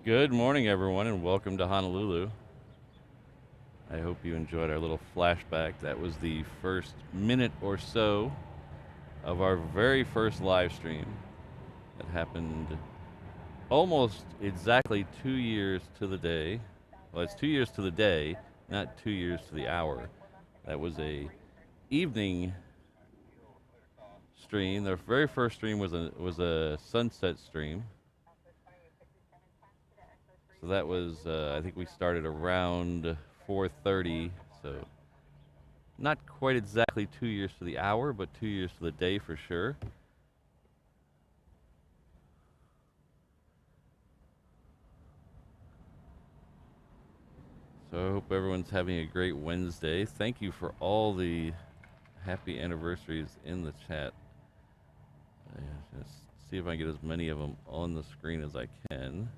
Good morning, everyone, and welcome to Honolulu. I hope you enjoyed our little flashback. That was the first minute or so of our very first live stream that happened almost exactly 2 years to the day. Well, it's 2 years to the day, not 2 years to the hour. That was a evening stream. The very first stream was a sunset stream. So that was, I think we started around 4:30, so not quite exactly 2 years to the hour, but 2 years to the day for sure. So I hope everyone's having a great Wednesday. Thank you for all the happy anniversaries in the chat. Just see if I can get as many of them on the screen as I can.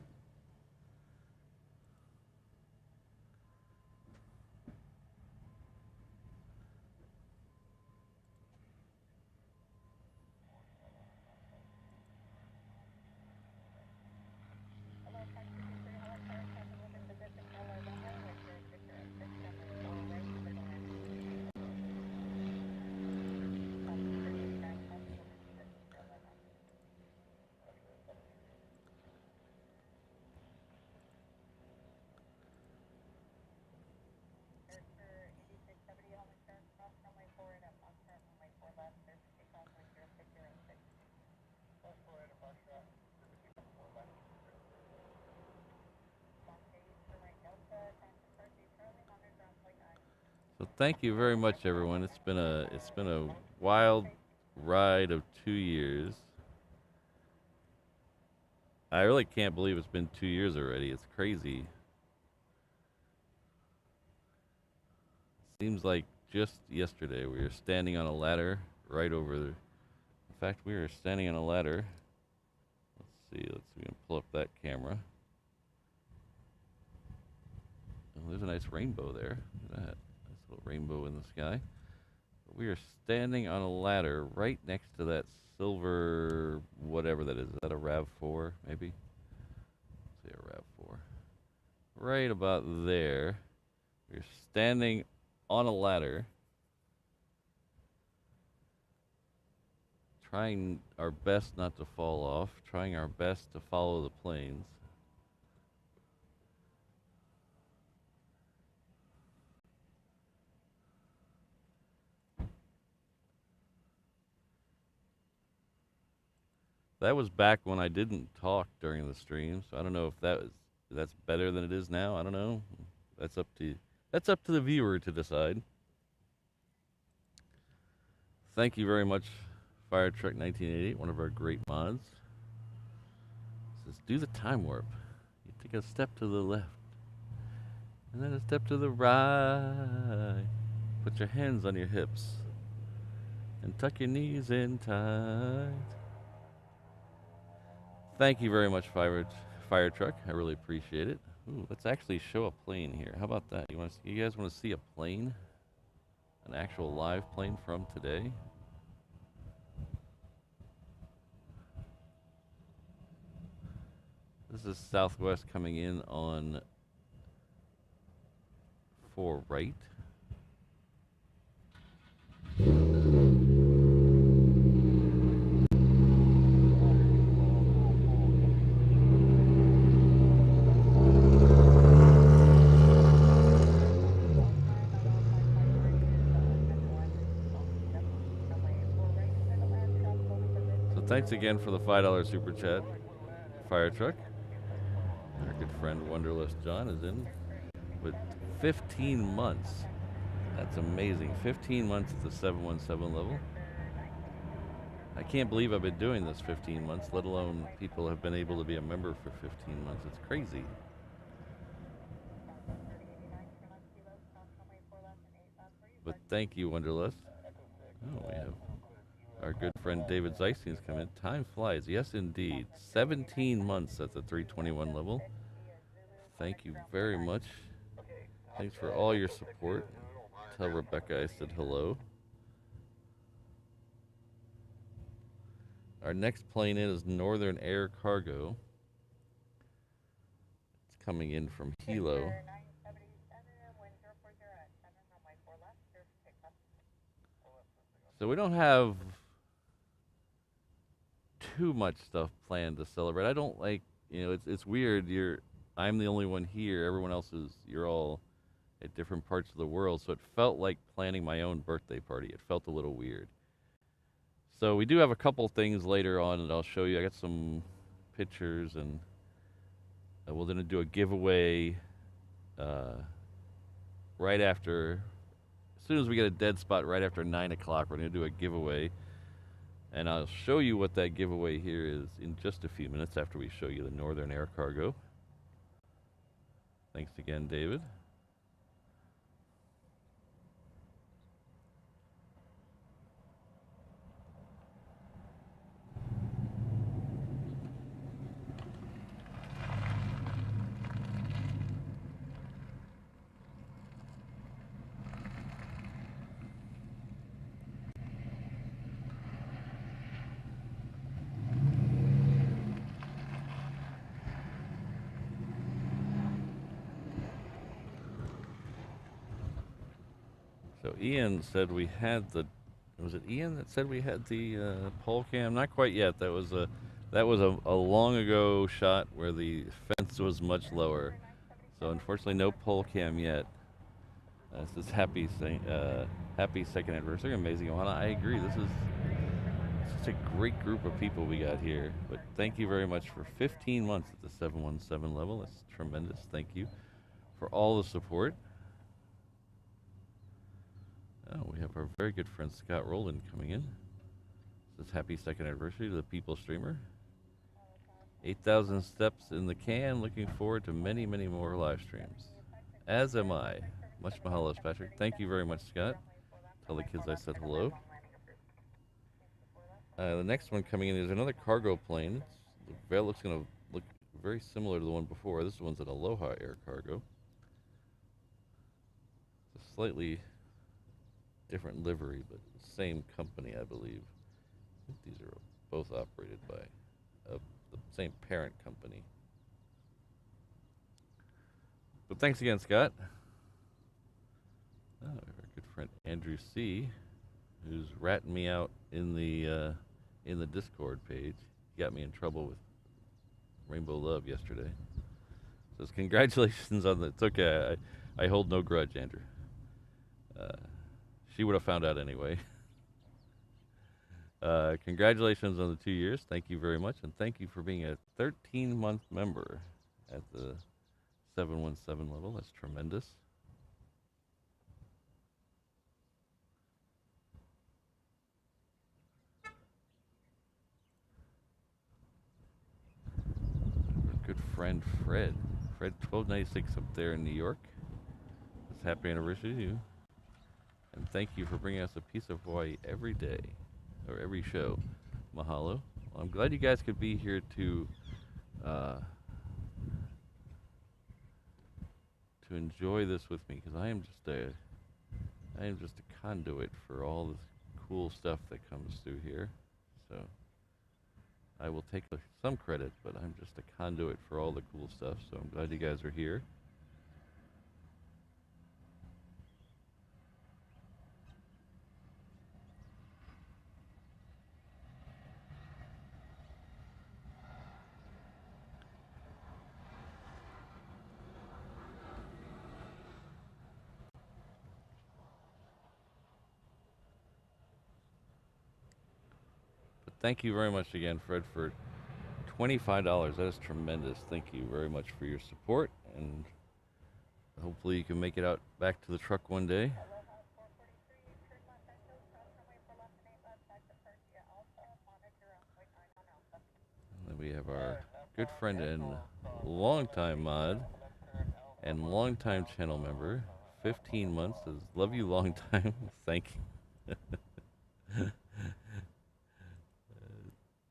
So thank you very much, everyone. It's been a wild ride of 2 years. I really can't believe it's been 2 years already. It's crazy. Seems like just yesterday we were standing on a ladder right over there. In fact, we were standing on a ladder. Let's see if we can pull up that camera. Oh, there's a nice rainbow there. Look at that. Nice little rainbow in the sky. But we are standing on a ladder right next to that silver, whatever that is. Is that a RAV4, maybe? Let's say a RAV4. Right about there. We're standing on a ladder, trying our best not to fall off, trying our best to follow the planes. That was back when I didn't talk during the stream, so I don't know if that's better than it is now. I don't know. That's up to the viewer to decide. Thank you very much, Fire Truck 1988, one of our great mods. It says, do the time warp. You take a step to the left, and then a step to the right. Put your hands on your hips, and tuck your knees in tight. Thank you very much, Fire Truck. I really appreciate it. Ooh, let's actually show a plane here. How about that? You guys want to see a plane? An actual live plane from today? This is Southwest coming in on 4 right. Thanks again for the $5 super chat, Fire Truck. Our good friend Wonderless John is in with 15 months. That's amazing. 15 months at the 717 level. I can't believe I've been doing this 15 months, let alone people have been able to be a member for 15 months. It's crazy. But thank you, Wonderless. Oh, we have our good friend David Zeistein's come in. Time flies. Yes, indeed. 17 months at the 321 level. Thank you very much. Thanks for all your support. Tell Rebecca I said hello. Our next plane in is Northern Air Cargo. coming in from Hilo. So we don't have too much stuff planned to celebrate. I don't like, it's weird. I'm the only one here. Everyone else you're all at different parts of the world. So it felt like planning my own birthday party. It felt a little weird. So we do have a couple things later on that I'll show you. I got some pictures, and we're going to do a giveaway right after, as soon as we get a dead spot right after 9 o'clock, we're going to do a giveaway. And I'll show you what that giveaway here is in just a few minutes after we show you the Northern Air Cargo. Thanks again, David. So Ian said we had was it Ian that said we had the pole cam? Not quite yet. That was a long ago shot where the fence was much lower. So unfortunately no pole cam yet. This is happy second anniversary. Amazing, Ohana. I agree. This is such a great group of people we got here. But thank you very much for 15 months at the 717 level. That's tremendous. Thank you for all the support. Oh, we have our very good friend Scott Rowland coming in. Says happy second anniversary to the People Streamer. 8,000 steps in the can. Looking forward to many, many more live streams. As am I. Much mahalo, Patrick. Thank you very much, Scott. Tell the kids I said hello. The next one coming in is another cargo plane. The veil looks going to look very similar to the one before. This one's an Aloha Air Cargo. It's a slightly different livery, but same company, I believe. I think these are both operated by the same parent company. But thanks again, Scott. Oh, our good friend Andrew C., who's ratting me out in the Discord page. He got me in trouble with Rainbow Love yesterday. Says congratulations on the. It's okay. I hold no grudge, Andrew. She would have found out anyway. Congratulations on the 2 years. Thank you very much. And thank you for being a 13-month member at the 717 level. That's tremendous. Our good friend Fred. Fred 1296 up there in New York. It's happy anniversary to you. And thank you for bringing us a piece of Hawaii every day, or every show. Mahalo. Well, I'm glad you guys could be here to enjoy this with me, because I am just a conduit for all this cool stuff that comes through here. So I will take some credit, but I'm just a conduit for all the cool stuff. So I'm glad you guys are here. Thank you very much again, Fred, for $25. That is tremendous. Thank you very much for your support, and hopefully you can make it out back to the truck one day. And we have our good friend and longtime mod and longtime channel member, 15 months, says, love you long time. Thank you.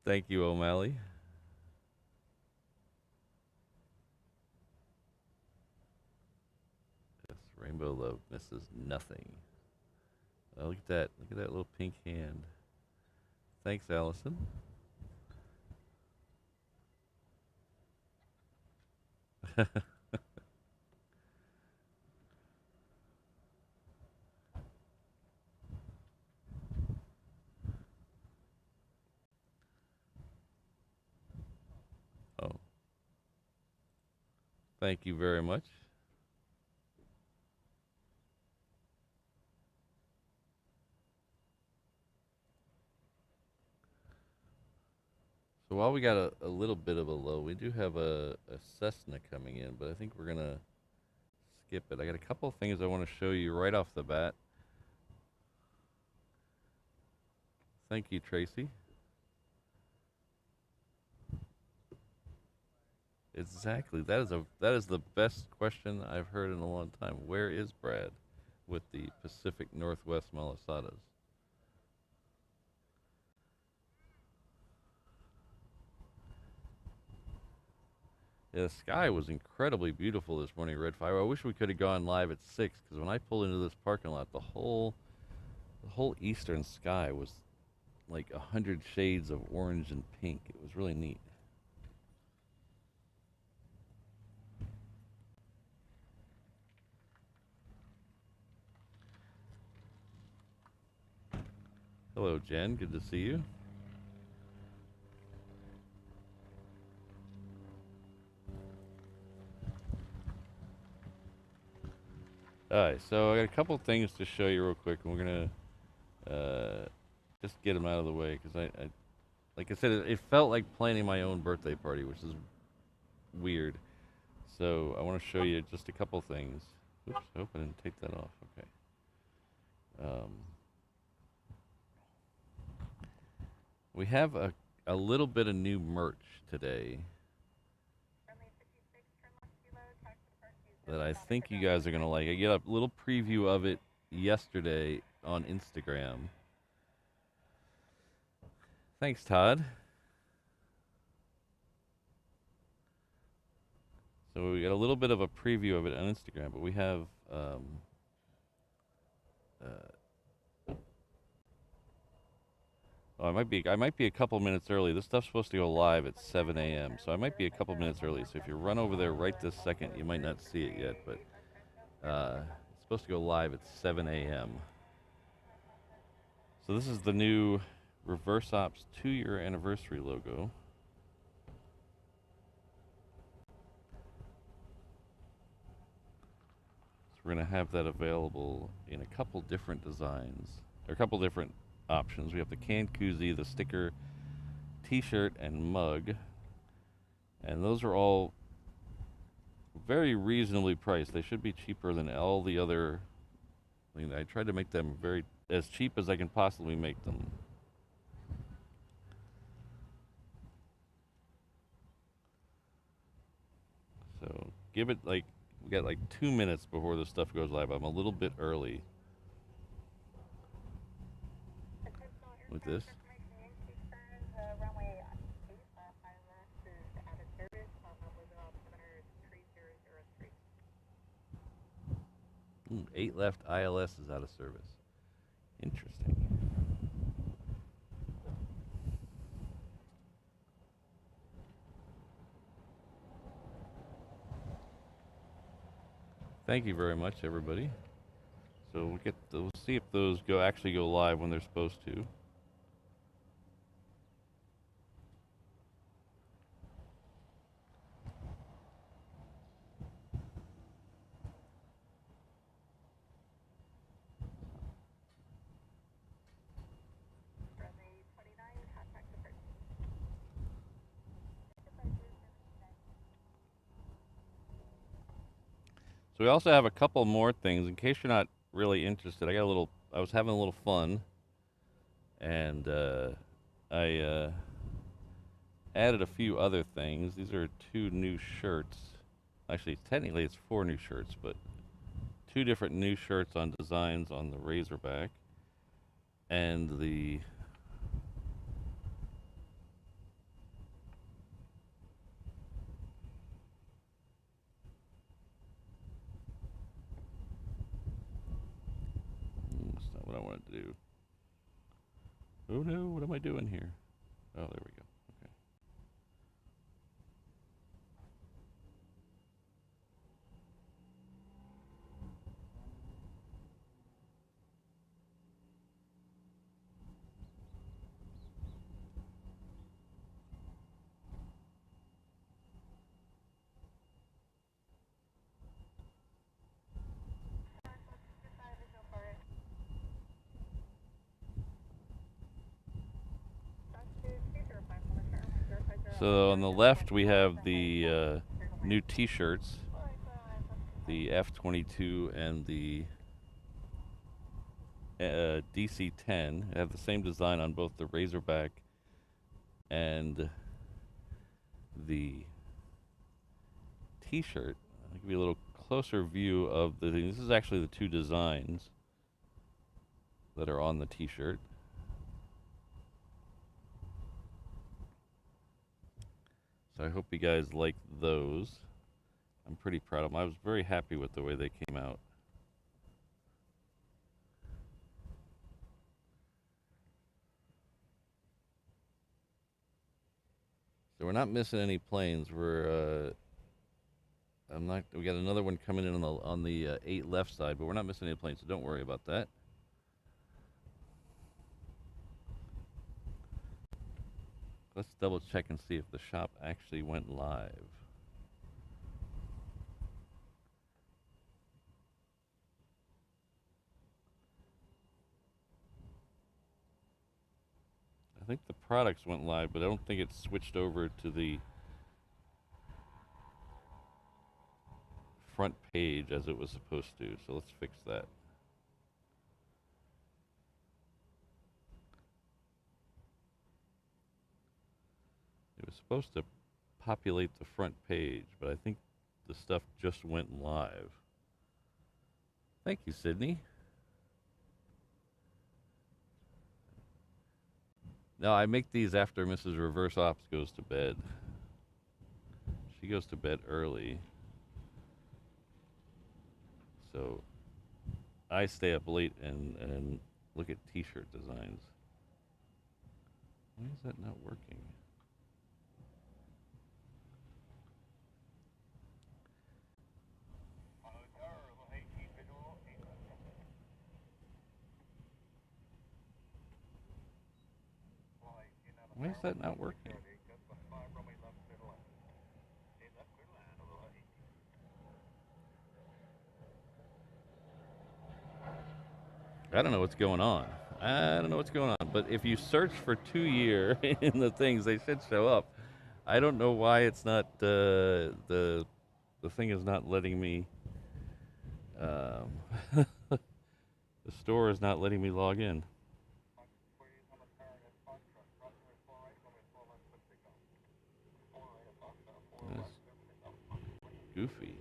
Thank you, O'Malley. Yes, Rainbow Love misses nothing. Oh, look at that. Look at that little pink hand. Thanks, Allison. Thank you very much. So while we got a little bit of a low, we do have a Cessna coming in, but I think we're going to skip it. I got a couple of things I want to show you right off the bat. Thank you, Tracy. Exactly. That is the best question I've heard in a long time. Where is Brad with the Pacific Northwest Malasadas? Yeah, the sky was incredibly beautiful this morning, Red Fire. I wish we could have gone live at 6, because when I pulled into this parking lot, the whole eastern sky was like 100 shades of orange and pink. It was really neat. Hello, Jen. Good to see you. Alright, so I got a couple things to show you real quick, and we're going to just get them out of the way, because I like I said, it felt like planning my own birthday party, which is weird. So I want to show you just a couple things. Oops, I hope I didn't take that off. Okay. We have a little bit of new merch today that I think you guys are going to like. I get a little preview of it yesterday on Instagram. Thanks, Todd. So we got a little bit of a preview of it on Instagram, but we have oh, I might be a couple minutes early. This stuff's supposed to go live at 7 a.m., so I might be a couple minutes early. So if you run over there right this second, you might not see it yet, but it's supposed to go live at 7 a.m. So this is the new Reverse Ops 2-year anniversary logo. So we're going to have that available in a couple different designs, or a couple different options. We have the canned koozie, the sticker, t-shirt, and mug. And those are all very reasonably priced. They should be cheaper than all the other. I tried to make them as cheap as I can possibly make them. So give it we got like 2 minutes before this stuff goes live. I'm a little bit early with this. 8 left. ILS is out of service. Interesting. Thank you very much, everybody. So we'll see if those actually go live when they're supposed to. So we also have a couple more things in case you're not really interested. I was having a little fun, and I added a few other things. These are 2 new shirts. Actually, technically it's 4 new shirts, but 2 different new shirts on designs on the Razorback, and the that's not what I wanted to do. Oh no, what am I doing here? Oh, there we go. Okay. So on the left we have the new T-shirts, the F-22 and the DC-10. Have the same design on both the Razorback and the T-shirt. I'll give you a little closer view of the thing. This is actually the two designs that are on the T-shirt. So I hope you guys like those. I'm pretty proud of them. I was very happy with the way they came out. So we're not missing any planes. We got another one coming in on the 8 left side, but we're not missing any planes, so don't worry about that. Let's double check and see if the shop actually went live. I think the products went live, but I don't think it switched over to the front page as it was supposed to. So let's fix that. It was supposed to populate the front page, but I think the stuff just went live. Thank you, Sydney. No, I make these after Mrs. Reverse Ops goes to bed. She goes to bed early. So I stay up late and look at T-shirt designs. Why is that not working? Why is that not working? I don't know what's going on. I don't know what's going on. But if you search for 2 year in the things, they should show up. I don't know why it's not the thing is not letting me. The store is not letting me log in. That's goofy.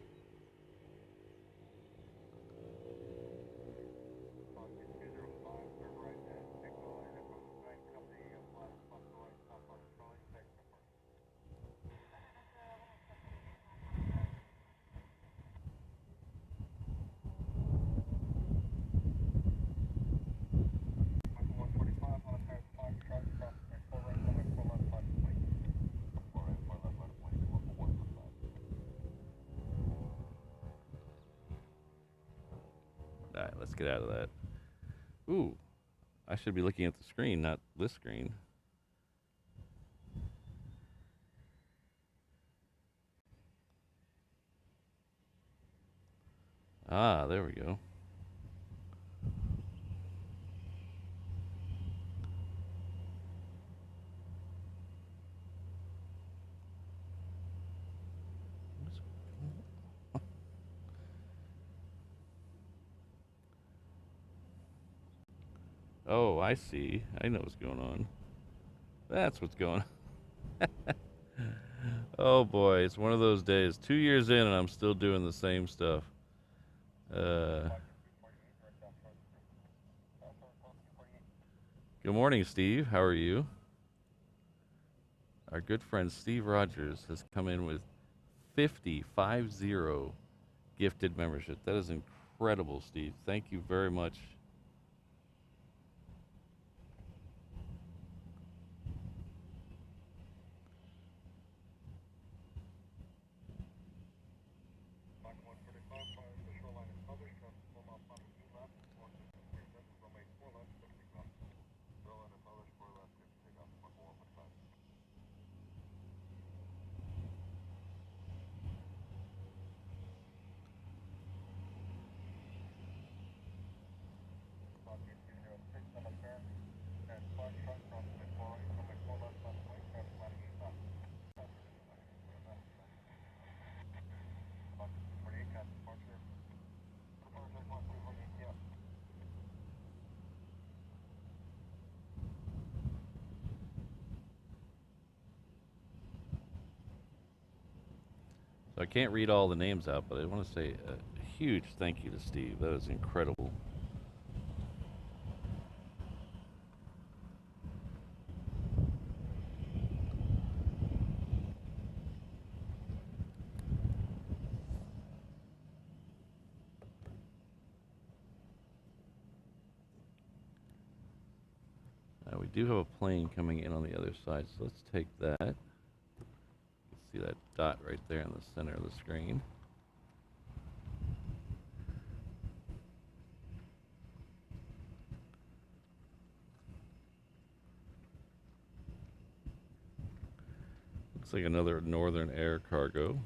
All right, let's get out of that. Ooh, I should be looking at the screen, not this screen. Ah, there we go. Oh, I see. I know what's going on. That's what's going on. Oh boy, it's one of those days. 2 years in and I'm still doing the same stuff. Good morning, Steve. How are you? Our good friend Steve Rogers has come in with 50 gifted membership. That is incredible, Steve. Thank you very much. So I can't read all the names out, but I want to say a huge thank you to Steve. That is incredible. We do have a plane coming in on the other side, so let's take that. You can see that dot right there in the center of the screen. Looks like another Northern Air cargo.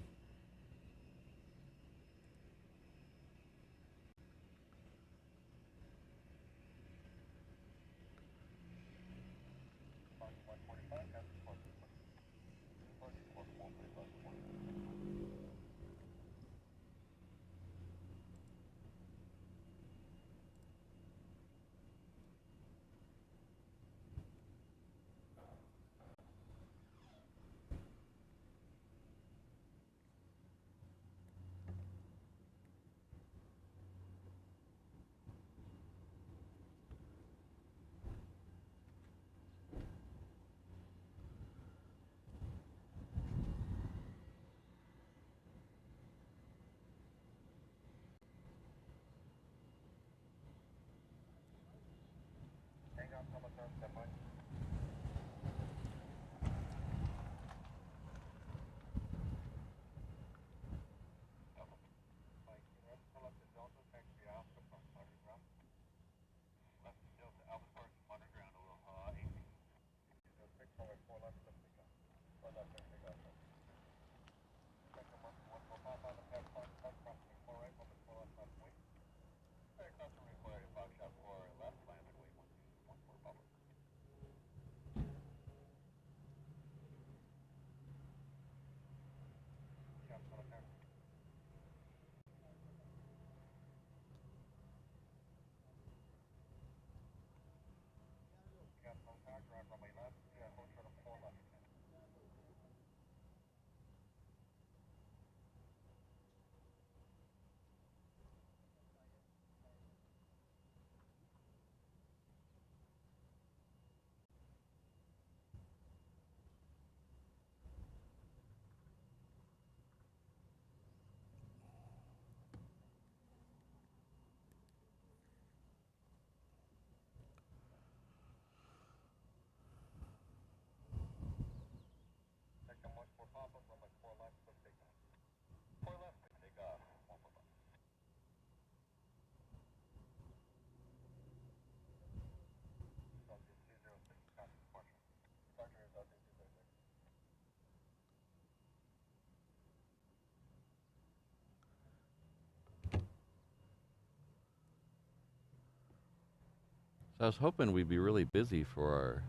So I was hoping we'd be really busy for our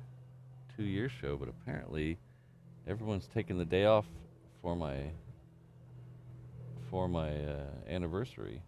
2-year show, but apparently everyone's taking the day off for my anniversary.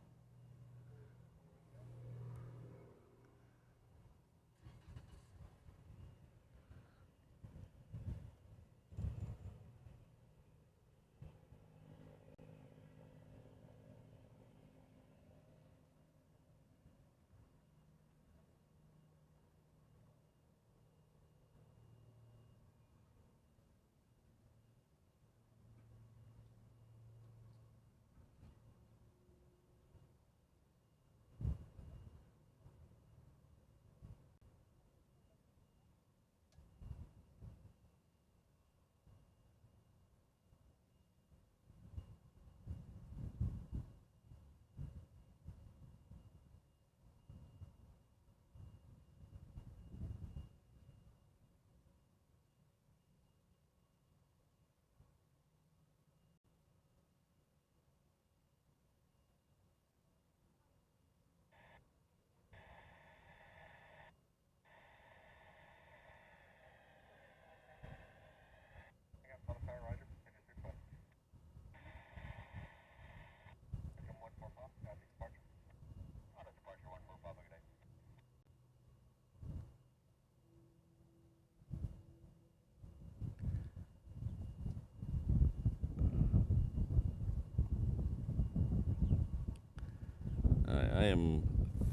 I am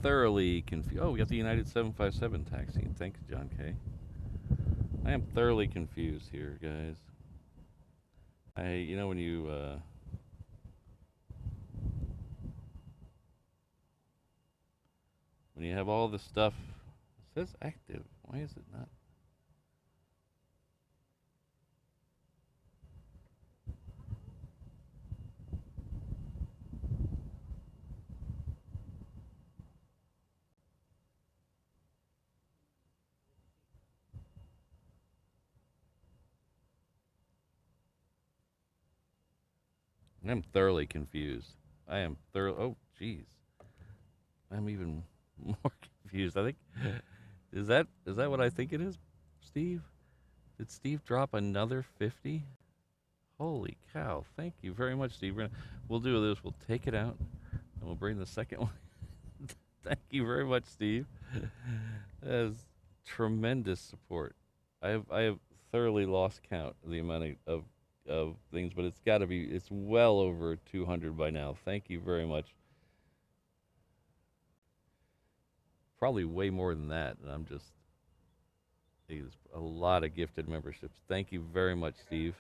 thoroughly confused. Oh, we got the United 757 taxi. Thanks, John K. I am thoroughly confused here, guys. You know when you, when you have all this stuff, it says active. Why is it not? I'm thoroughly confused. I am Oh, jeez. I'm even more confused. I think is that what I think it is, Steve? Did Steve drop another 50? Holy cow! Thank you very much, Steve. We'll do this. We'll take it out, and we'll bring the second one. Thank you very much, Steve. That is tremendous support. I have thoroughly lost count of the amount of things, but it's got to be, it's well over 200 by now. Thank you very much. Probably way more than that, and I'm just, there's a lot of gifted memberships. Thank you very much, Steve.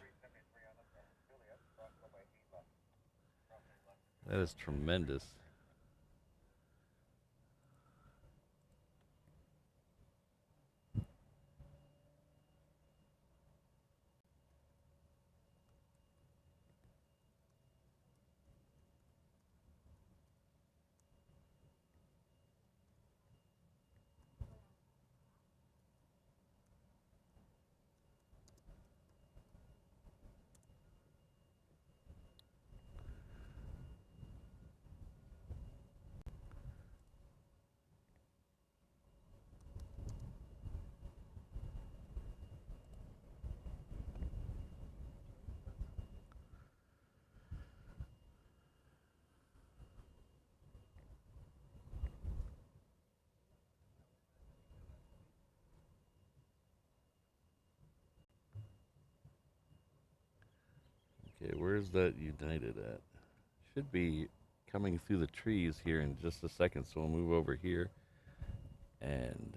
That is tremendous. Okay, where's that United at? Should be coming through the trees here in just a second, so we'll move over here and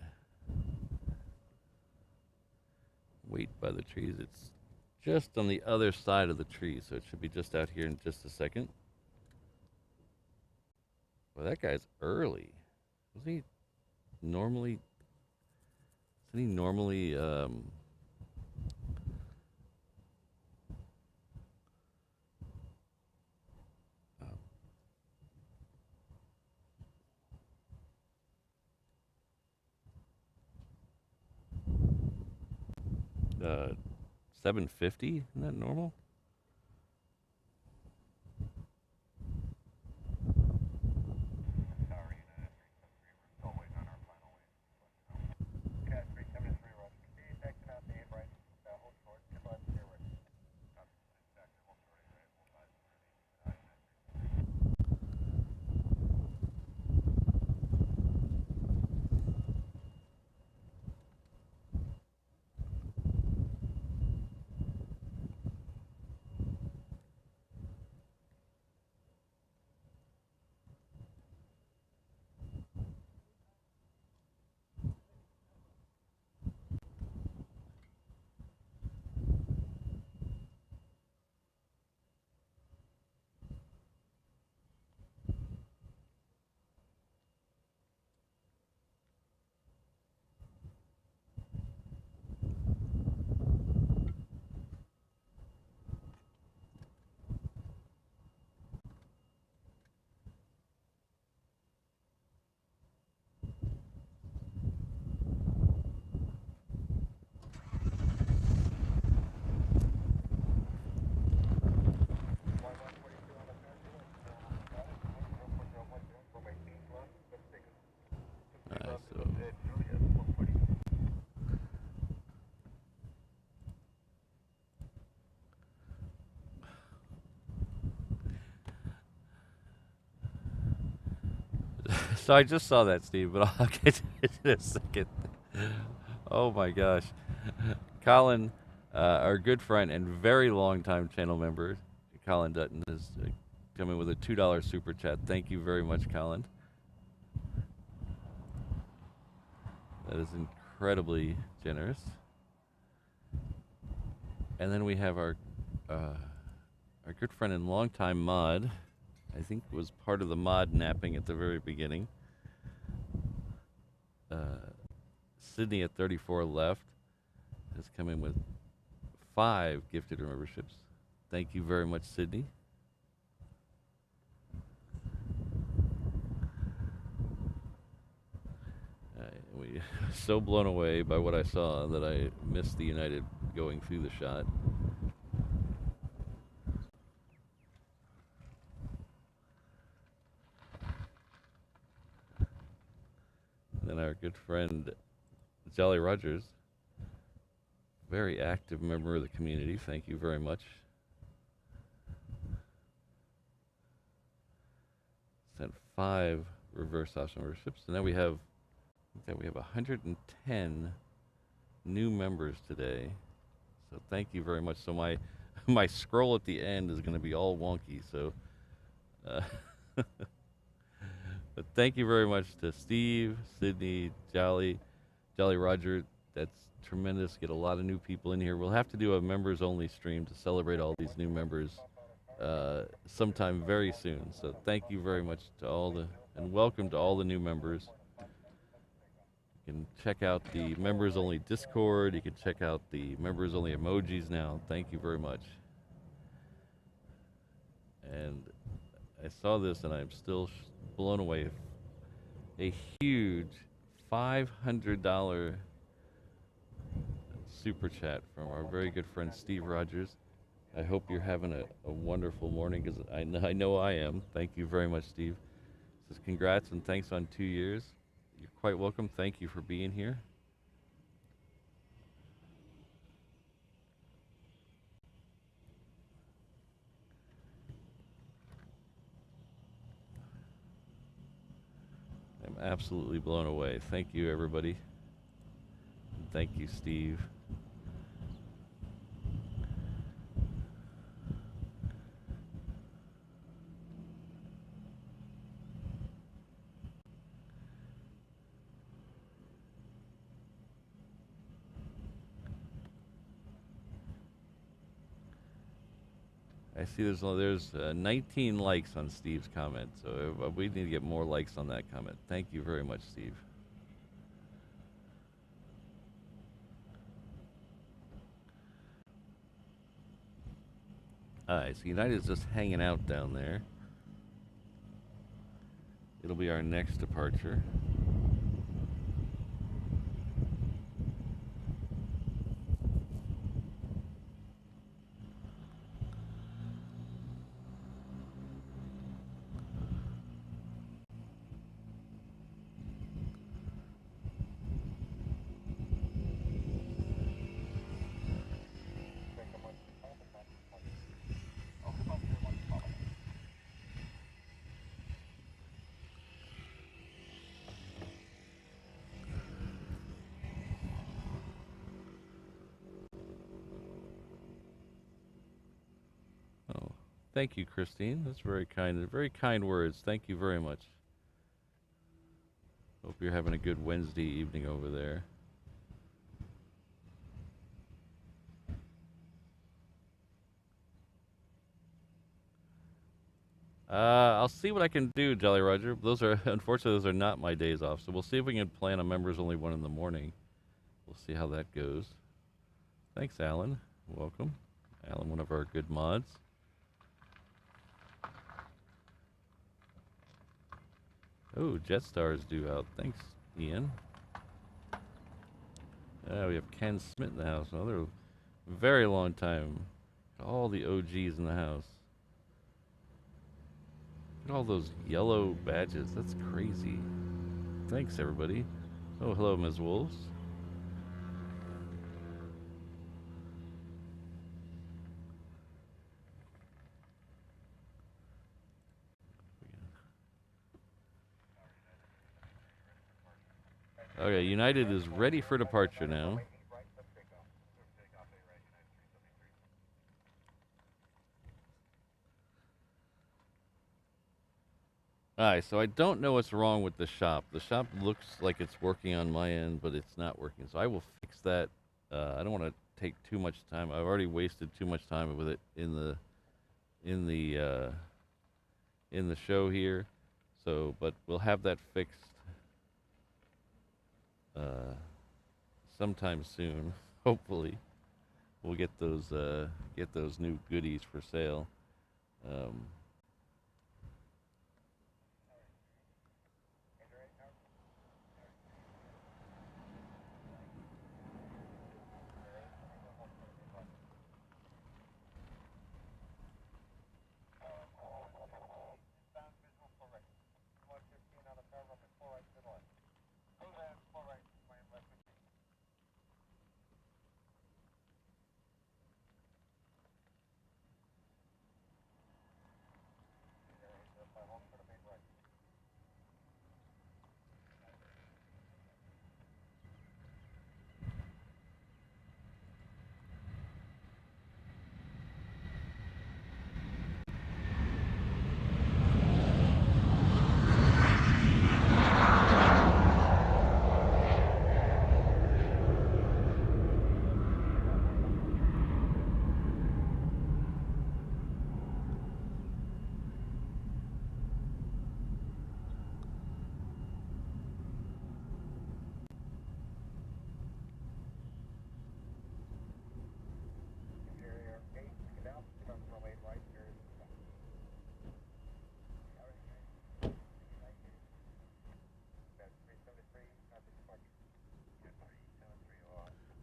wait by the trees. It's just on the other side of the tree, so it should be just out here in just a second. Well, that guy's early. Isn't he normally uh 750? Isn't that normal? So I just saw that, Steve, but I'll get to it in a second. Oh my gosh. Colin, our good friend and very long-time channel member, Colin Dutton, is coming with a $2 super chat. Thank you very much, Colin. That is incredibly generous. And then we have our good friend and longtime mod. I think was part of the mod napping at the very beginning. Sydney at 34 left has come in with 5 gifted memberships. Thank you very much, Sydney. We so blown away by what I saw that I missed the United going through the shot. And then our good friend Jolly Rogers, very active member of the community. Thank you very much. Sent 5 reverse option memberships, and then we have 110 new members today. So thank you very much. So my scroll at the end is going to be all wonky. So, but thank you very much to Steve, Sydney, Jolly Roger. That's tremendous. Get a lot of new people in here. We'll have to do a members only stream to celebrate all these new members sometime very soon. So thank you very much to and welcome to all the new members. You can check out the members only Discord. You can check out the members only emojis now. Thank you very much. And I saw this and I'm still blown away. A huge $500 super chat from our very good friend Steve Rogers. I hope you're having a wonderful morning, because I know I am. Thank you very much, Steve. Says congrats and thanks on 2 years. You're quite welcome. Thank you for being here. I'm absolutely blown away. Thank you, everybody. And thank you, Steve. I see there's 19 likes on Steve's comment, so we need to get more likes on that comment. Thank you very much, Steve. Alright, so United's just hanging out down there. It'll be our next departure. Thank you, Christine. That's very kind words. Thank you very much. Hope you're having a good Wednesday evening over there. I'll see what I can do, Jolly Roger. Unfortunately, those are not my days off. So we'll see if we can plan a members only one in the morning. We'll see how that goes. Thanks, Alan. Welcome. Alan, one of our good mods. Oh, Jetstar's due out. Thanks, Ian. We have Ken Smith in the house. Another very long time. All the OGs in the house. Look at all those yellow badges. That's crazy. Thanks, everybody. Oh, hello, Ms. Wolves. Okay, United is ready for departure now. All right, so I don't know what's wrong with the shop. The shop looks like it's working on my end, but it's not working. So I will fix that. I don't want to take too much time. I've already wasted too much time with it in the uh, in the show here. So, but we'll have that fixed uh, sometime soon. Hopefully, we'll get those new goodies for sale. Um,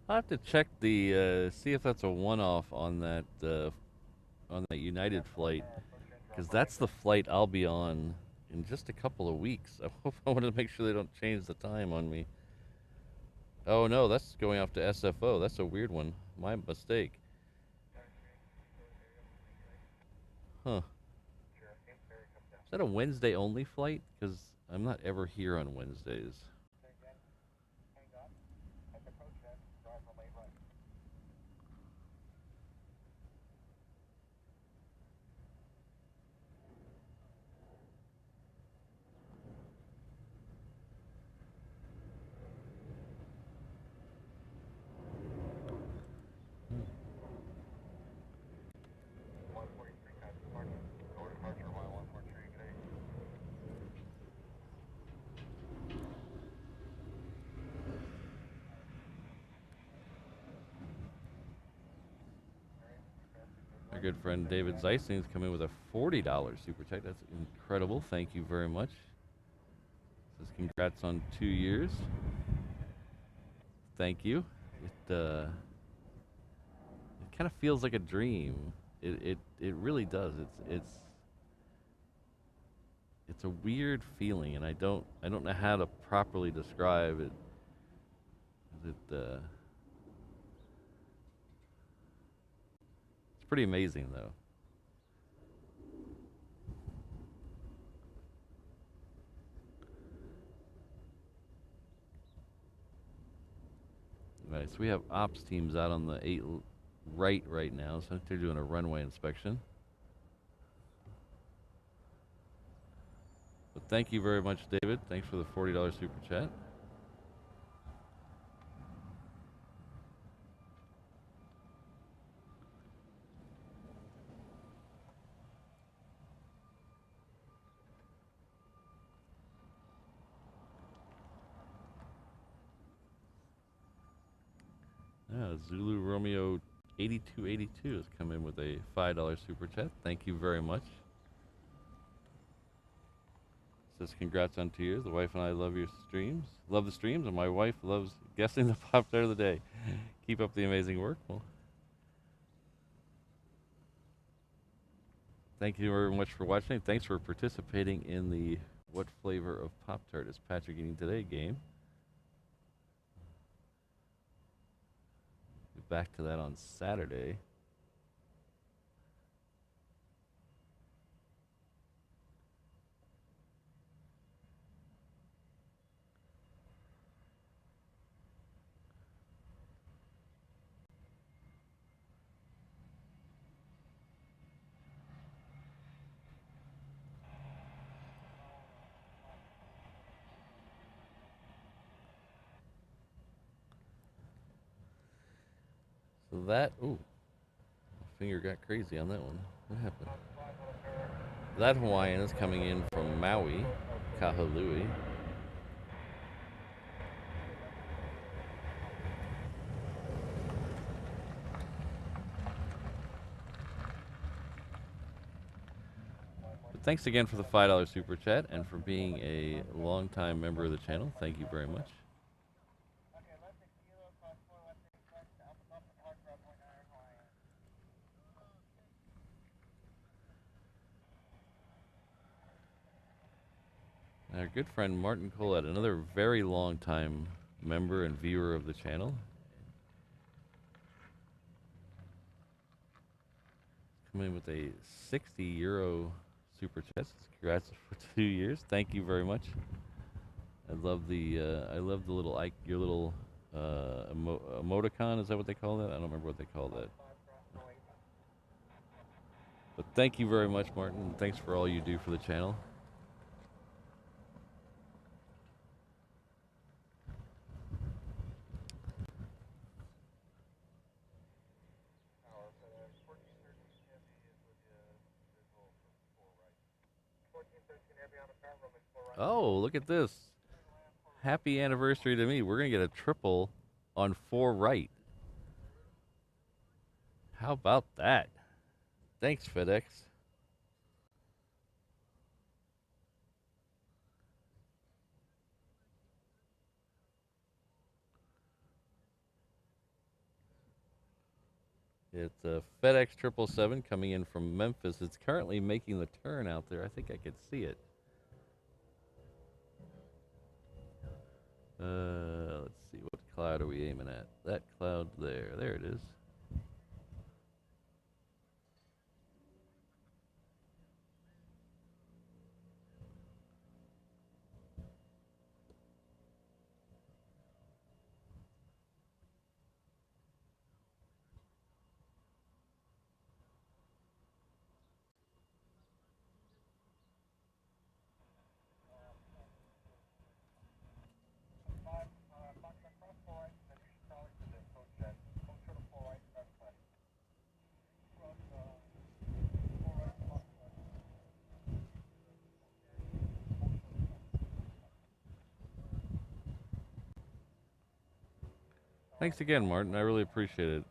I'll have to check the see if that's a one-off on that United flight, because that's the flight I'll be on in just a couple of weeks. I want to make sure they don't change the time on me. Oh no, that's going off to SFO. That's a weird one. My mistake. Huh? Is that a Wednesday only flight? Because I'm not ever here on Wednesdays. Our good friend David Zeissing's come in with a $40 super chat. That's incredible. Thank you very much. Says congrats on 2 years. Thank you. It kind of feels like a dream. It really does. It's a weird feeling, and I don't know how to properly describe it. It's pretty amazing though. Right, so we have ops teams out on the 8 right now, so they're doing a runway inspection. But thank you very much, David. Thanks for the $40 super chat. Yeah, Zulu Romeo 8282 has come in with a $5 super chat. Thank you very much. Says congrats on 2 years. The wife and I love your streams. Love the streams, and my wife loves guessing the Pop-Tart of the day. Keep up the amazing work. Well, thank you very much for watching. Thanks for participating in the What Flavor of Pop-Tart is Patrick Eating Today game. Get back to that on Saturday. that, ooh, my finger got crazy on that one. What happened? That Hawaiian is coming in from Maui, Kahului. But thanks again for the $5 super chat and for being a longtime member of the channel. Thank you very much. Our good friend Martin Collette, another very long time member and viewer of the channel. Coming in with a €60 super chat. Congrats for 2 years. Thank you very much. I love the little your little emoticon. Is that what they call that? I don't remember what they call that. But thank you very much, Martin. Thanks for all you do for the channel. Oh, look at this. Happy anniversary to me. We're going to get a triple on 4 right. How about that? Thanks, FedEx. It's a FedEx 777 coming in from Memphis. It's currently making the turn out there. I think I could see it. Let's see. What cloud are we aiming at? That cloud there. There it is. Thanks again, Martin. I really appreciate it.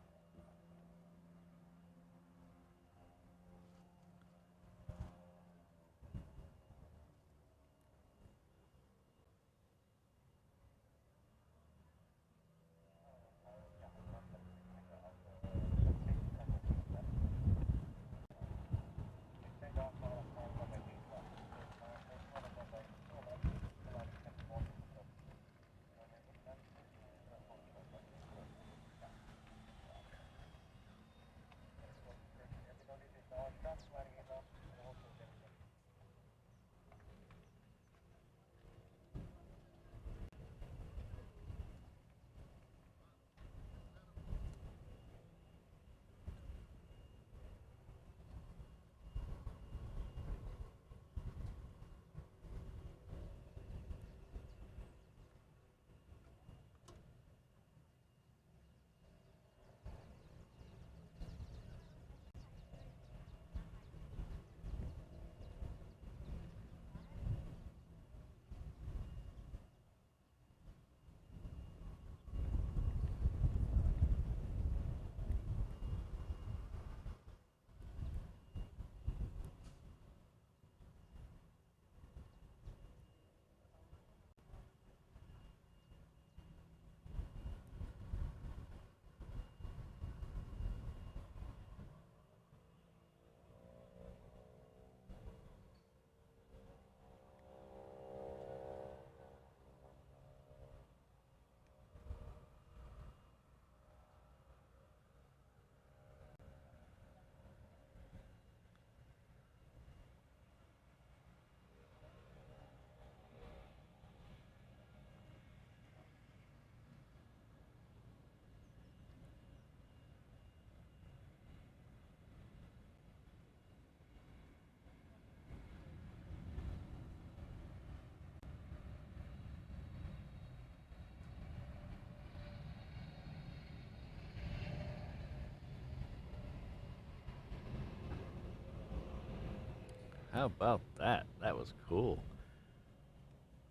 How about that? That was cool.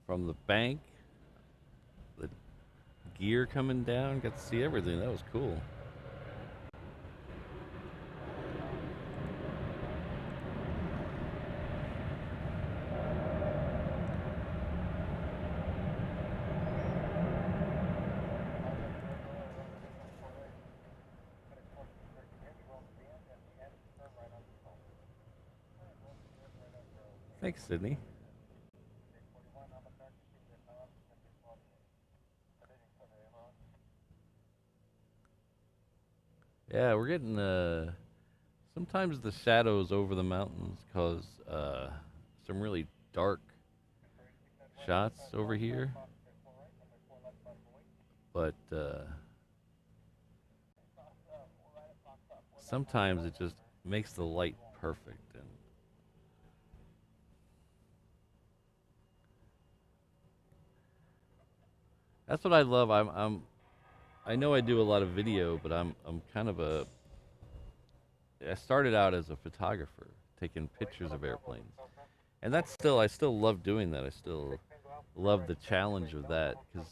From the bank, the gear coming down, got to see everything. That was cool. Thanks, Sydney. Yeah, we're getting sometimes the shadows over the mountains cause some really dark shots over here, but sometimes it just makes the light perfect. And that's what I love. I know I do a lot of video, but I'm kind of a. I started out as a photographer, taking pictures of airplanes, and that's still I still love doing that. I still love the challenge of that because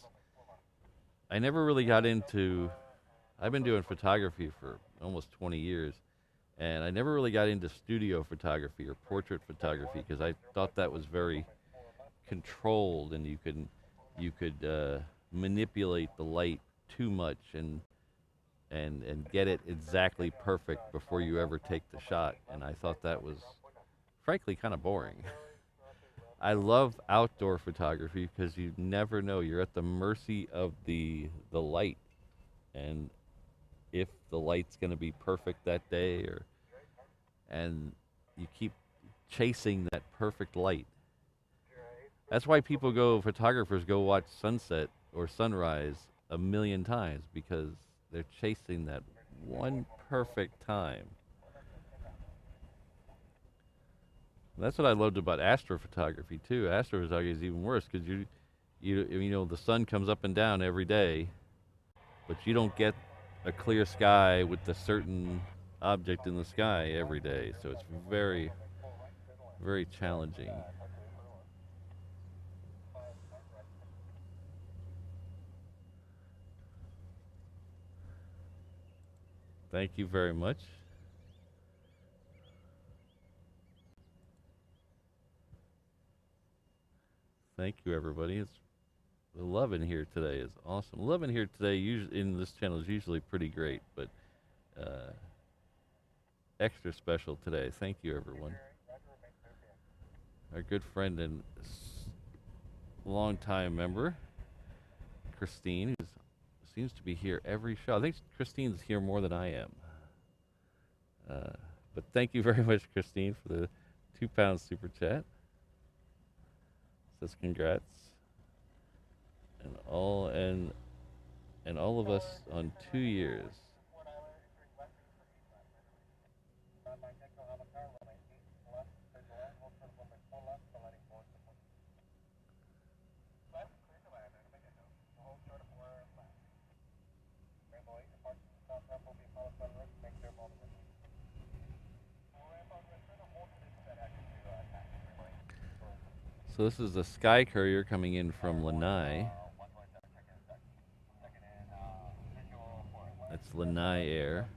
I never really got into. I've been doing photography for almost 20 years, and I never really got into studio photography or portrait photography because I thought that was very controlled, and you could manipulate the light too much and get it exactly perfect before you ever take the shot. And I thought that was frankly kind of boring. I love outdoor photography because you never know. You're at the mercy of the light, and if the light's going to be perfect that day, and you keep chasing that perfect light. That's why photographers go watch sunset or sunrise a million times, because they're chasing that one perfect time. And that's what I loved about astrophotography too. Astrophotography is even worse because you know the sun comes up and down every day, but you don't get a clear sky with a certain object in the sky every day. So it's very, very challenging. Thank you very much. Thank you, everybody. It's the love in here today is awesome. Love in here today usually in this channel is usually pretty great, but extra special today. Thank you, everyone. Our good friend and longtime member, Christine, who seems to be here every show. I think Christine's here more than I am. But thank you very much, Christine, for the £2 super chat. Says congrats. And all of us on 2 years. So this is the Sky Courier coming in from Lanai. That's Lanai Air.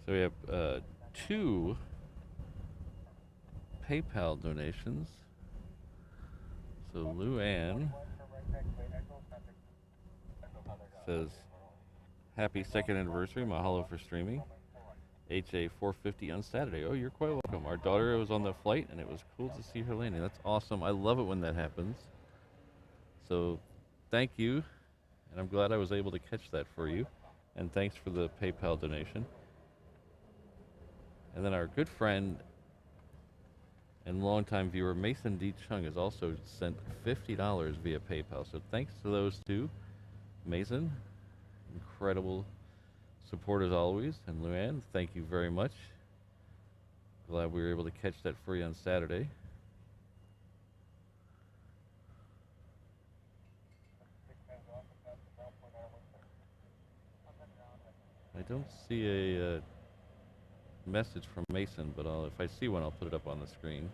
So we have 2 PayPal donations. So Luann says, happy 2nd anniversary, mahalo for streaming. HA 450 on Saturday. Oh, you're quite welcome. Our daughter was on the flight, and it was cool to see her landing. That's awesome. I love it when that happens. So thank you, and I'm glad I was able to catch that for you. And thanks for the PayPal donation. And then our good friend and longtime viewer, Mason D. Chung, has also sent $50 via PayPal. So thanks to those two. Mason, incredible support as always. And Luann, thank you very much. Glad we were able to catch that for you on Saturday. I don't see a message from Mason, but if I see one, I'll put it up on the screen.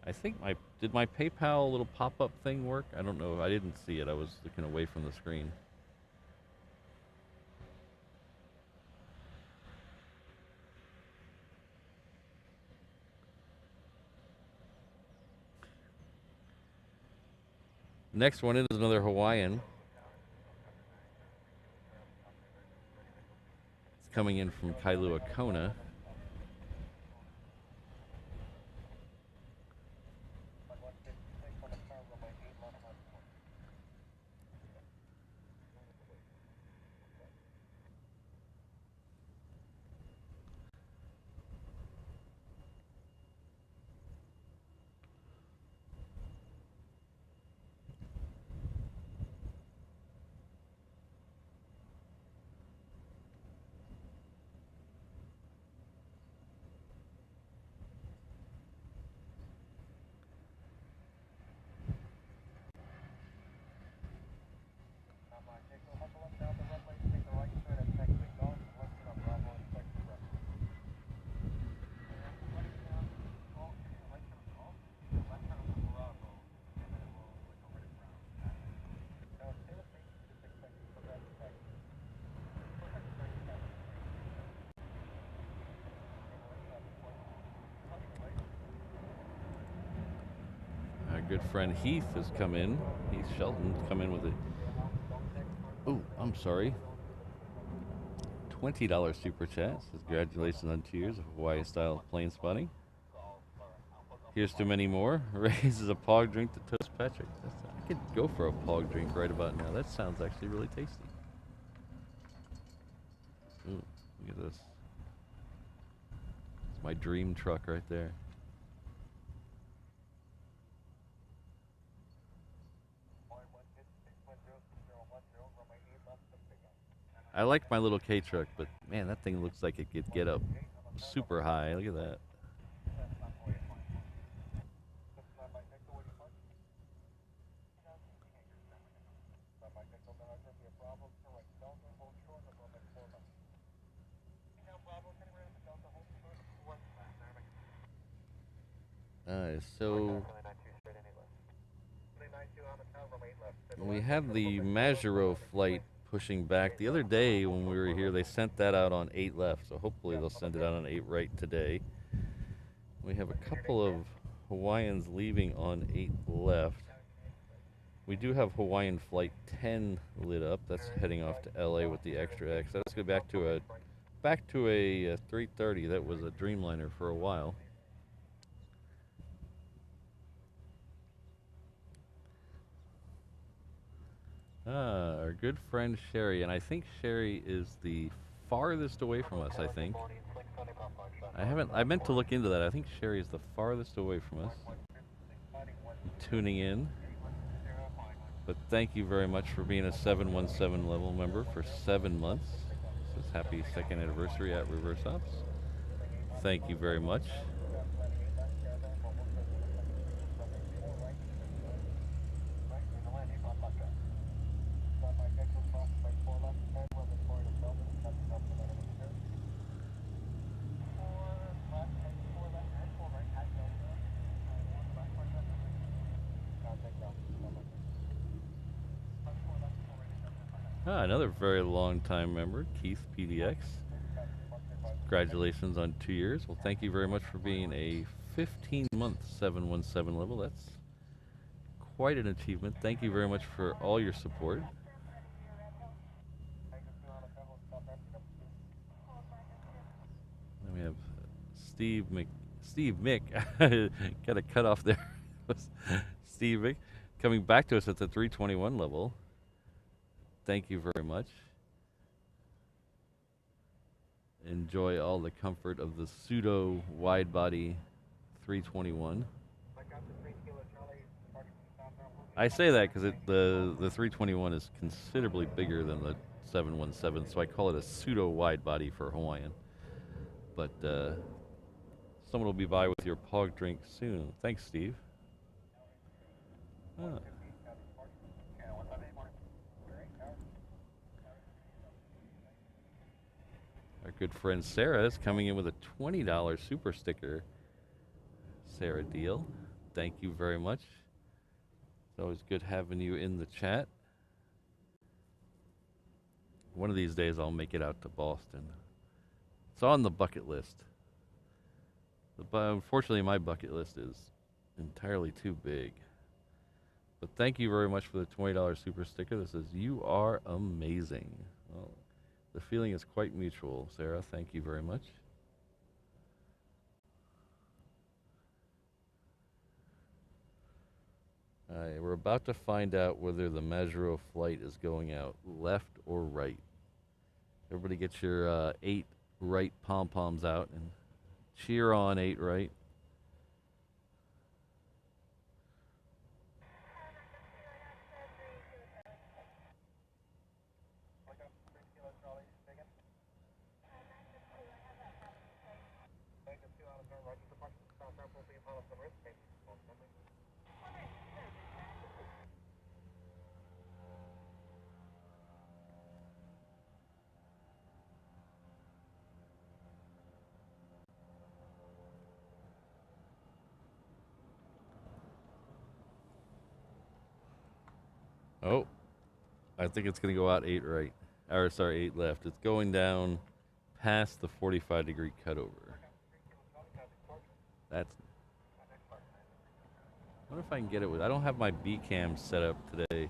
I think did my PayPal little pop-up thing work? I don't know. I didn't see it. I was looking away from the screen. Next one is another Hawaiian. It's coming in from Kailua Kona. Good friend Heath has come in. Heath Shelton's come in with a, oh, I'm sorry, $20 super chat. Says congratulations on 2 years of Hawaii-style plane spotting. Here's to many more. Raises a pog drink to toast Patrick. I could go for a pog drink right about now. That sounds actually really tasty. Ooh, look at this. It's my dream truck right there. I like my little K truck, but man, that thing looks like it could get up super high. Look at that. So we have the Majuro flight pushing back. The other day when we were here, they sent that out on 8 left, so hopefully they'll send it out on 8 right today. We have a couple of Hawaiians leaving on 8 left. We do have Hawaiian flight 10 lit up. That's heading off to LA with the extra X. Let's go back to a 330 that was a Dreamliner for a while. Our good friend Sherry, and I think Sherry is the farthest away from us, I think. I meant to look into that. I think Sherry is the farthest away from us. Tuning in. But thank you very much for being a 717 level member for 7 months. It says happy 2nd anniversary at Reverse Ops. Thank you very much. Another very long time member, Keith PDX. Congratulations on 2 years. Well, thank you very much for being a 15-month 717 level. That's quite an achievement. Thank you very much for all your support. Then we have Steve Mick. Got a cut off there. Steve Mick coming back to us at the 321 level. Thank you very much. Enjoy all the comfort of the pseudo wide body 321. I say that because the 321 is considerably bigger than the 717, so I call it a pseudo wide body for Hawaiian. But someone will be by with your pog drink soon. Thanks, Steve. Ah. Our good friend Sarah is coming in with a $20 super sticker. Sarah Deal, thank you very much. It's always good having you in the chat. One of these days I'll make it out to Boston. It's on the bucket list. Unfortunately, my bucket list is entirely too big. But thank you very much for the $20 super sticker that says, "You are amazing." Well, the feeling is quite mutual, Sarah. Thank you very much. We're about to find out whether the Majuro flight is going out left or right. Everybody get your 8 right pom-poms out and cheer on 8 right. Oh, I think it's going to go out 8 right. Or, sorry, 8 left. It's going down past the 45-degree cutover. That's... I wonder if I can get it with... I don't have my B cam set up today.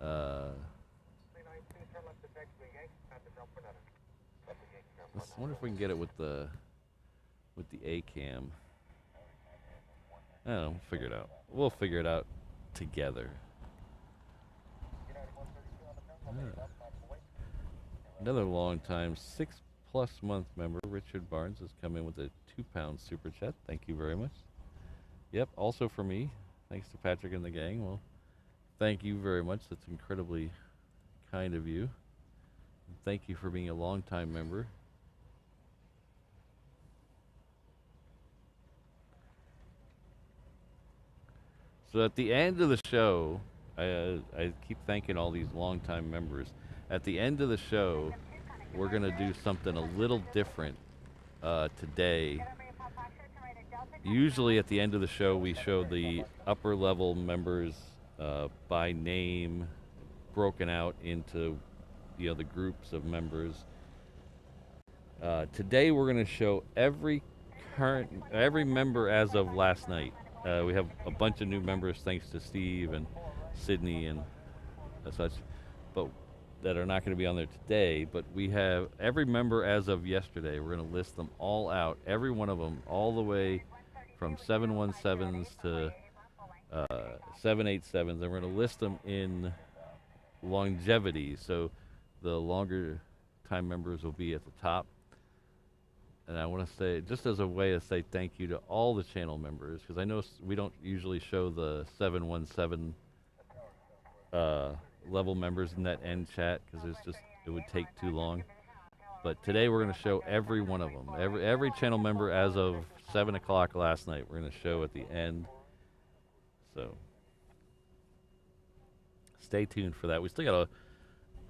I wonder if we can get it with the A cam. I don't know. We'll figure it out. We'll figure it out together. Another long time 6+ month member, Richard Barnes, has come in with a £2 super chat. Thank you very much. Yep, also for me. Thanks to Patrick and the gang. Well, thank you very much. That's incredibly kind of you. And thank you for being a long time member. So at the end of the show, I keep thanking all these longtime members. At the end of the show, we're going to do something a little different today. Usually at the end of the show, we show the upper level members by name, broken out into the groups of members. Today we're going to show every member as of last night. We have a bunch of new members thanks to Steve and Sydney and such, but that are not going to be on there today. But we have every member as of yesterday. We're going to list them all out, every one of them, all the way from 717s to 787s, and we're going to list them in longevity. So the longer time members will be at the top. And I want to say, just as a way to say thank you to all the channel members, because I know we don't usually show the 717 level members in that end chat, because it would take too long. But today we're going to show every one of them, every channel member as of 7 o'clock last night. We're going to show at the end. So stay tuned for that. We still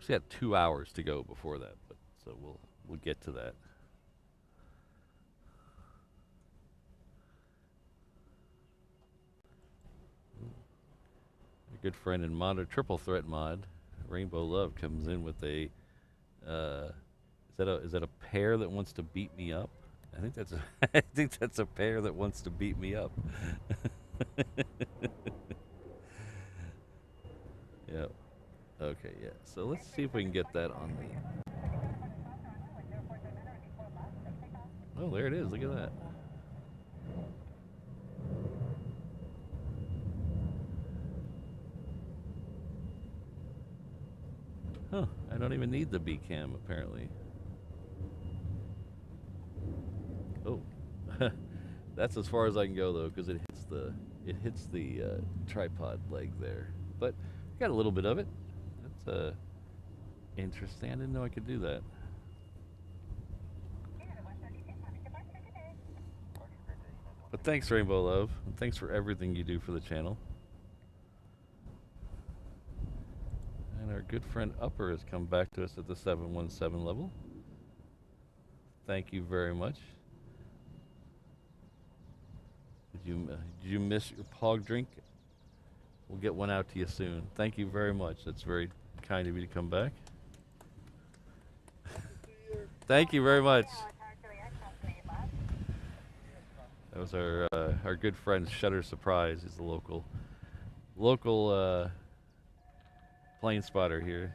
got 2 hours to go before that, but so we'll get to that. Good friend and modder, Triple Threat mod, Rainbow Love, comes in with a is that a pair that wants to beat me up? I think that's a pair that wants to beat me up. Yep. Okay, yeah. So let's see if we can get that on the... Oh, there it is. Look at that. Huh, I don't even need the B cam apparently. Oh, that's as far as I can go though, because it hits the tripod leg there. But got a little bit of it. Interesting. I didn't know I could do that. But thanks, Rainbow Love. And thanks for everything you do for the channel. And our good friend Upper has come back to us at the 717 level. Thank you very much. Did you miss your pog drink? We'll get one out to you soon. Thank you very much. That's very kind of you to come back. Thank you very much. That was our good friend Shutter Surprise. He's the local plane spotter here,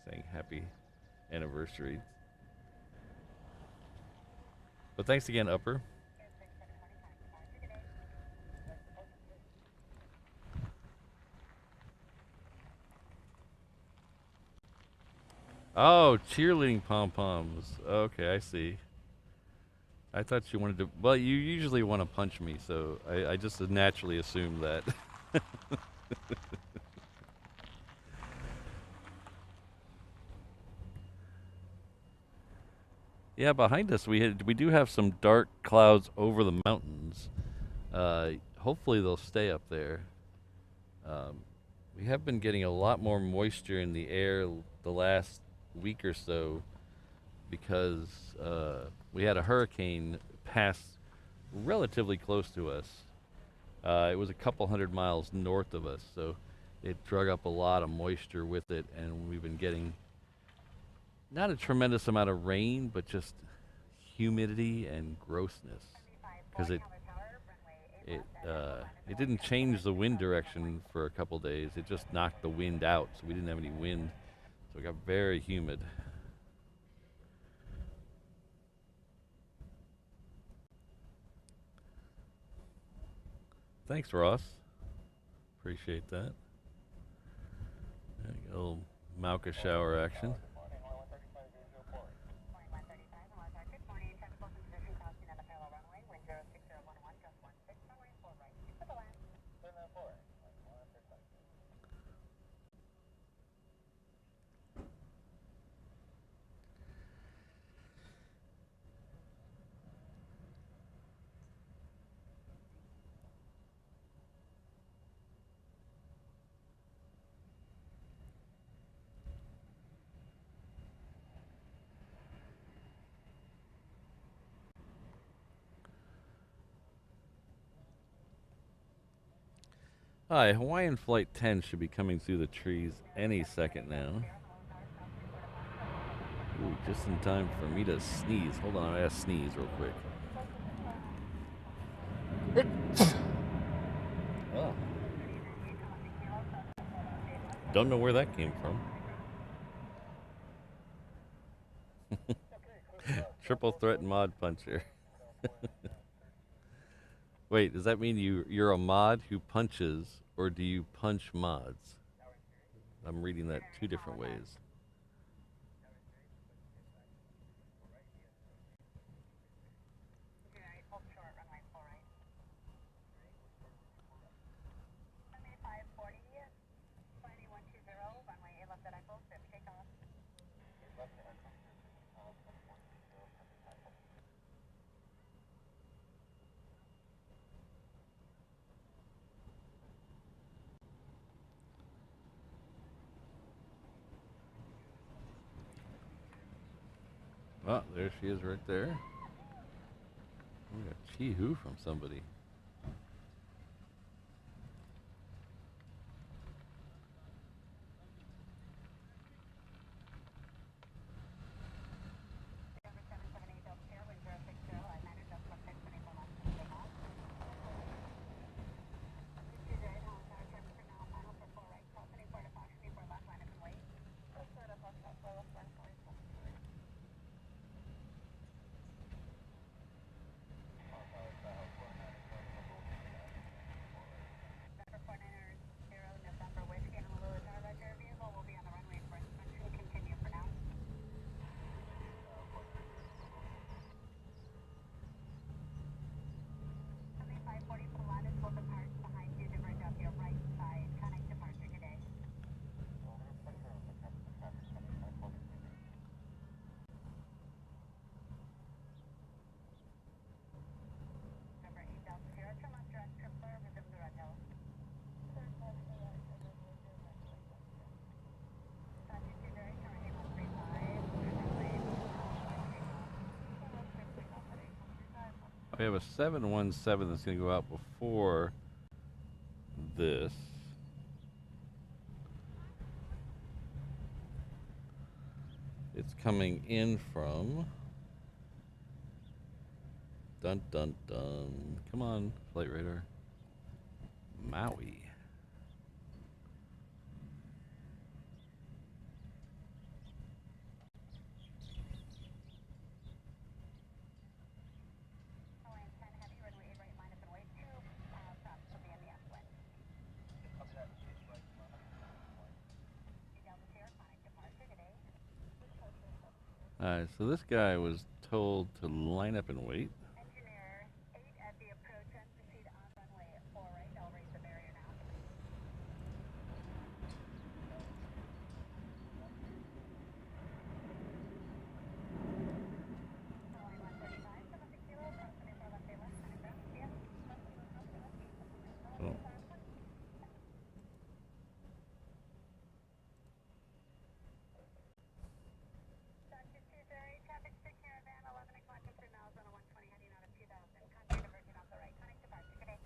saying happy anniversary. But thanks again, Upper. Oh, cheerleading pom-poms. Okay, I see. I thought you wanted to... Well, you usually want to punch me, so I just naturally assumed that. Yeah, behind us we do have some dark clouds over the mountains. Hopefully they'll stay up there. We have been getting a lot more moisture in the air the last week or so because we had a hurricane pass relatively close to us. It was a couple 100 miles north of us, so it drug up a lot of moisture with it, and we've been getting not a tremendous amount of rain, but just humidity and grossness, because it didn't change the wind direction for a couple days. It just knocked the wind out, so we didn't have any wind, so it got very humid. Thanks, Ross. Appreciate that. A little Mauka shower action. Hi, Hawaiian Flight 10 should be coming through the trees any second now. Ooh, just in time for me to sneeze. Hold on, I gotta sneeze real quick. Oh. Don't know where that came from. Triple threat mod puncher. Wait, does that mean you're a mod who punches, or do you punch mods? I'm reading that two different ways. Oh, there she is right there. We got Chi-Hoo from somebody. We have a 717 that's going to go out before this. It's coming in from... Dun dun dun. Come on, Flight Radar. Maui. Alright, so this guy was told to line up and wait. Engineer 8 at the approach and proceed on runway 4 right. I'll raise the barrier now. Line 135, 76 kilo, approximate for left left, connect up. Yes. Oh. Traffic stick caravan 11 o'clock, 3 miles on a 120 heading out of 2000. Contact emerging off the right. Connect departure. Good day.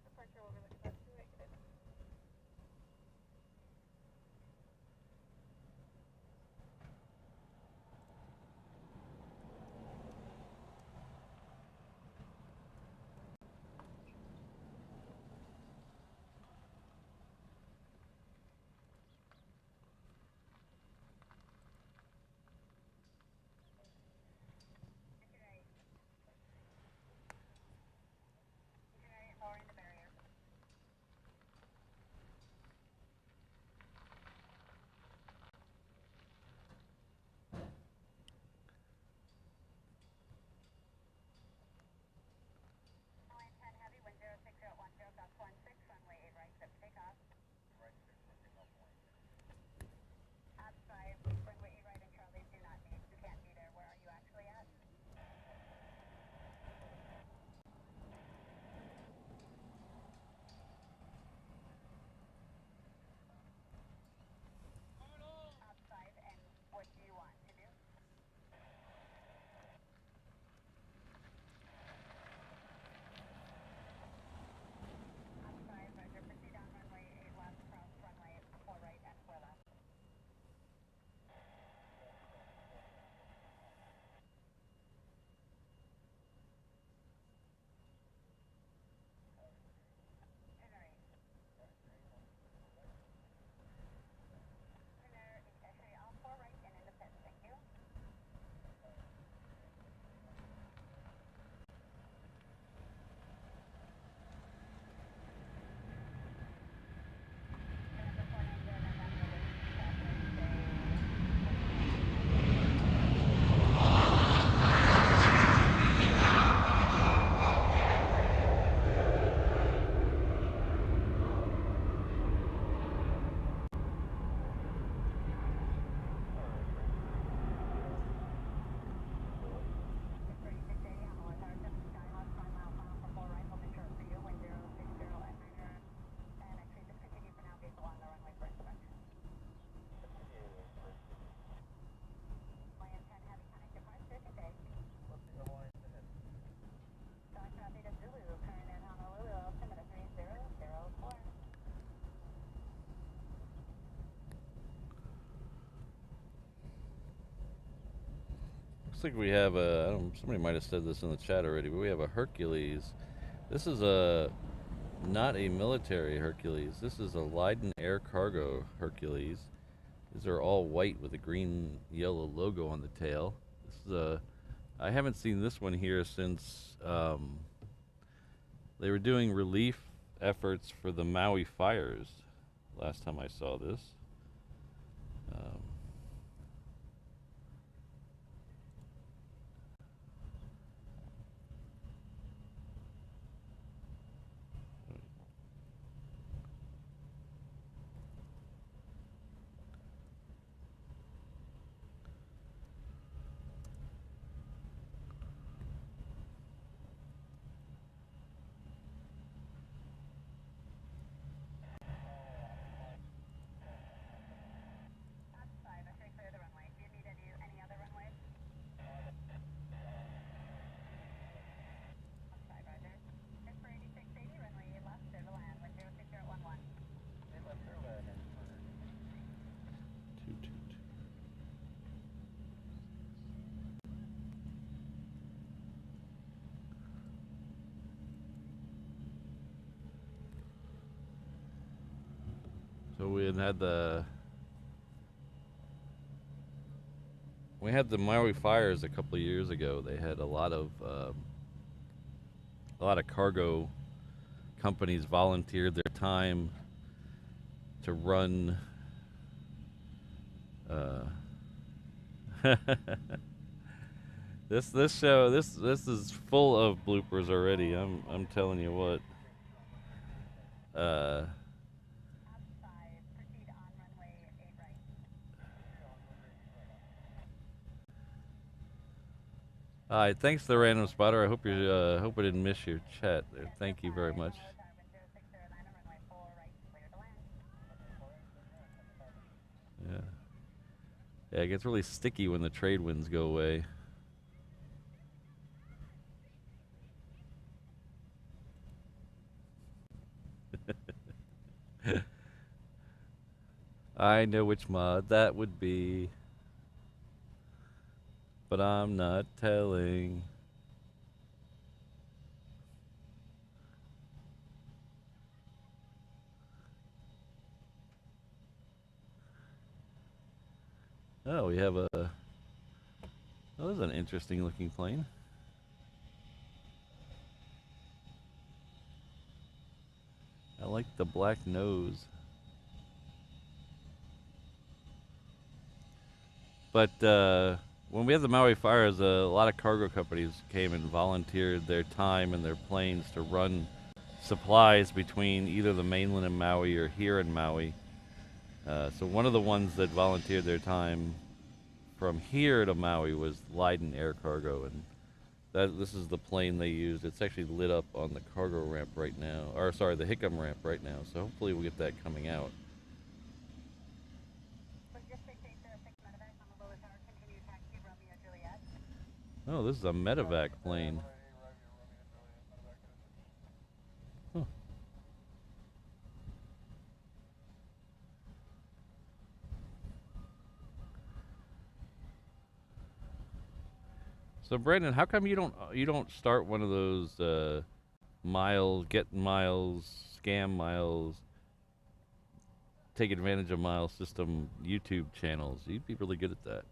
Departure will be looking at 2 good day. Lowering the barrier. Line 10 heavy, wind 06 at 10, gust 16, runway 8 right, set takeoff. Right 6, lifting up 1. Outside, runway 8 right and Charlie do not need, you can't be there. Where are you actually at? Outside, and what do you want to do? Outside, Roger, proceed on runway 8 left, cross runway 4 right and 4 left. Itinerary. Itinerary, all 4 right and in the pit, thank you. Number 490 and then Looks like we have a, I don't, somebody might have said this in the chat already, but we have a Hercules. This is a, not a military Hercules. This is a Leiden Air Cargo Hercules. These are all white with a green yellow logo on the tail. This is a, I haven't seen this one here since they were doing relief efforts for the Maui fires last time I saw this. we had the Maui fires a couple of years ago. They had a lot of cargo companies volunteered their time to run. This show this is full of bloopers already. I'm telling you what. Uh, Proceed on runway 8 right. all right, thanks to the random spotter. I hope you hope I didn't miss your chat there. Thank you very much. Yeah. Yeah, it gets really sticky when the trade winds go away. I know which mod that would be, but I'm not telling. Oh, we have a... Oh, this is an interesting looking plane. I like the black nose. But when we had the Maui fires, a lot of cargo companies came and volunteered their time and their planes to run supplies between either the mainland and Maui or here in Maui. So one of the ones that volunteered their time from here to Maui was Leiden Air Cargo, and this is the plane they used. It's actually lit up on the cargo ramp right now, or sorry, the Hickam ramp right now. So hopefully we'll get that coming out. Oh, this is a medevac plane. Huh. So Brandon, how come you don't start one of those miles, get miles, scam miles, take advantage of miles system YouTube channels? You'd be really good at that.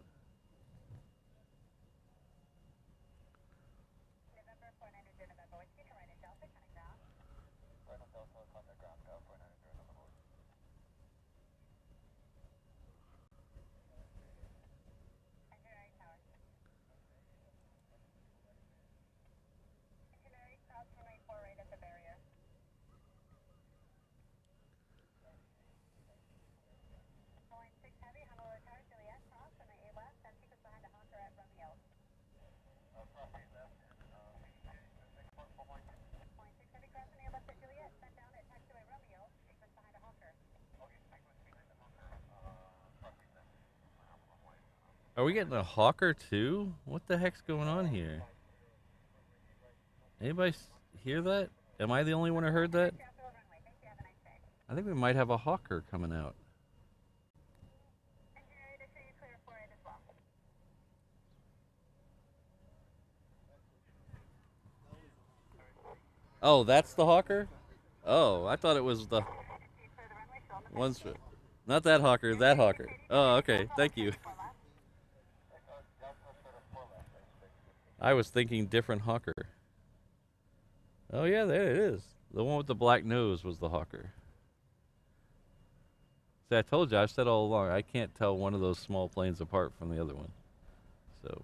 Are we getting a Hawker too? What the heck's going on here? Anybody hear that? Am I the only one who heard that? I think we might have a Hawker coming out. Oh, that's the Hawker? Oh, I thought it was the ones. Not that Hawker, that Hawker. Oh, okay. Thank you. I was thinking different Hawker. Oh yeah, there it is. The one with the black nose was the Hawker. See, I told you, I've said all along, I can't tell one of those small planes apart from the other one. So.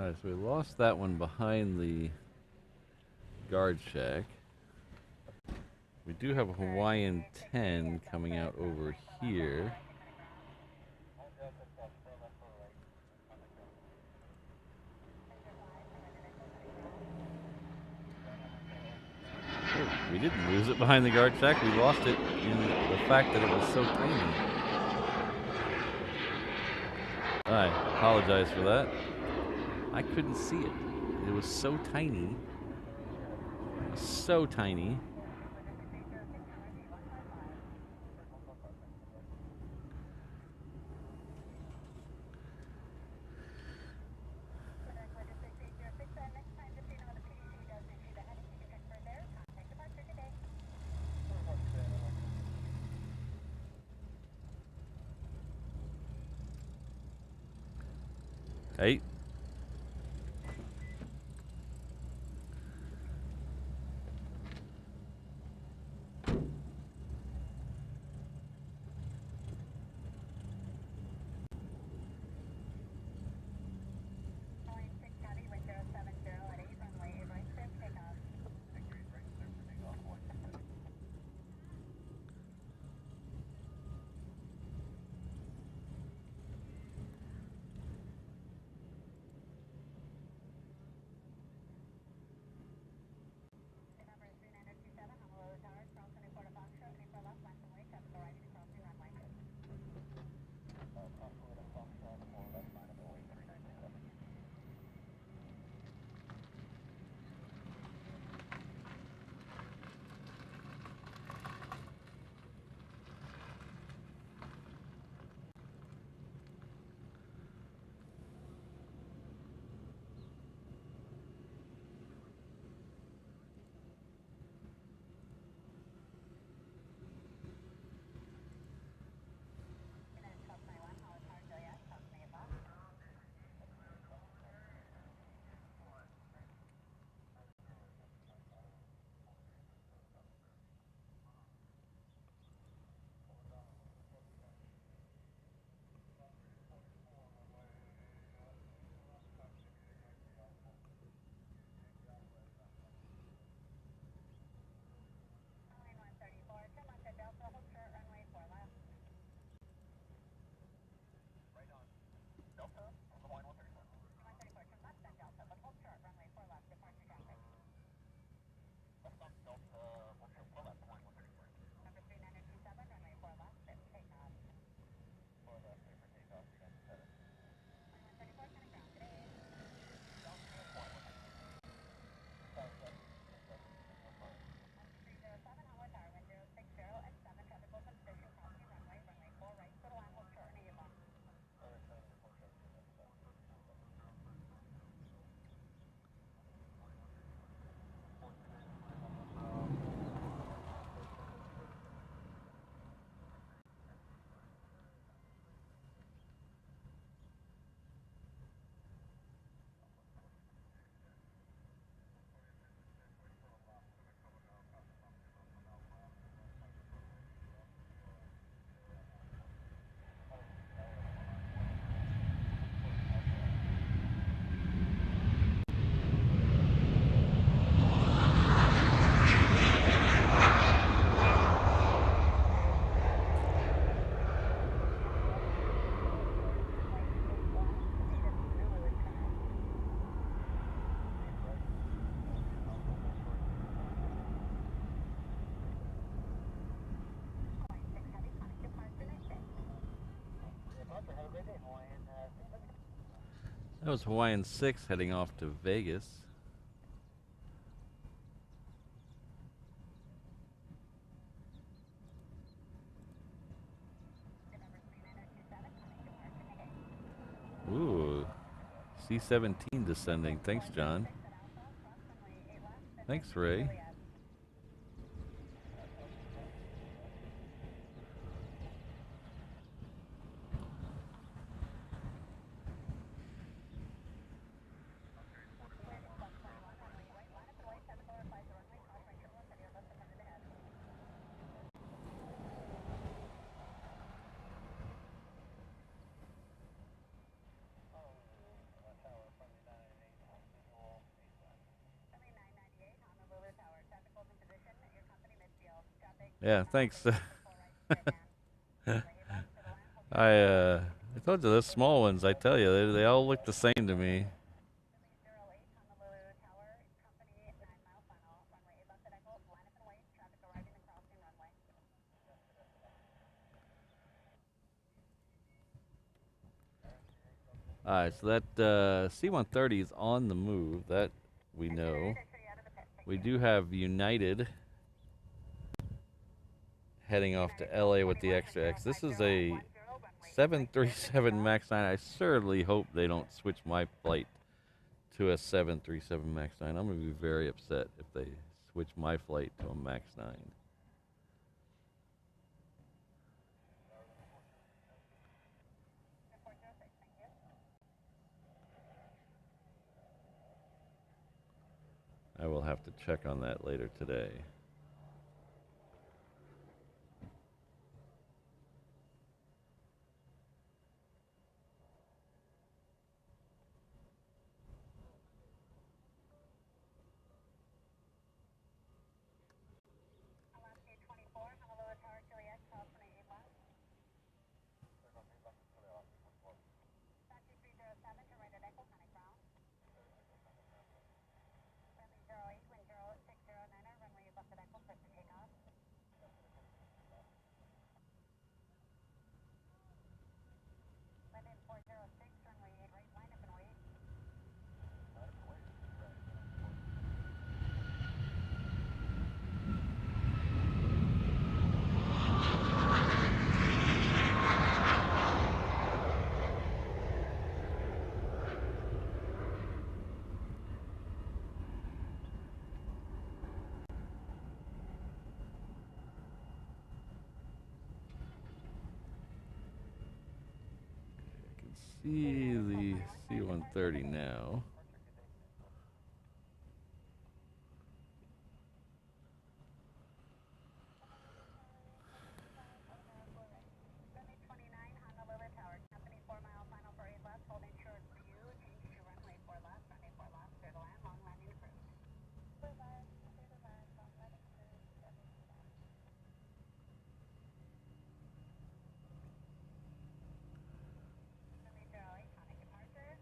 Alright, so we lost that one behind the guard shack. We do have a Hawaiian 10 coming out over here. Oh, we didn't lose it behind the guard shack. We lost it in the fact that it was so tiny. I apologize for that. I couldn't see it. It was so tiny. So tiny. Hey. That was Hawaiian 6 heading off to Vegas. Ooh, C-17 descending. Thanks, John. Thanks, Ray. Yeah, thanks. Right I told you those small ones. I tell you, they all look the same to me. 08, Honolulu Tower, company 9-mile final, runway 8 left at Echo, line up and wait, traffic arriving and crossing runway. All right, so that C-130 is on the move. That we know. We do have United heading off to LA with the Extra X. This is a 737 MAX 9. I certainly hope they don't switch my flight to a 737 MAX 9. I'm going to be very upset if they switch my flight to a MAX 9. I will have to check on that later today. Alaska 24, Honolulu Tower, Juliet, 1228 left. Taxi 307 to right at Echo, Conic ground. Friendly 08, wind 0609er, runway 8 left at Echo, set to takeoff. London 406, runway 8 right, line up and wait. See the C-130 now. Runway 29, Honolulu Tower, company 4-mile final for 8 left, holding short for you, change to runway 4 left, runway 4 left, clear to land, long landing approved. Clear to land, long landing approved, 7 left. Runway 08, Conic departure.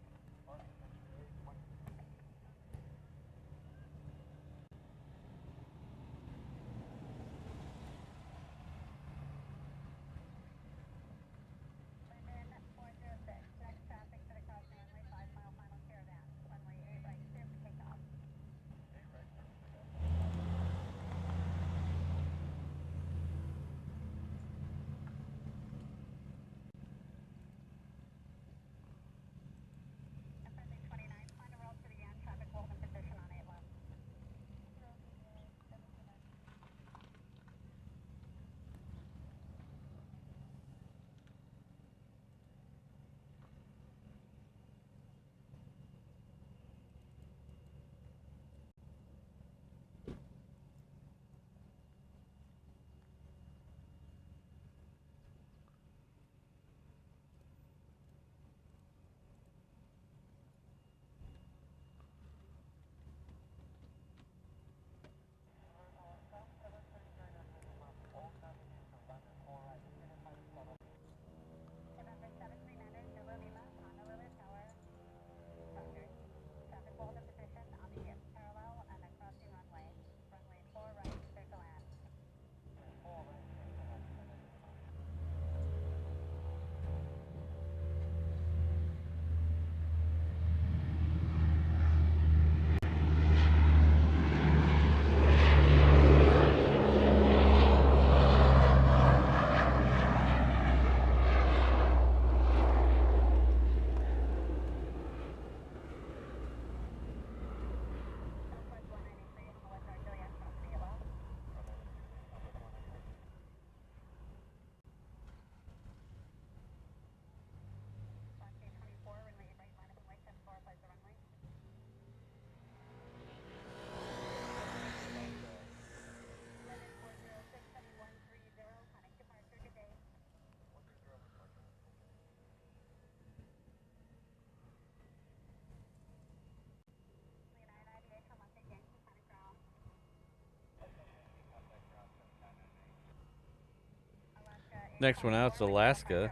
Next one out's Alaska.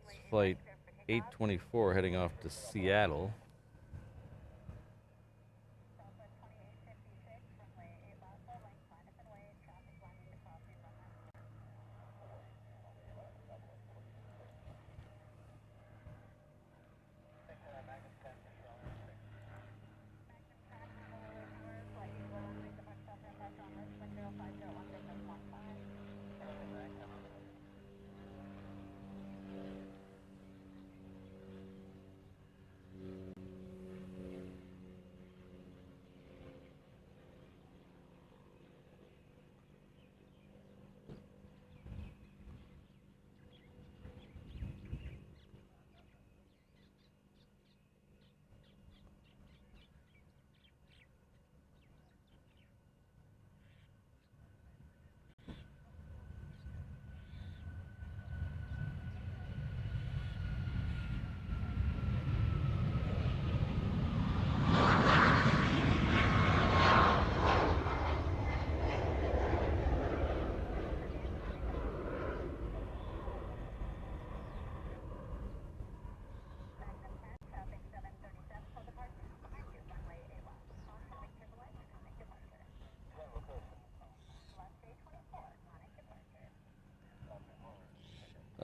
It's flight 824 heading off to Seattle.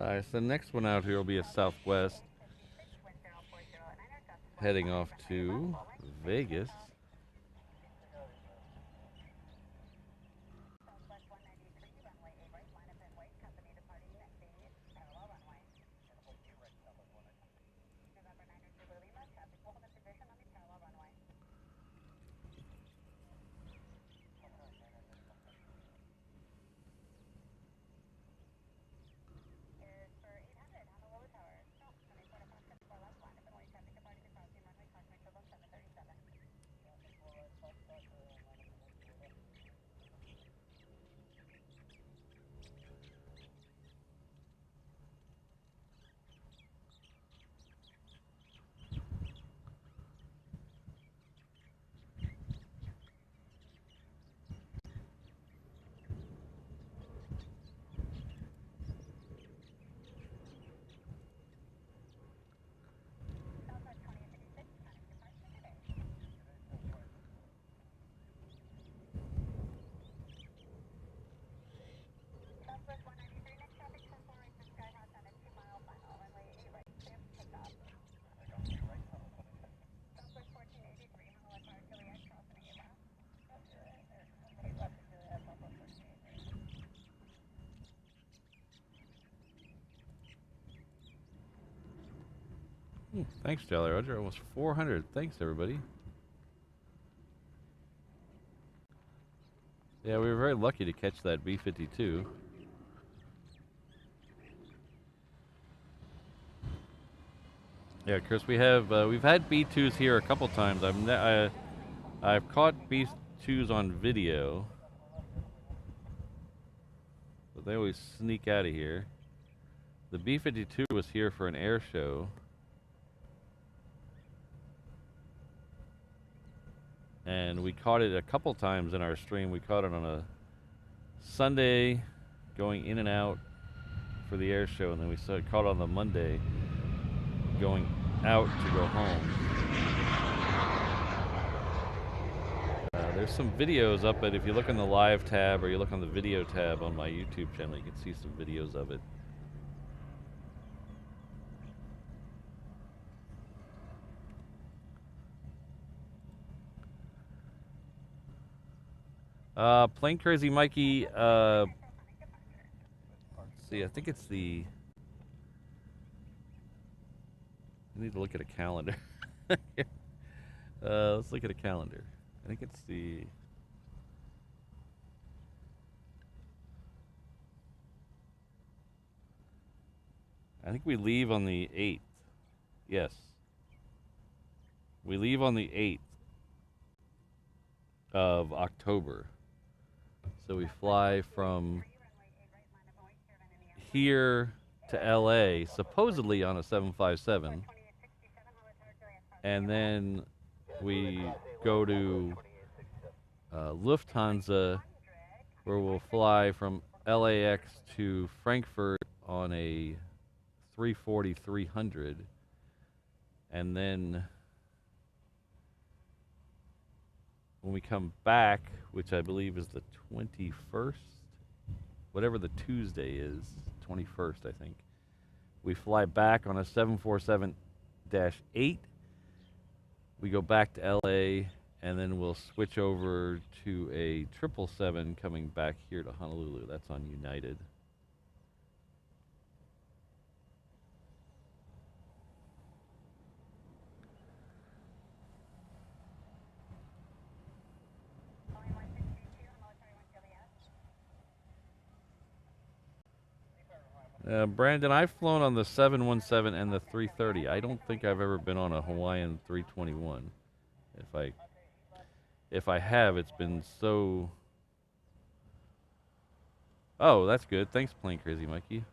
Alright, so the next one out here will be a Southwest heading off to Vegas. Thanks, Jolly Roger. Almost 400. Thanks, everybody. Yeah, we were very lucky to catch that B-52. Yeah, Chris, we've had B-2s here a couple times. I've caught B-2s on video, but they always sneak out of here. The B-52 was here for an air show. And we caught it a couple times in our stream. We caught it on a Sunday going in and out for the air show, and then we caught it on the Monday going out to go home. There's some videos up, but if you look on the live tab or you look on the video tab on my YouTube channel, you can see some videos of it. Plane Crazy Mikey, let's see, I think it's the, I need to look at a calendar. Let's look at a calendar. I think it's the, I think we leave on the 8th. Yes. We leave on the 8th of October. So we fly from here to LA, supposedly on a 757. And then we go to Lufthansa, where we'll fly from LAX to Frankfurt on a 340-300, and then when we come back, which I believe is the 21st, whatever the Tuesday is, 21st, I think, we fly back on a 747-8. We go back to LA, and then we'll switch over to a 777 coming back here to Honolulu. That's on United. Brandon, I've flown on the 717 and the 330. I don't think I've ever been on a Hawaiian 321. If I have, it's been so... Oh, that's good. Thanks, Plane Crazy Mikey.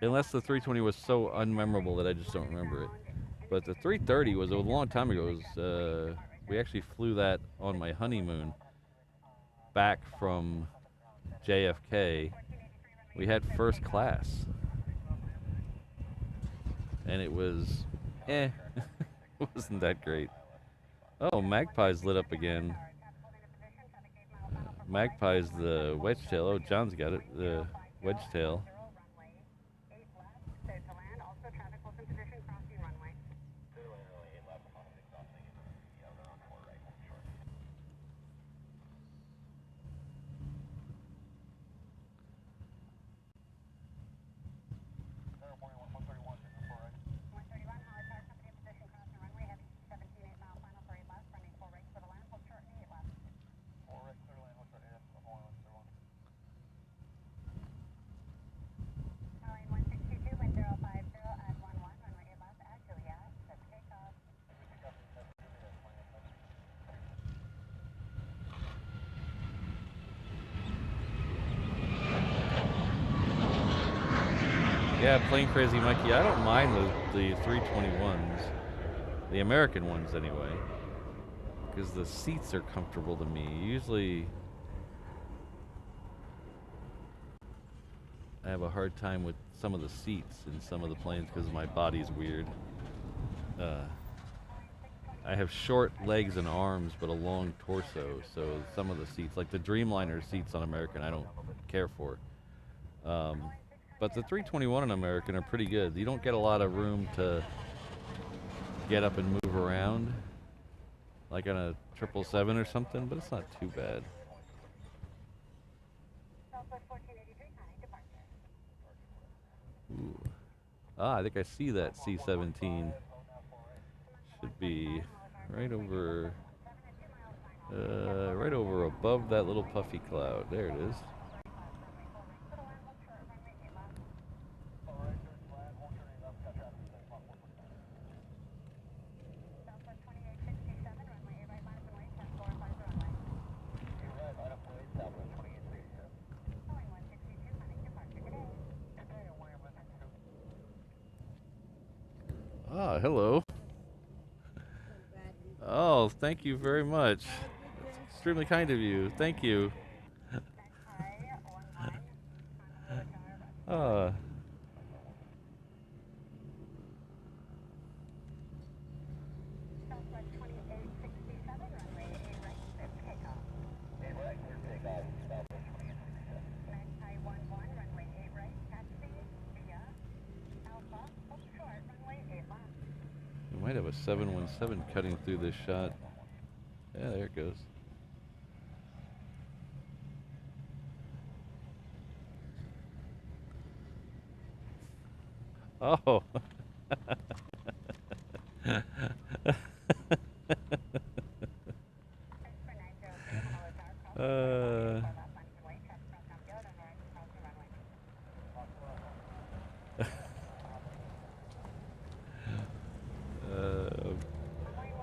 Unless the 320 was so unmemorable that I just don't remember it. But the 330 was a long time ago. It was, we actually flew that on my honeymoon back from JFK. We had first class. And it was, it wasn't that great. Oh, Magpie's lit up again. Magpie's the wedge tail. Oh, John's got it, the wedge tail. Yeah, Plane Crazy Mikey, I don't mind the 321s. The American ones, anyway. Because the seats are comfortable to me. Usually, I have a hard time with some of the seats in some of the planes because my body's weird. I have short legs and arms, but a long torso. So some of the seats, like the Dreamliner seats on American, I don't care for. But the 321 on American are pretty good. You don't get a lot of room to get up and move around, like on a 777 or something, but it's not too bad. Ooh. Ah, I think I see that C-17. Should be right over above that little puffy cloud. There it is. Ah, hello. Oh, thank you very much. That's extremely kind of you. Thank you. Ah. We might have a 717 cutting through this shot. Yeah, there it goes. Oh.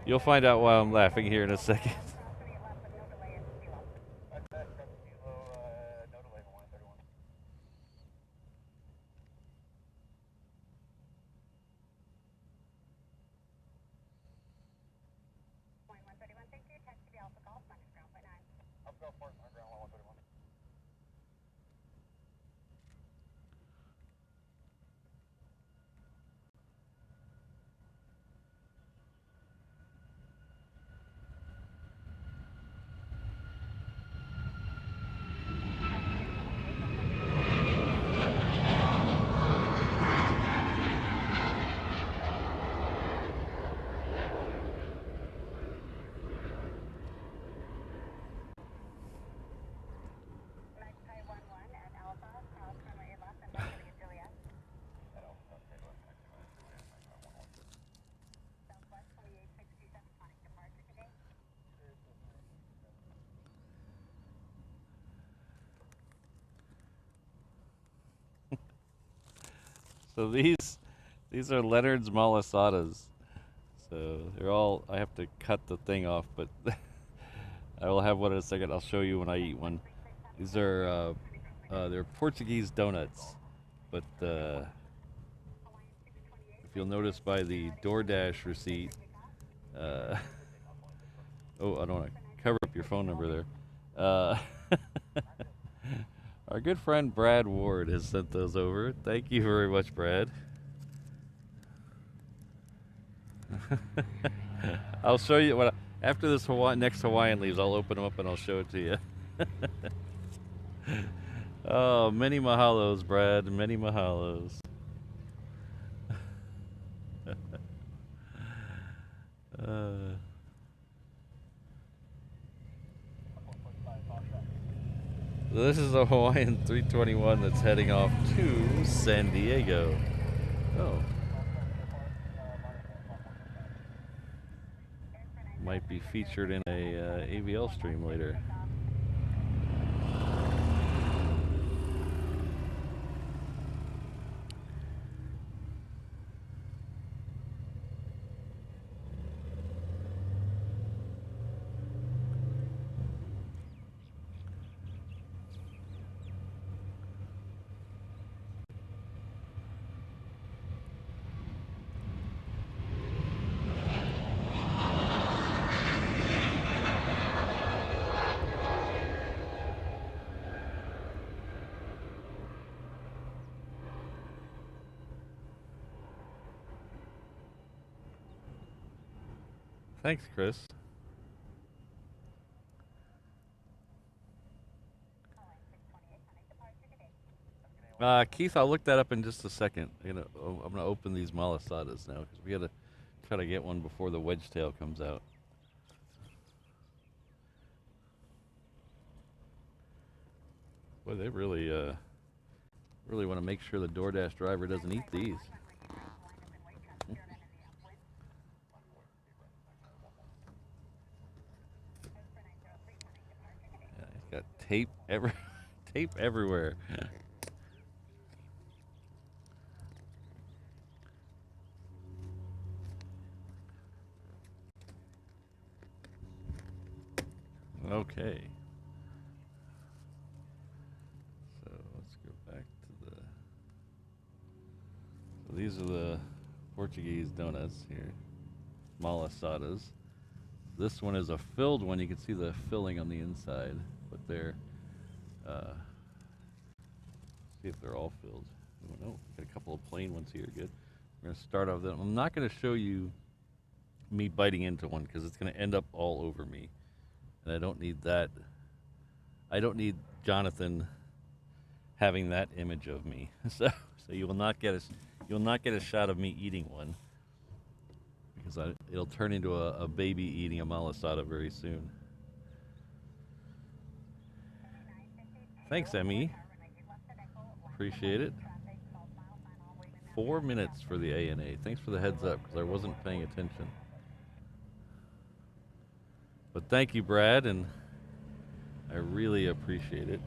You'll find out why I'm laughing here in a second. So these are Leonard's malasadas. So they're all. I have to cut the thing off, but I will have one in a second. I'll show you when I eat one. These are they're Portuguese donuts, but if you'll notice by the DoorDash receipt, oh, I don't want to cover up your phone number there. Our good friend Brad Ward has sent those over. Thank you very much, Brad. I'll show you after this next Hawaiian leaves. I'll open them up and I'll show it to you. Oh, many mahalos, Brad. Many mahalos. This is a Hawaiian 321 that's heading off to San Diego. Oh. Might be featured in a AVL stream later. Thanks, Chris. Keith, I'll look that up in just a second. I'm gonna open these malasadas now because we gotta try to get one before the wedge tail comes out. Boy, they really want to make sure the DoorDash driver doesn't eat these. Yeah, he's got tape everywhere. Okay. So let's go back to the. So these are the Portuguese donuts here, malasadas. This one is a filled one. You can see the filling on the inside, but they're. See if they're all filled. Oh no, got a couple of plain ones here. Good. We're gonna start off them. I'm not gonna show you me biting into one because it's gonna end up all over me. And I don't need that. I don't need Jonathan having that image of me. So you will not get a shot of me eating one because it'll turn into a baby eating a malasada very soon. Thanks, Emmy. Appreciate it. 4 minutes for the ANA. Thanks for the heads up because I wasn't paying attention. But thank you, Brad, and I really appreciate it.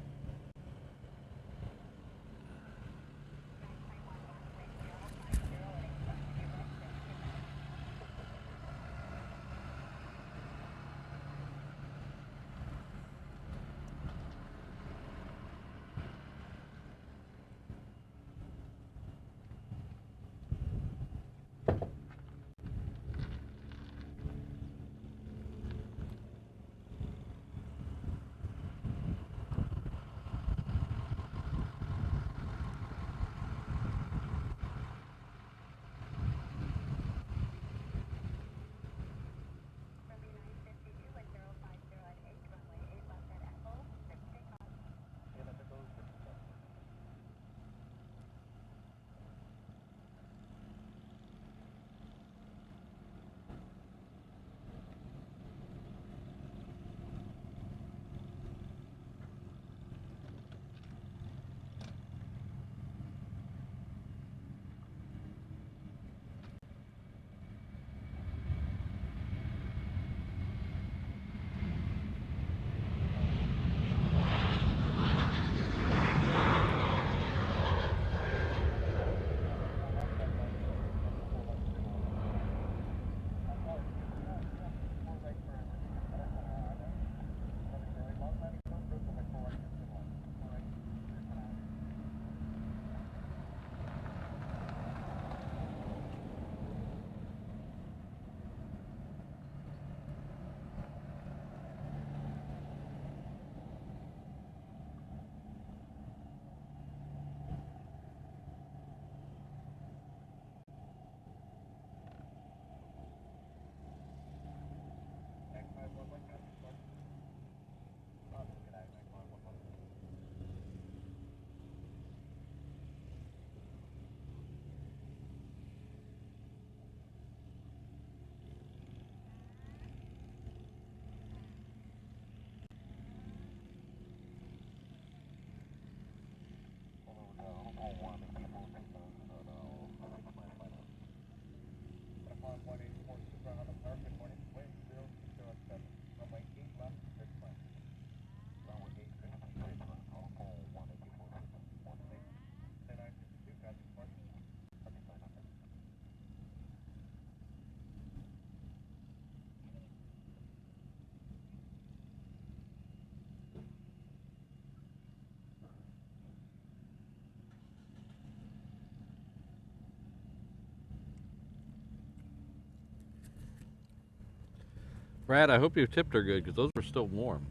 Brad, I hope you tipped her good because those were still warm.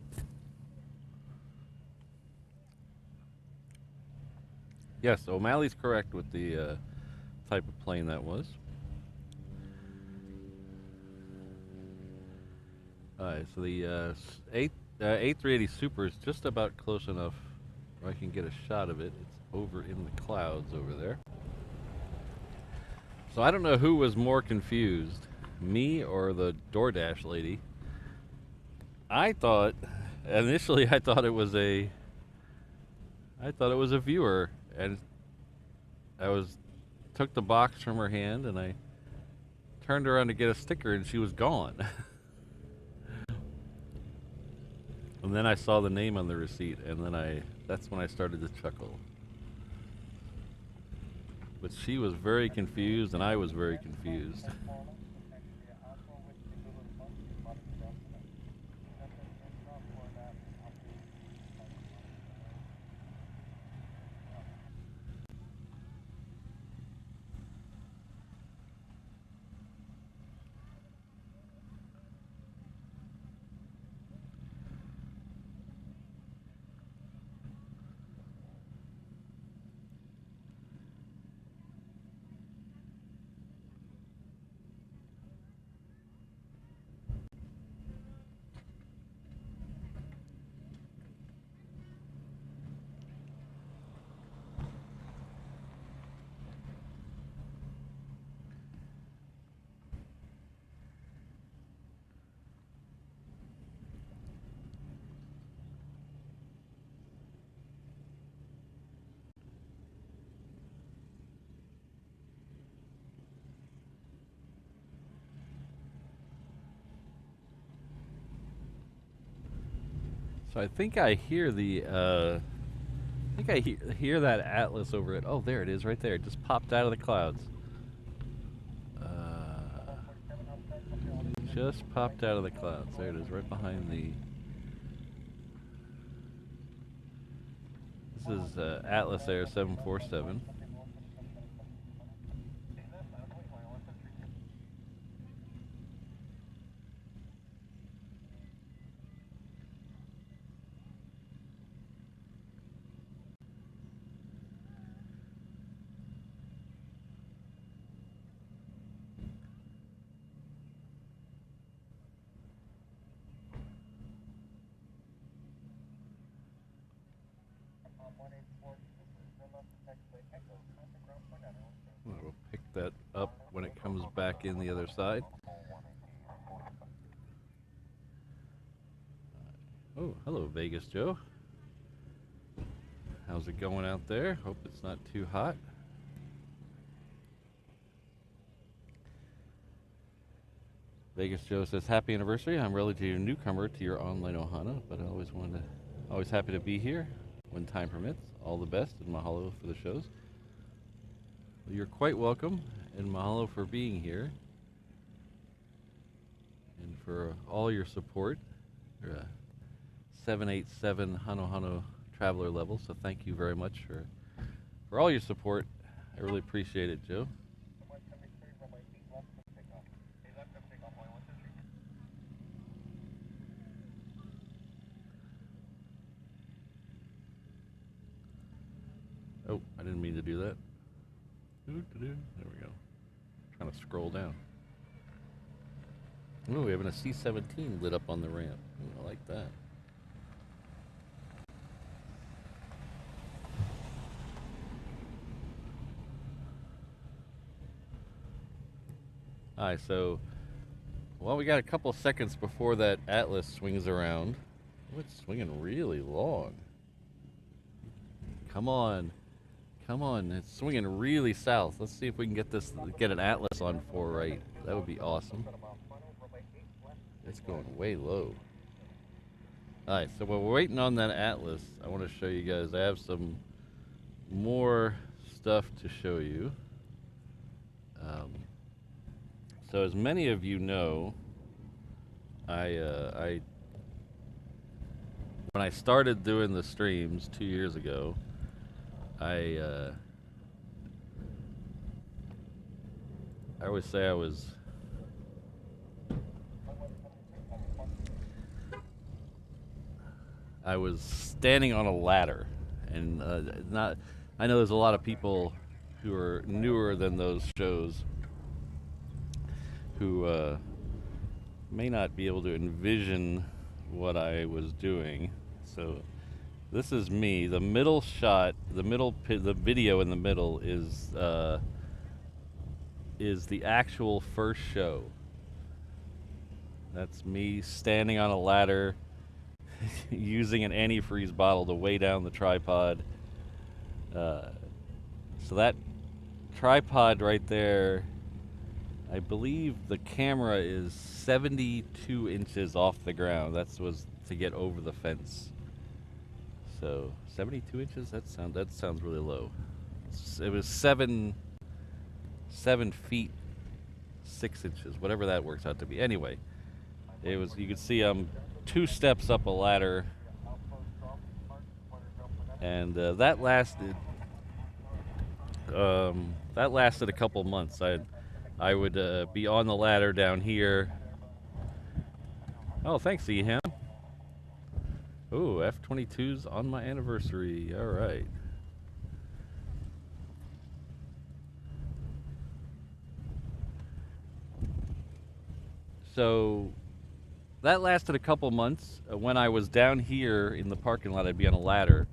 Yes, O'Malley's correct with the type of plane that was. Alright, so the A380 Super is just about close enough where I can get a shot of it. It's over in the clouds over there. So I don't know who was more confused, me or the DoorDash lady. Initially I thought it was a viewer, and took the box from her hand and I turned around to get a sticker and she was gone. And then I saw the name on the receipt, and then that's when I started to chuckle. But she was very confused and I was very confused. So I think I hear hear that Atlas over it. Oh, there it is, right there. It just popped out of the clouds. Just popped out of the clouds. There it is, right behind the. This is Atlas Air 747. We'll pick that up when it comes back in the other side. Oh, hello, Vegas Joe. How's it going out there? Hope it's not too hot. Vegas Joe says, happy anniversary. I'm a relative newcomer to your online Ohana, but always happy to be here when time permits. All the best and mahalo for the shows. Well, you're quite welcome, and mahalo for being here and for all your support. You're a 787 Hano traveler level, so thank you very much for all your support. I really appreciate it, Joe. Oh, I didn't mean to do that. There we go. Trying to scroll down. Oh, we have a C-17 lit up on the ramp. Ooh, I like that. Alright, so, well, we got a couple seconds before that Atlas swings around. Oh, it's swinging really long. Come on. Come on, it's swinging really south. Let's see if we can get an Atlas on 4 right. That would be awesome. It's going way low. Alright, so while we're waiting on that Atlas, I want to show you guys, I have some more stuff to show you. So as many of you know, when I started doing the streams 2 years ago, I always say I was I was standing on a ladder, and not. I know there's a lot of people who are newer than those shows who may not be able to envision what I was doing. So this is me. The middle shot, the video in the middle is the actual first show. That's me standing on a ladder using an antifreeze bottle to weigh down the tripod. So that tripod right there, I believe the camera is 72 inches off the ground. That was to get over the fence. So 72 inches. That sounds really low. It was 7 feet 6 inches, whatever that works out to be. Anyway, it was. You could see I'm 2 steps up a ladder, and that lasted. That lasted a couple months. I would be on the ladder down here. Oh, thanks, Eham. Ooh, F-22's on my anniversary. All right. So that lasted a couple months. When I was down here in the parking lot, I'd be on a ladder.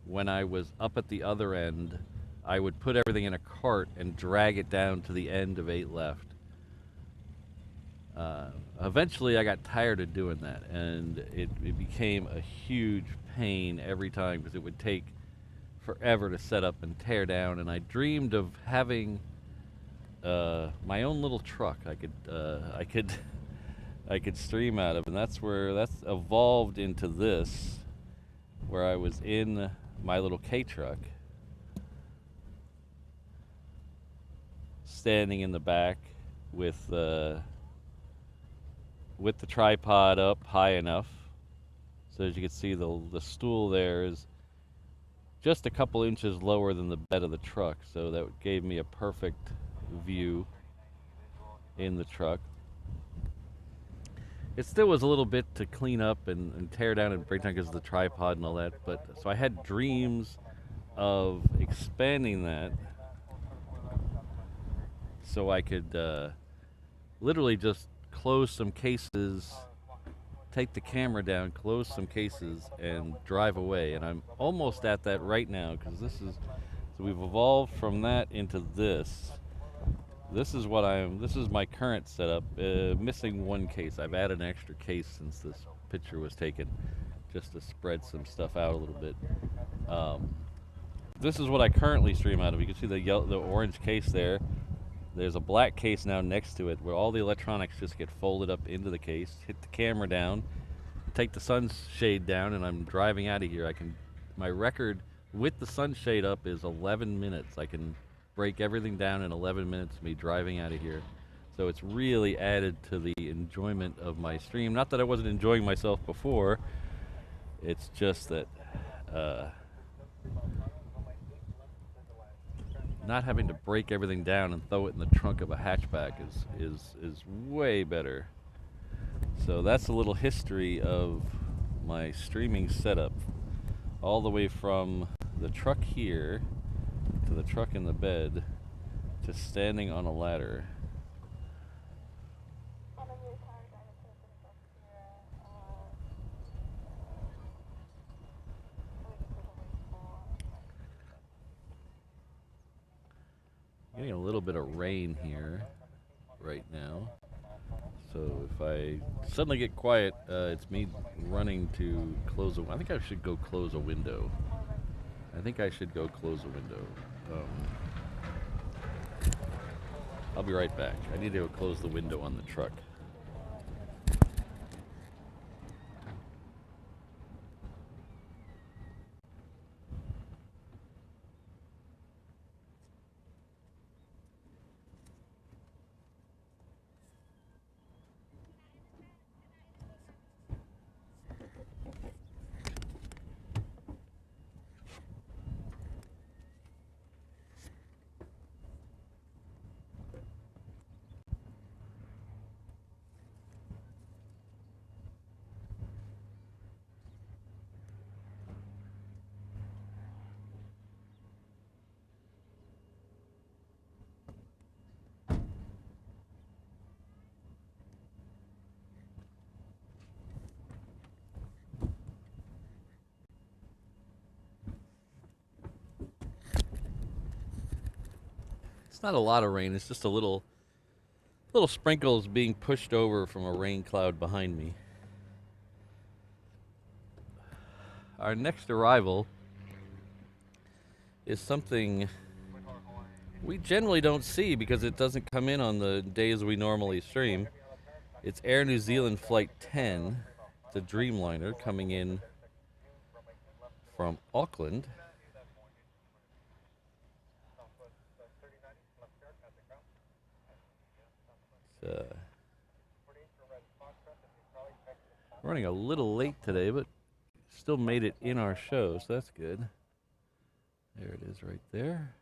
When I was up at the other end, I would put everything in a cart and drag it down to the end of 8 left. Eventually, I got tired of doing that, and it became a huge pain every time because it would take forever to set up and tear down. And I dreamed of having my own little truck. I could stream out of, and that's evolved into this, where I was in my little K truck, standing in the back with the tripod up high enough, so as you can see, the stool there is just a couple inches lower than the bed of the truck, so that gave me a perfect view in the truck. It still was a little bit to clean up and tear down and break down because of the tripod and all that, but so I had dreams of expanding that so I could literally just close some cases, take the camera down, close some cases, and drive away. And I'm almost at that right now, because so we've evolved from that into this. This is my current setup, missing one case. I've added an extra case since this picture was taken, just to spread some stuff out a little bit. This is what I currently stream out of. You can see the orange case there. There's a black case now next to it where all the electronics just get folded up into the case, hit the camera down, take the sunshade down, and I'm driving out of here. My record with the sunshade up is 11 minutes. I can break everything down in 11 minutes, me driving out of here. So it's really added to the enjoyment of my stream. Not that I wasn't enjoying myself before, it's just that not having to break everything down and throw it in the trunk of a hatchback is way better. So that's a little history of my streaming setup, all the way from the truck here to the truck in the bed to standing on a ladder. Getting a little bit of rain here right now, so if I suddenly get quiet, it's me running to close I think I should go close a window. I'll be right back. I need to go close the window on the truck. It's not a lot of rain. It's just a little sprinkles being pushed over from a rain cloud behind me. Our next arrival is something we generally don't see because it doesn't come in on the days we normally stream. It's Air New Zealand Flight 10, the Dreamliner, coming in from Auckland. It's running a little late today, but still made it in our show, so that's good. There it is right there.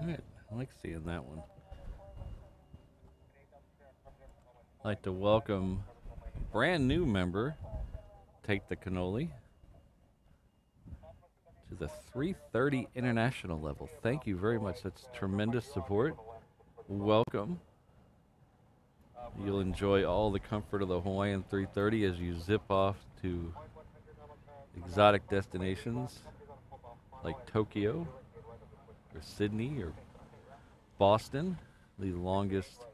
Alright, I like seeing that one. I'd like to welcome a brand new member, Take the Cannoli, to the 330 international level. Thank you very much. That's tremendous support. Welcome. You'll enjoy all the comfort of the Hawaiian 330 as you zip off to exotic destinations like Tokyo or Sydney or Boston, the longest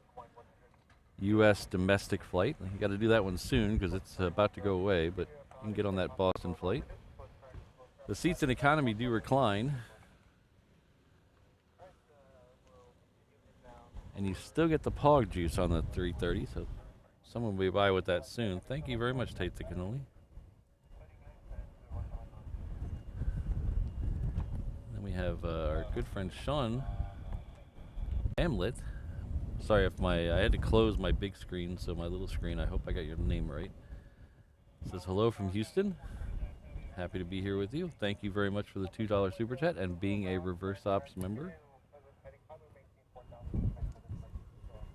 U.S. domestic flight. You got to do that one soon because it's about to go away, but you can get on that Boston flight. The seats in economy do recline, and you still get the Pog juice on the 330, so someone will be by with that soon. Thank you very much, Tate the Cannoli. Then we have our good friend Sean Hamlet. Sorry if I had to close my big screen, so my little screen, I hope I got your name right. It says hello from Houston. Happy to be here with you. Thank you very much for the $2 super chat and being a Reverse Ops member.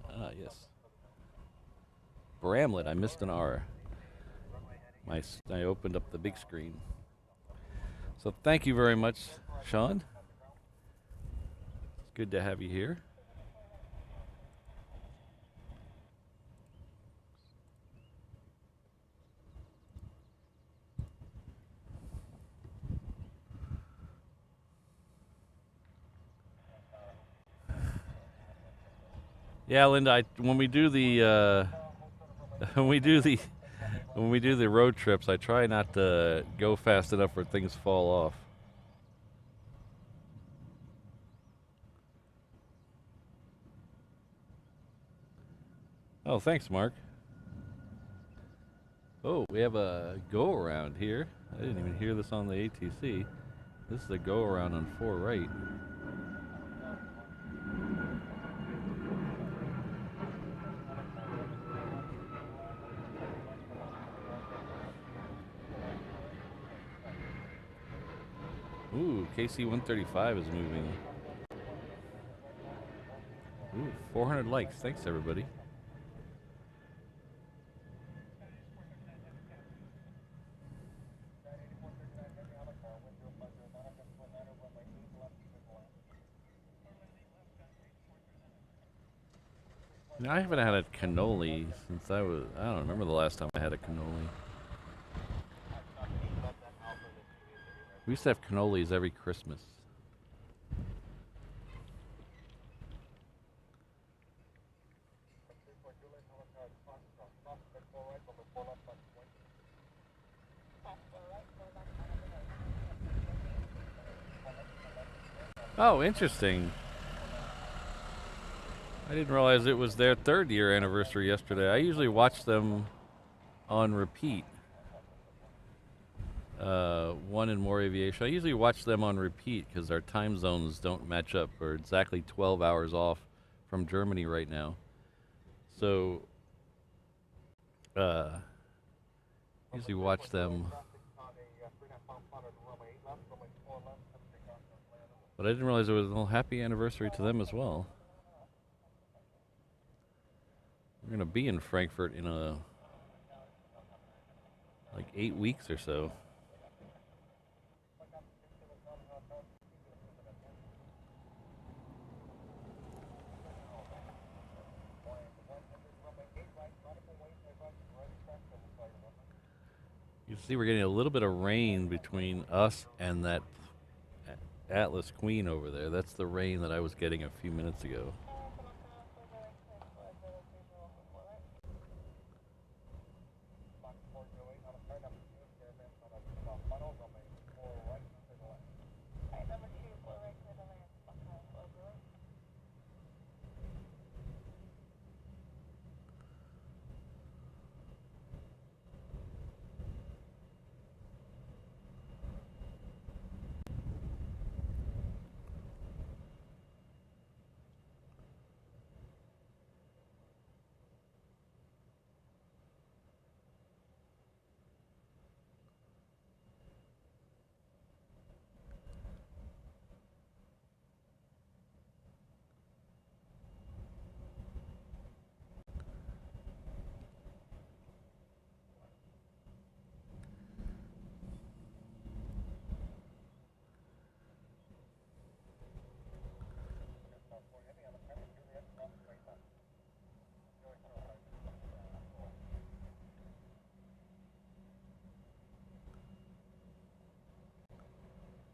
Ah, yes. Bramlett, I missed an R. I opened up the big screen. So thank you very much, Sean. It's good to have you here. Yeah, Linda. When we do the road trips, I try not to go fast enough where things fall off. Oh, thanks, Mark. Oh, we have a go around here. I didn't even hear this on the ATC. This is a go around on 4 right. Ooh, KC-135 is moving. Ooh, 400 likes. Thanks, everybody. I haven't had a cannoli since I don't remember the last time I had a cannoli. We used to have cannolis every Christmas. Oh, interesting. I didn't realize it was their 3rd year anniversary yesterday. I usually watch them on repeat. One and More Aviation. I usually watch them on repeat because our time zones don't match up. We're exactly 12 hours off from Germany right now. So, usually watch them. But I didn't realize it was a little happy anniversary to them as well. We're going to be in Frankfurt in like 8 weeks or so. You see we're getting a little bit of rain between us and that Atlas Queen over there. That's the rain that I was getting a few minutes ago.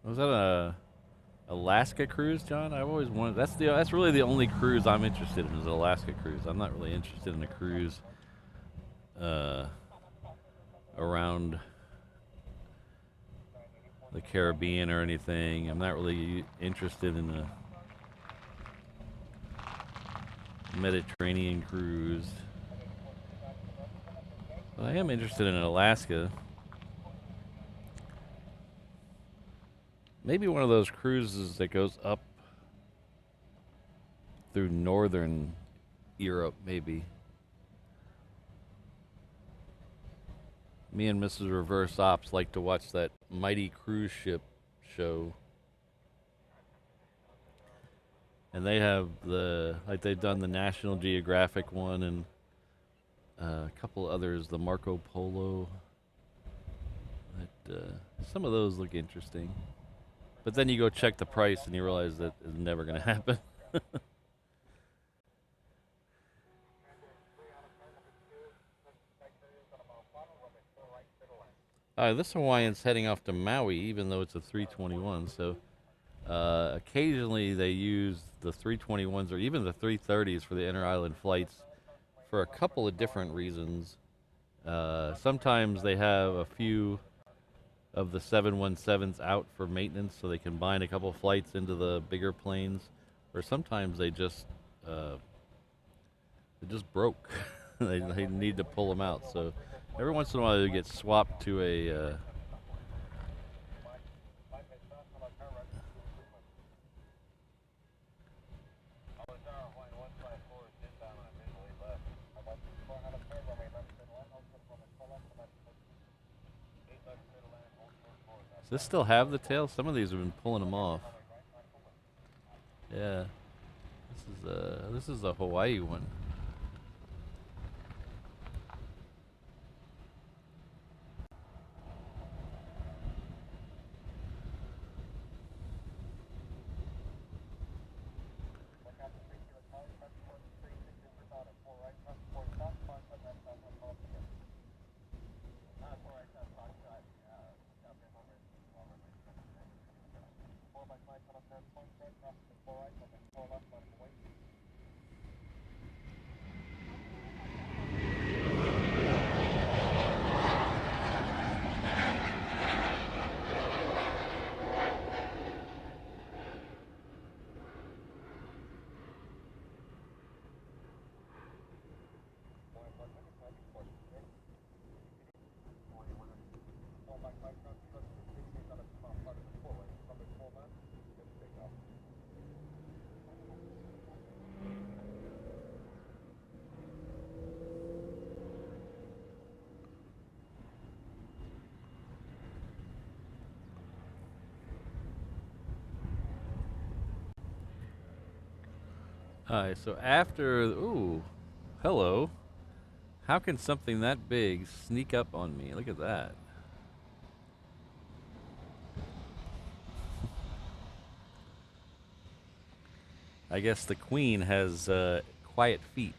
Was that a Alaska cruise, John? I've always wanted. That's really the only cruise I'm interested in is an Alaska cruise. I'm not really interested in a cruise around the Caribbean or anything. I'm not really interested in a Mediterranean cruise. But I am interested in Alaska. Maybe one of those cruises that goes up through northern Europe, maybe. Me and Mrs. Reverse Ops like to watch that Mighty Cruise Ship show. And they have they've done the National Geographic one and a couple others, the Marco Polo. Some of those look interesting. But then you go check the price and you realize that is never going to happen. This Hawaiian's heading off to Maui, even though it's a 321. So occasionally they use the 321s or even the 330s for the inter-island flights for a couple of different reasons. Sometimes they have a few of the 717s out for maintenance so they can bind a couple flights into the bigger planes, or sometimes they just broke. they need to pull them out. So every once in a while they get swapped to a Does this still have the tail? Some of these have been pulling them off. Yeah. This is a Hawaii one. Alright, so after... Ooh, hello. How can something that big sneak up on me? Look at that. I guess the queen has quiet feet.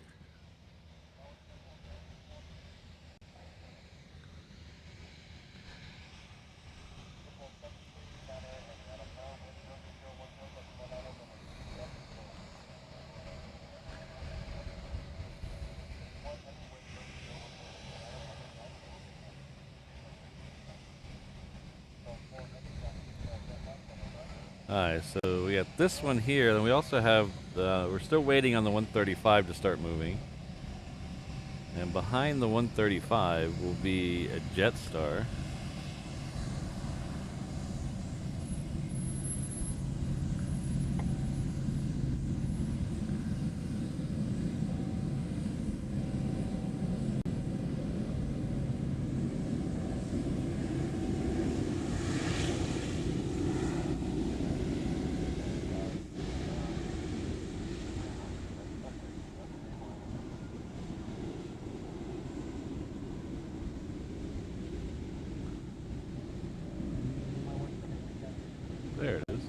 Alright, so we got this one here, and we also have, we're still waiting on the 135 to start moving. And behind the 135 will be a Jetstar. There it is.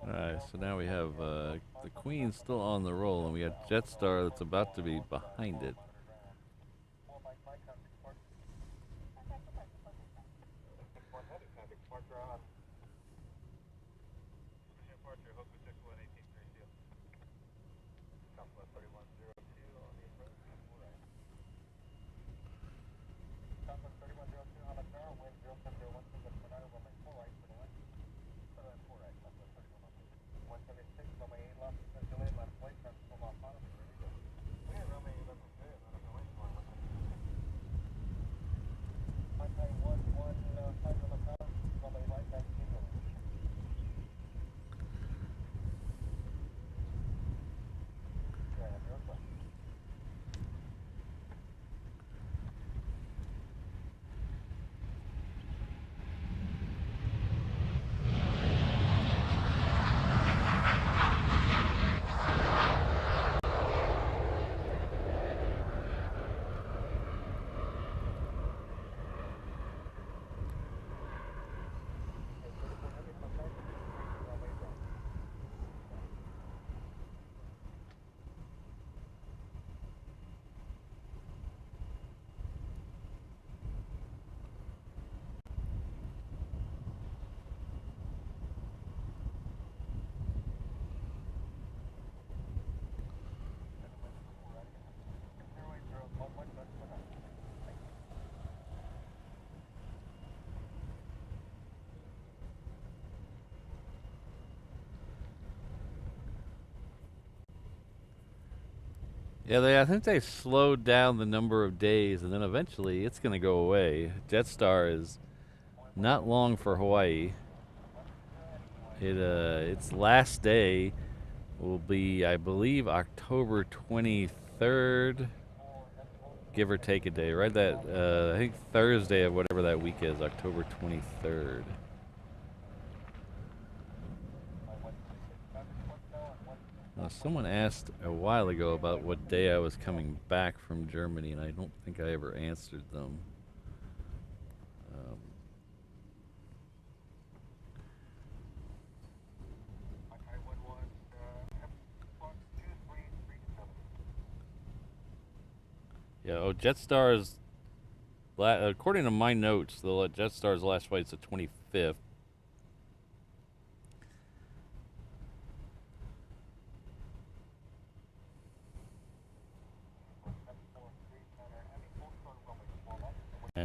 Alright, so now we have the Queen still on the roll, and we got Jetstar that's about to be behind it. Yeah, I think they slowed down the number of days, and then eventually it's going to go away. Jetstar is not long for Hawaii. Its last day will be, I believe, October 23rd, give or take a day. Right, that I think Thursday of whatever that week is, October 23rd. Someone asked a while ago about what day I was coming back from Germany, and I don't think I ever answered them. Yeah, Jetstar's, according to my notes, the Jetstar's last flight's the 25th.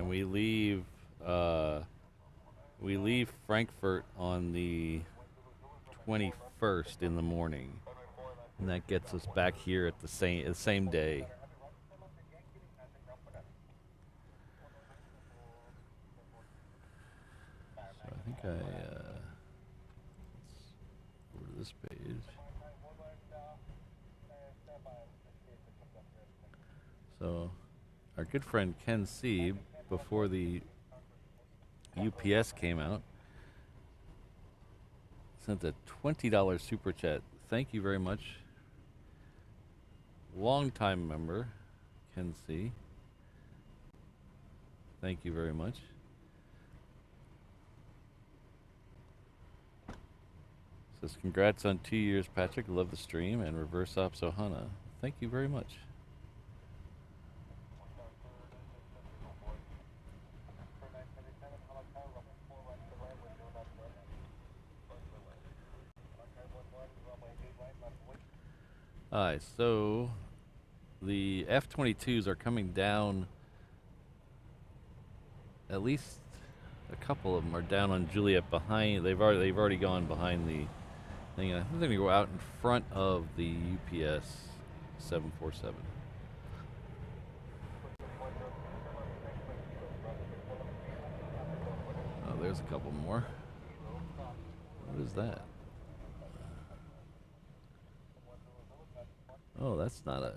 and we leave Frankfurt on the 21st in the morning, and that gets us back here at the same day. So I think let's go to this page. So our good friend Ken C, before the UPS came out, sent a $20 super chat. Thank you very much. Long-time member, Ken C. Thank you very much. Says, congrats on 2 years, Patrick. Love the stream. And reverse ops Ohana. Thank you very much. Alright, so the F-22s are coming down. At least a couple of them are down on Juliet behind. They've already gone behind the thing. I think they're gonna go out in front of the UPS 747. Oh, there's a couple more. What is that? Oh, that's not a...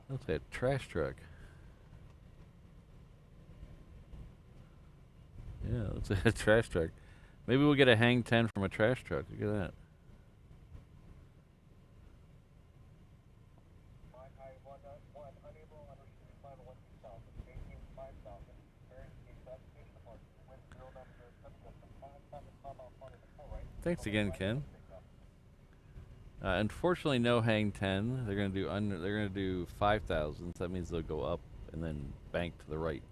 Looks like a trash truck. Yeah, looks like a trash truck. Maybe we'll get a hang 10 from a trash truck. Look at that. Thanks again, Ken. Unfortunately, no hang 10. They're gonna do 5,000. So that means they'll go up and then bank to the right,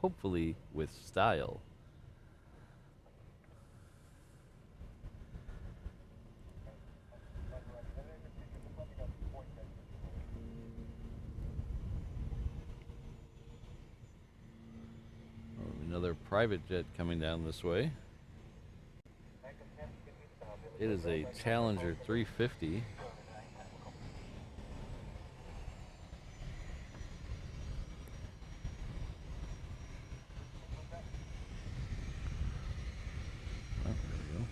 hopefully with style. Oh, another private jet coming down this way. It is a Challenger 350. Oh, there we go.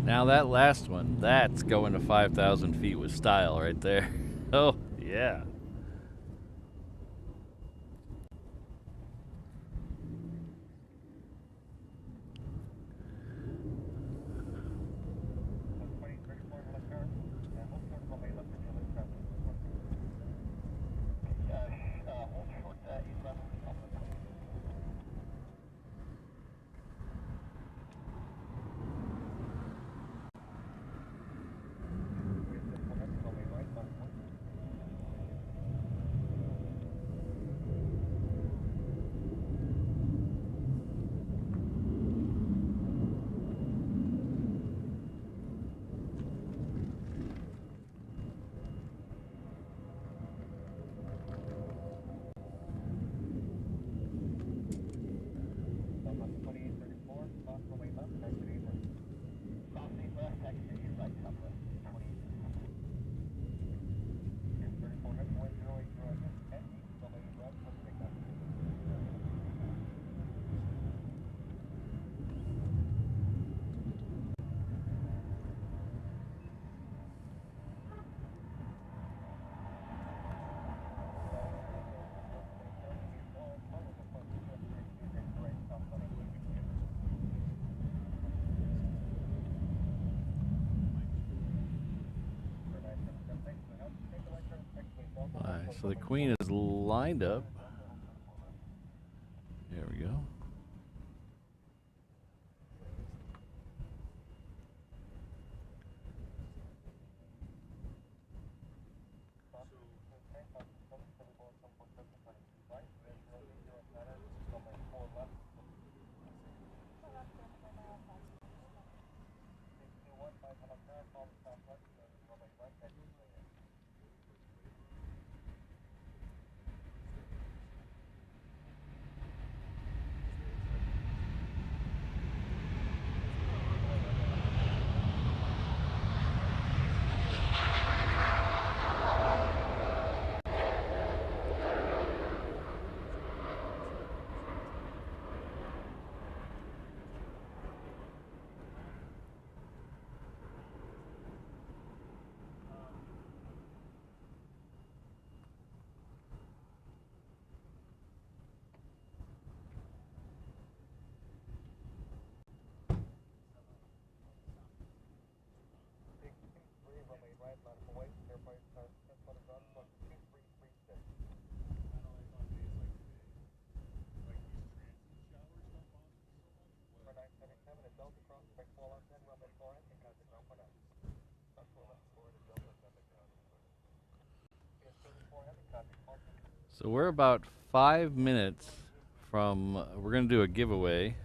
Now that last one, that's going to 5,000 feet with style right there. Oh, yeah. So the Queen is lined up. There we go. So we're about 5 minutes from, we're going to do a giveaway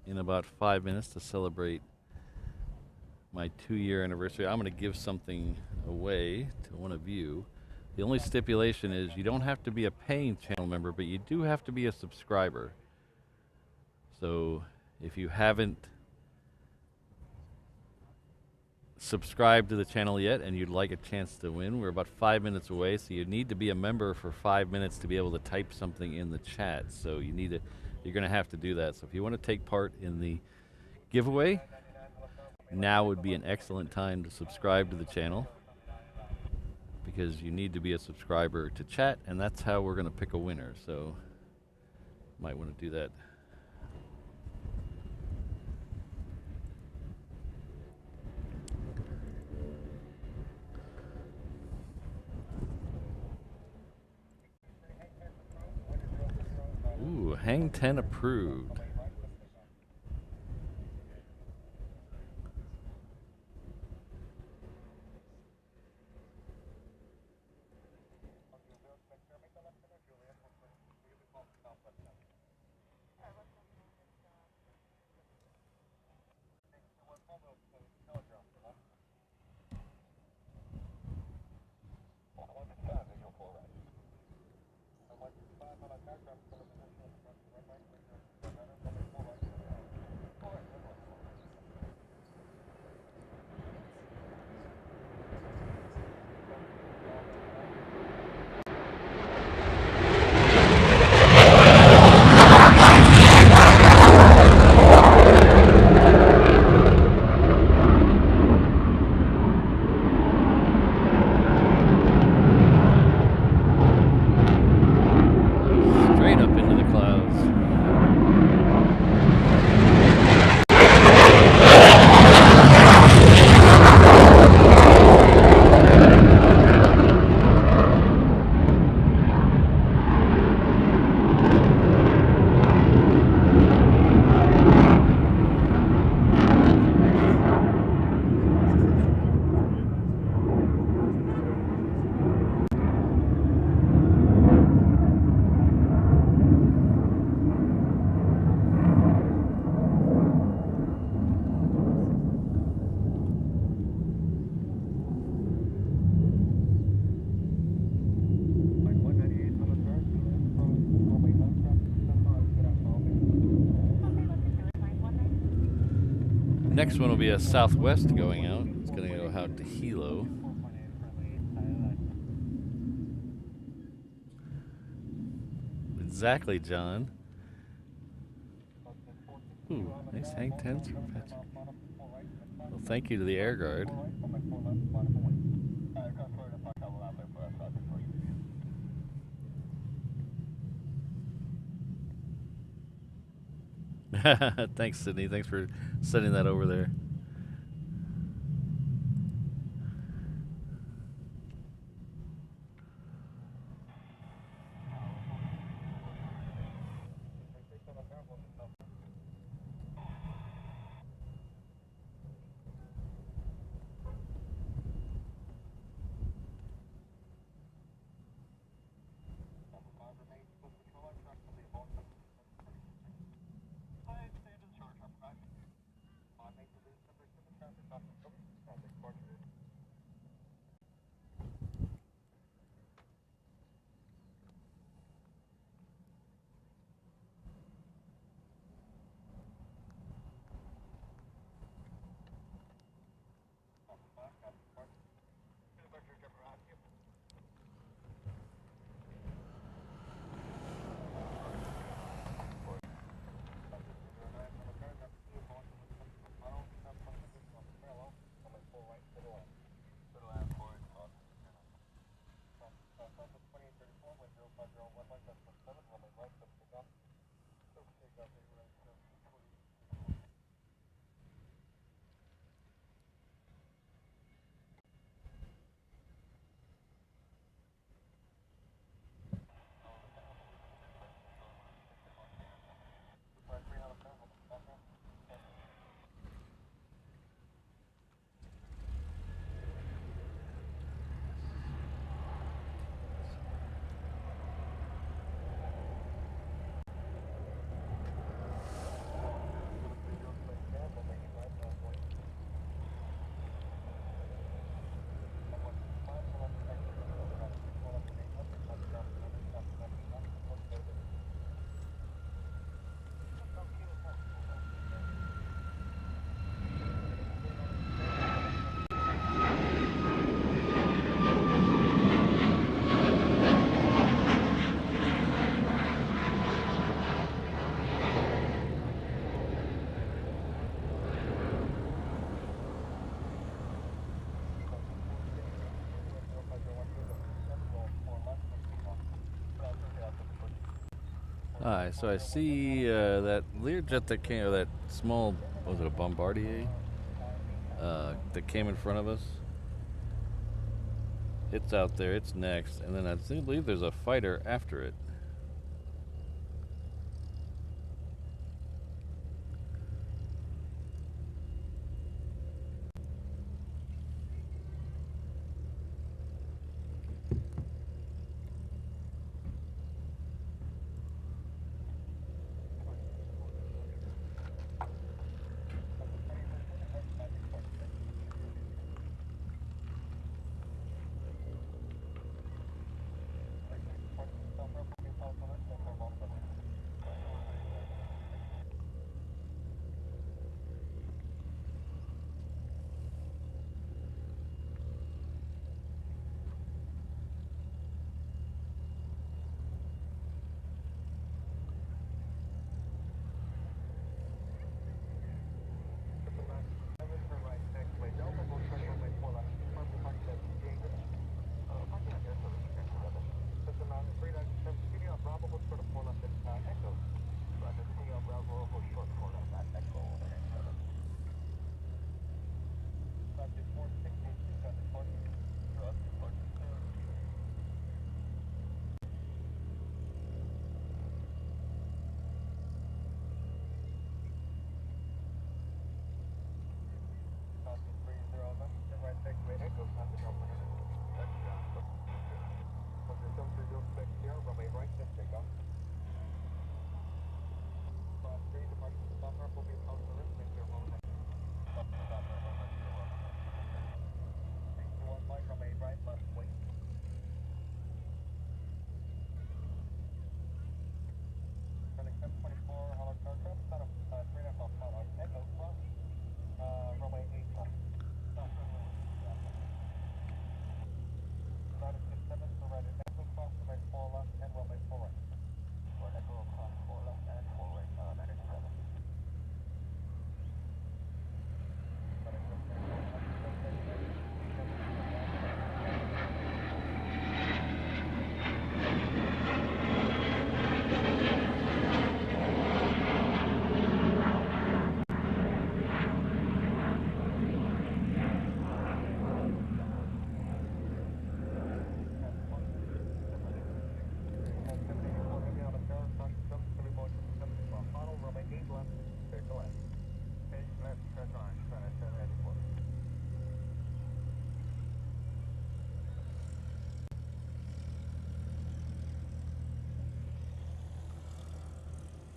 in about 5 minutes to celebrate my 2-year anniversary. I'm going to give something away to one of you. The only stipulation is you don't have to be a paying channel member, but you do have to be a subscriber. So if you haven't subscribed to the channel yet and you'd like a chance to win, we're about 5 minutes away, so you need to be a member for 5 minutes to be able to type something in the chat. So you need to, you're going to have to do that. So if you want to take part in the giveaway, now would be an excellent time to subscribe to the channel, because you need to be a subscriber to chat, and that's how we're going to pick a winner. So might want to do that. Ooh, Hang 10 approved. Next one will be a Southwest going out. It's going to go out to Hilo. Exactly, John. Ooh, nice Hang 10s from Patrick. Well, thank you to the Air Guard. Thanks, Sydney. Thanks for sending that over there. Alright, so I see that Learjet that came, or that small, was it a Bombardier? That came in front of us. It's out there, it's next, and then I believe there's a fighter after it.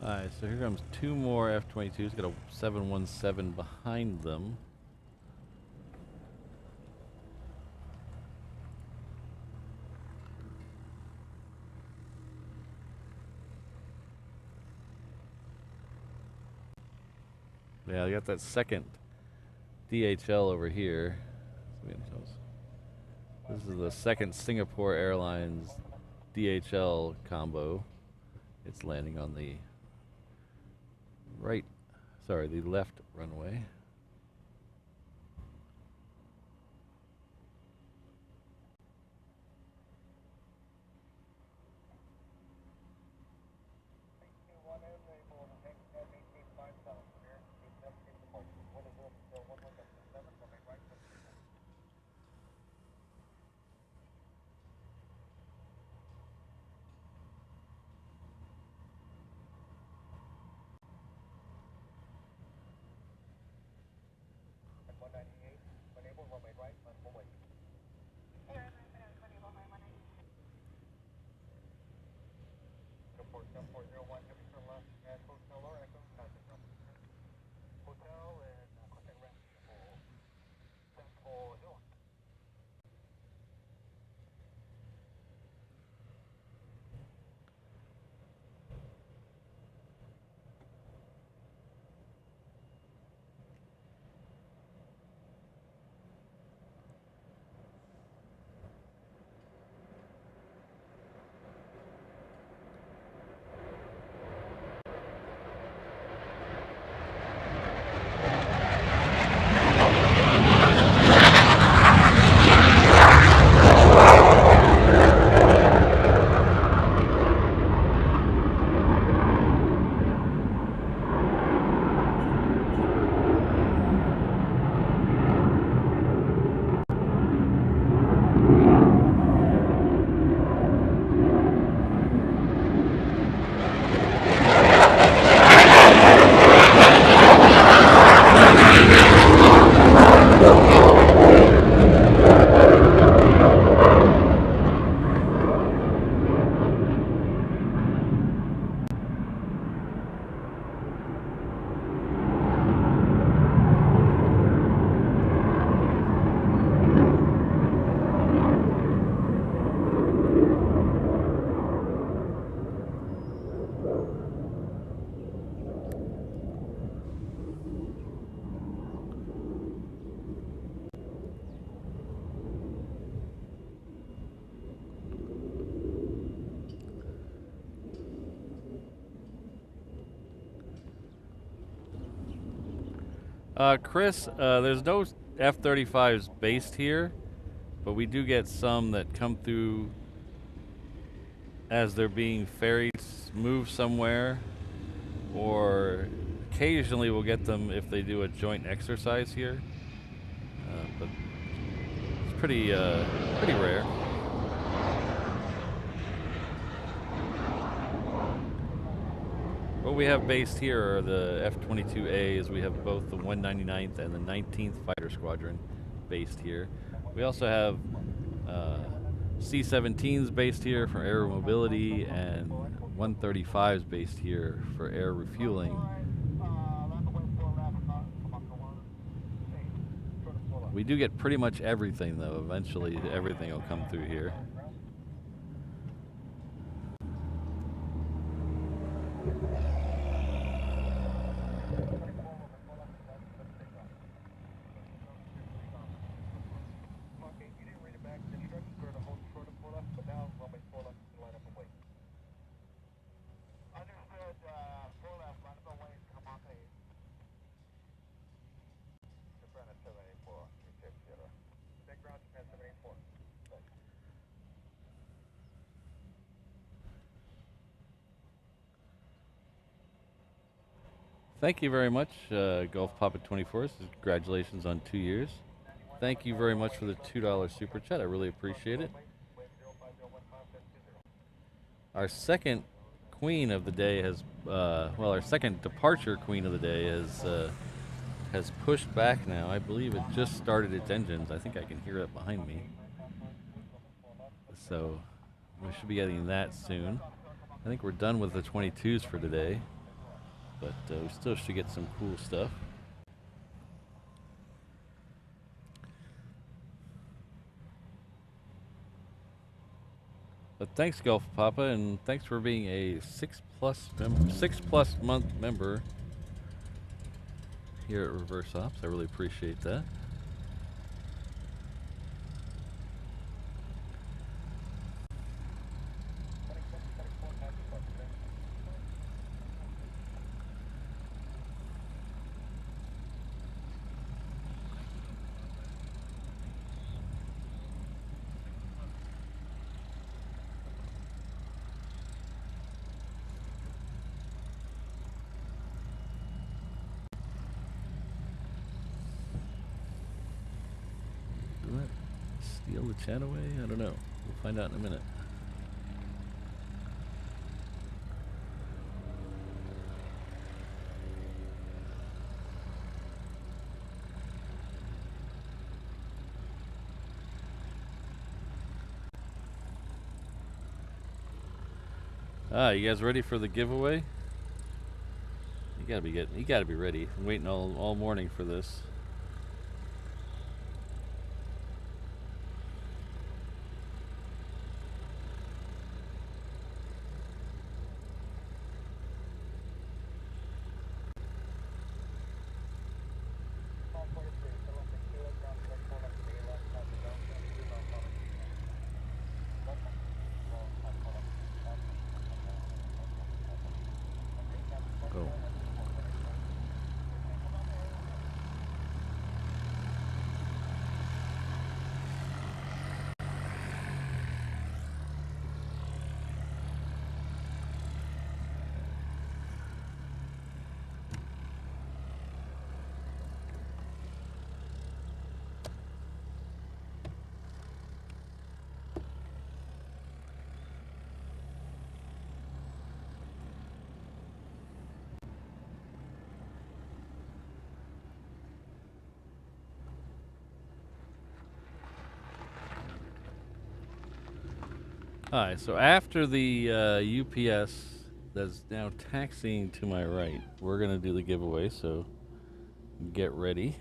Alright, so here comes two more F-22s. Got a 717 behind them. Yeah, I got that second DHL over here. This is the second Singapore Airlines DHL combo. It's landing on the the left runway. Chris, there's no F-35s based here, but we do get some that come through as they're being ferried, moved somewhere, or occasionally we'll get them if they do a joint exercise here. But it's pretty rare. What we have based here are the F-22As. We have both the 199th and the 19th Fighter Squadron based here. We also have C-17s based here for air mobility and 135s based here for air refueling. We do get pretty much everything, though. Eventually, everything will come through here. Thank you very much, Golf Papa 24. Congratulations on 2 years. Thank you very much for the $2 super chat. I really appreciate it. Our second queen of the day has, well, our second departure queen of the day has pushed back now. I believe it just started its engines. I think I can hear it behind me. So we should be getting that soon. I think we're done with the 22s for today, but we still should get some cool stuff. But thanks, Golf Papa, and thanks for being a 6+ month member here at Reverse Ops. I really appreciate that. Steal the chat away? I don't know. We'll find out in a minute. You guys ready for the giveaway? You gotta be ready. I'm waiting all morning for this. Alright, so after the UPS that's now taxiing to my right, we're going to do the giveaway, so get ready.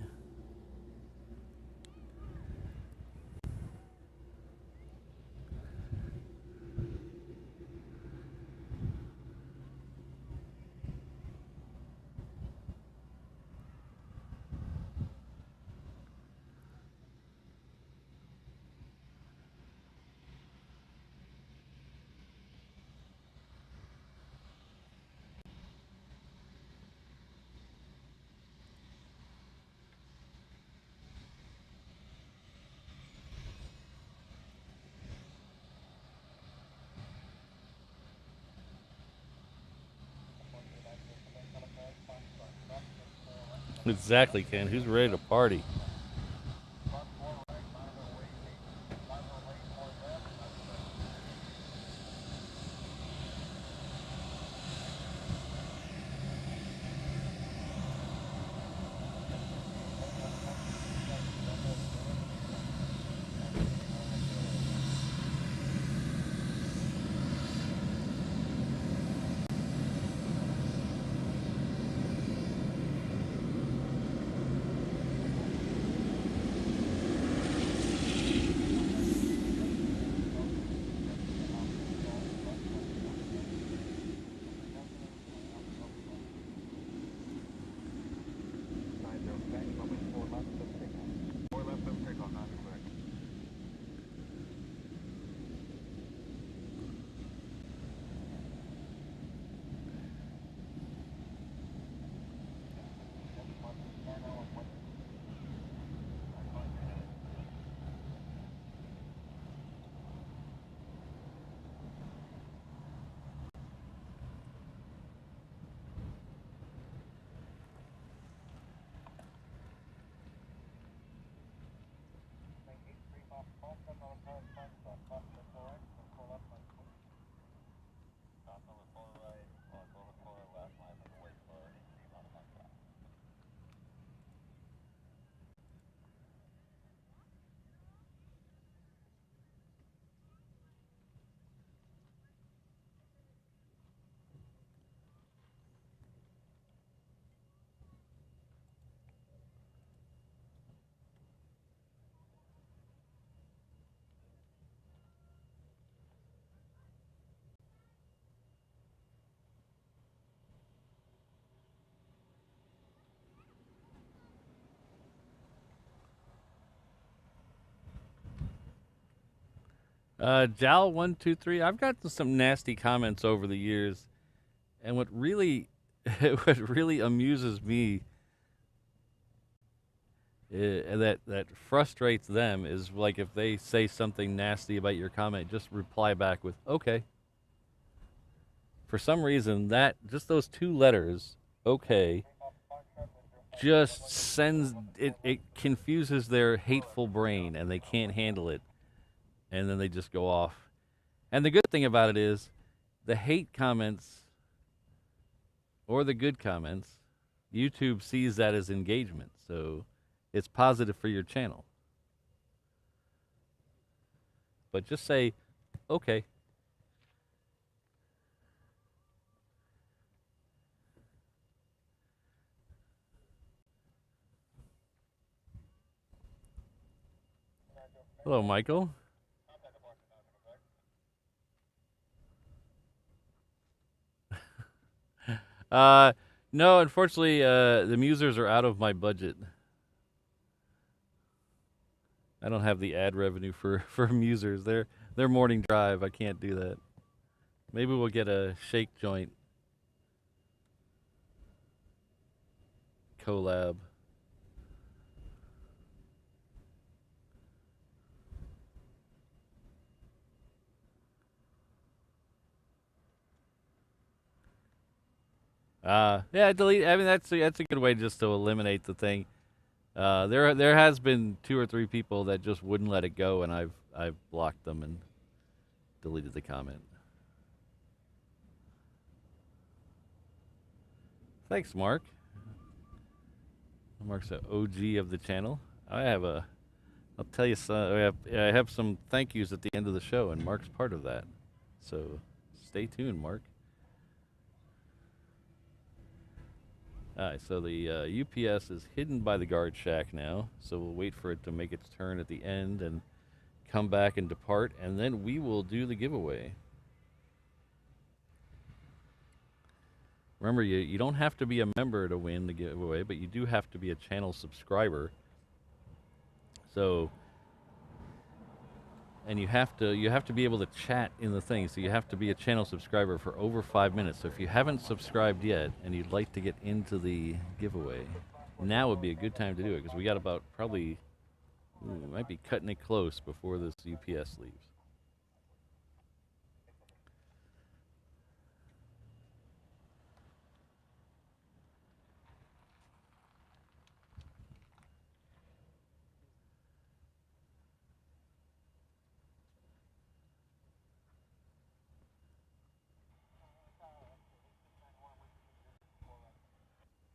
Exactly, Ken. Who's ready to party? Jal123. I've gotten some nasty comments over the years, and what really, what really amuses me, that frustrates them is like if they say something nasty about your comment, just reply back with "okay." For some reason, that just those two letters, "okay," just sends it. It confuses their hateful brain, and they can't handle it, and then they just go off. And the good thing about it is, the hate comments or the good comments, YouTube sees that as engagement, so it's positive for your channel. But just say, okay. Hello, Michael. No, unfortunately, the musers are out of my budget. I don't have the ad revenue for musers. They're morning drive. I can't do that. Maybe we'll get a shake joint collab. Yeah, delete. I mean, that's a good way just to eliminate the thing. There has been 2 or 3 people that just wouldn't let it go, and I've blocked them and deleted the comment. Thanks, Mark. Mark's an OG of the channel. I'll tell you some. I have some thank yous at the end of the show, and Mark's part of that. So stay tuned, Mark. All right, so the UPS is hidden by the guard shack now, so we'll wait for it to make its turn at the end and come back and depart, and then we will do the giveaway. Remember, you don't have to be a member to win the giveaway, but you do have to be a channel subscriber. So, and you have to be able to chat in the thing. So you have to be a channel subscriber for over 5 minutes. So if you haven't subscribed yet and you'd like to get into the giveaway, now would be a good time to do it because we got about probably we might be cutting it close before this UPS leaves.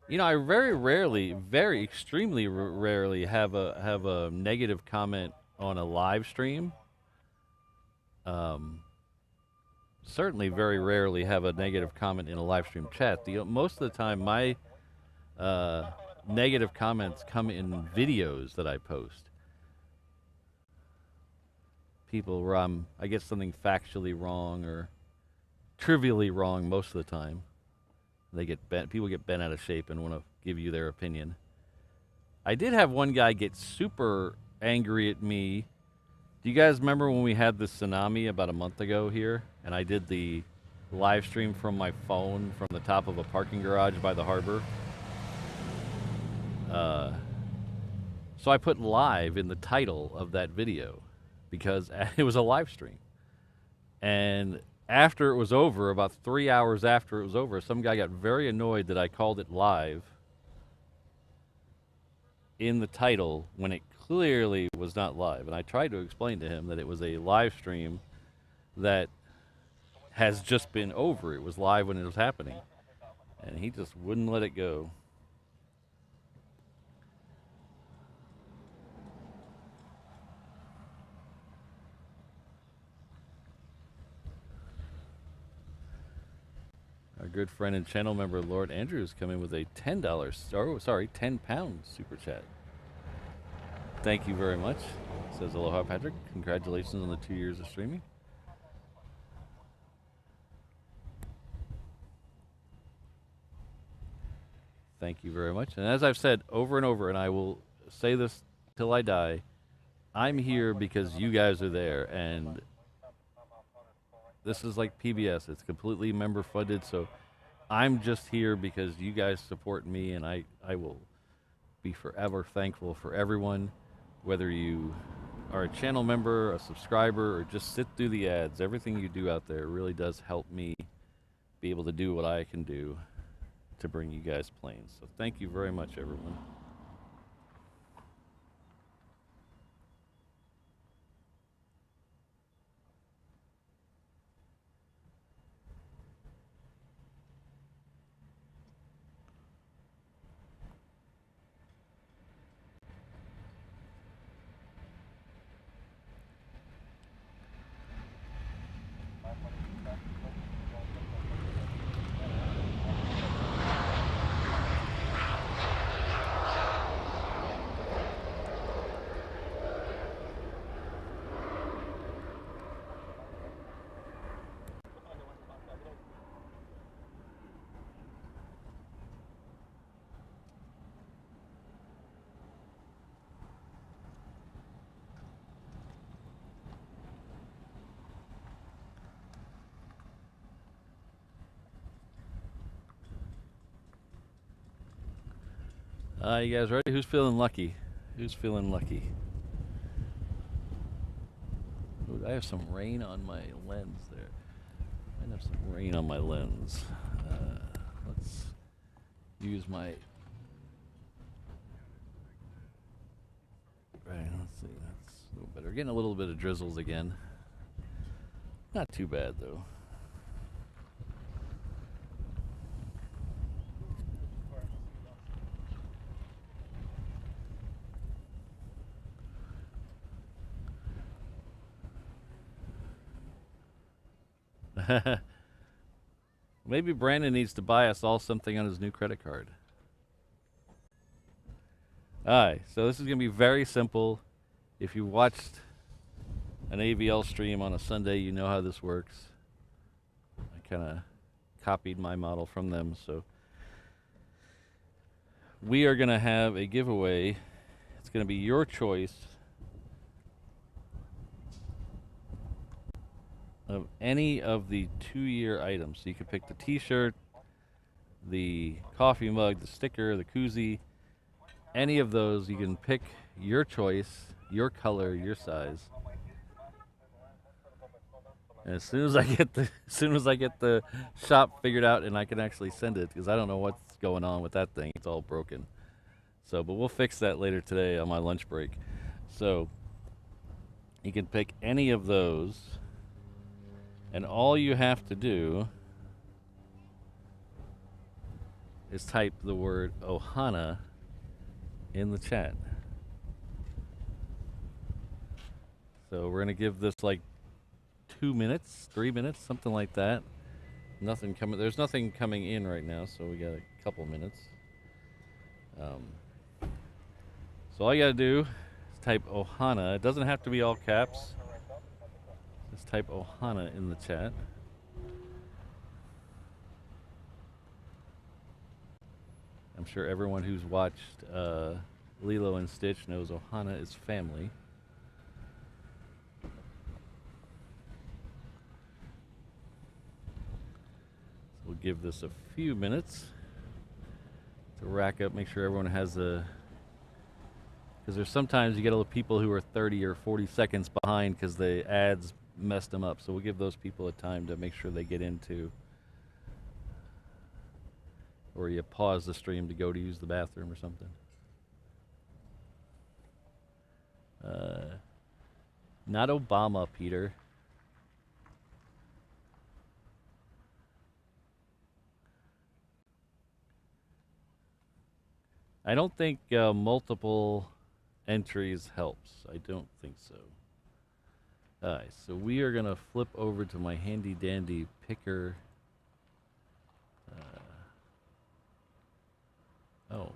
You know, I very rarely, very extremely rarely have a negative comment on a live stream. Certainly, very rarely have a negative comment in a live stream chat. Most of the time, my negative comments come in videos that I post. People where I get something factually wrong or trivially wrong most of the time. They get bent. People get bent out of shape and want to give you their opinion. I did have one guy get super angry at me. Do you guys remember when we had this tsunami about a month ago here, and I did the live stream from my phone from the top of a parking garage by the harbor? So I put live in the title of that video because it was a live stream. And after it was over, about 3 hours after it was over, some guy got very annoyed that I called it live in the title when it clearly was not live. And I tried to explain to him that it was a live stream that has just been over. It was live when it was happening. And he just wouldn't let it go. Our good friend and channel member Lord Andrews come in with a £10 super chat. Thank you very much. Says aloha, Patrick. Congratulations on the 2 years of streaming. Thank you very much. And as I've said over and over, and I will say this till I die, I'm here because you guys are there, and this is like PBS. It's completely member funded, so I'm just here because you guys support me, and I will be forever thankful for everyone, whether you are a channel member, a subscriber, or just sit through the ads. Everything you do out there really does help me be able to do what I can do to bring you guys planes. So thank you very much, everyone. You guys ready? Who's feeling lucky? Who's feeling lucky? Ooh, I have some rain on my lens there. I have some rain on my lens. Let's use my... Right, let's see. That's a little better. We're getting a little bit of drizzles again. Not too bad, though. Maybe Brandon needs to buy us all something on his new credit card. Alright, so this is going to be very simple. If you watched an AVL stream on a Sunday, you know how this works. I kind of copied my model from them, so we are going to have a giveaway. It's going to be your choice of any of the 2-year items. So you can pick the t-shirt, the coffee mug, the sticker, the koozie, any of those. You can pick your choice, your color, your size. And as soon as I get the shop figured out and I can actually send it, because I don't know what's going on with that thing. It's all broken. So, but we'll fix that later today on my lunch break. So you can pick any of those. And all you have to do is type the word Ohana in the chat. So we're gonna give this like 2 minutes, 3 minutes, something like that. Nothing coming. There's nothing coming in right now, so we got a couple minutes. So all you gotta do is type Ohana. It doesn't have to be all caps. Just type Ohana in the chat. I'm sure everyone who's watched Lilo and Stitch knows Ohana is family. So we'll give this a few minutes to rack up, make sure everyone has a... Because there's sometimes you get a little people who are 30 or 40 seconds behind because the ads messed them up. So we'll give those people a time to make sure they get into... Or you pause the stream to go to use the bathroom or something. Not Obama, Peter. I don't think multiple entries helps. I don't think so. Alright, so we are going to flip over to my handy dandy picker. Oh.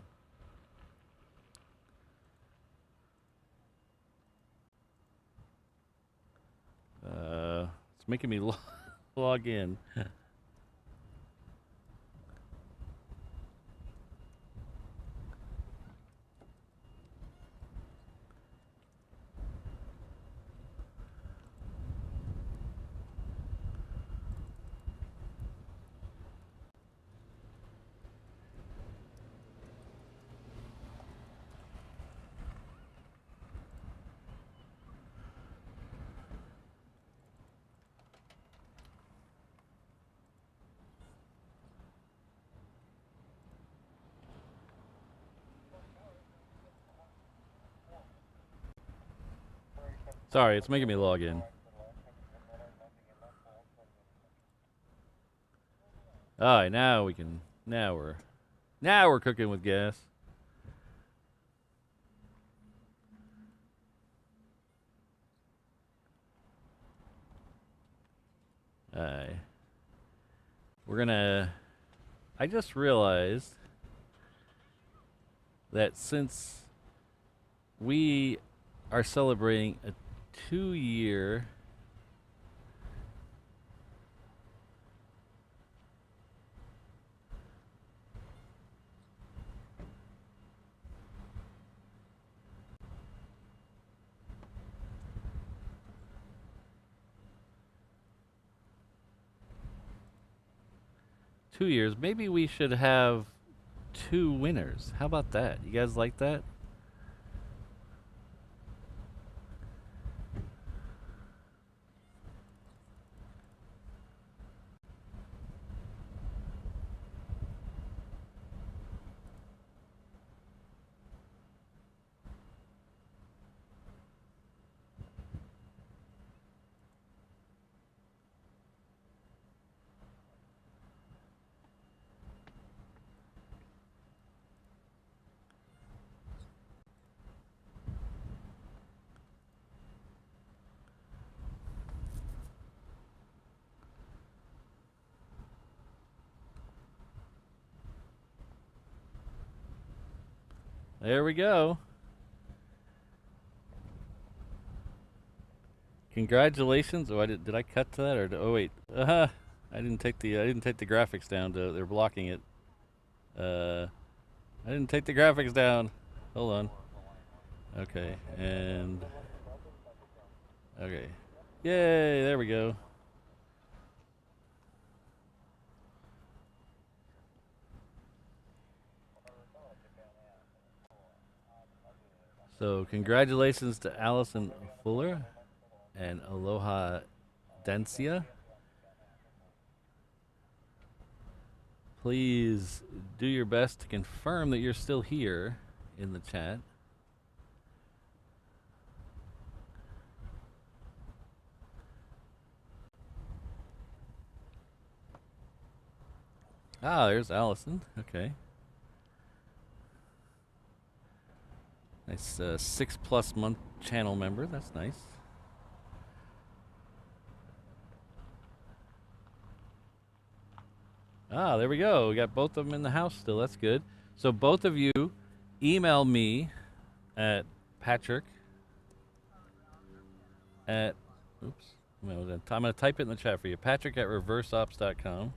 It's making me log in. Sorry, it's making me log in. Alright, now we can... Now we're cooking with gas. Alright. We're gonna... I just realized that since we are celebrating a 2-year... maybe we should have 2 winners. How about that? You guys like that? There we go. Congratulations. Oh, did I cut to that or oh wait. I didn't take the graphics down to they're blocking it. I didn't take the graphics down. Hold on. Okay. And okay. Yay, there we go. So congratulations to Allison Fuller and Aloha Dencia. Please do your best to confirm that you're still here in the chat. Ah, there's Allison. Okay. Nice 6+ month channel member. That's nice. Ah, there we go. We got both of them in the house still. That's good. So both of you email me at Patrick at, oops, I'm going to type it in the chat for you. Patrick at reverseops.com.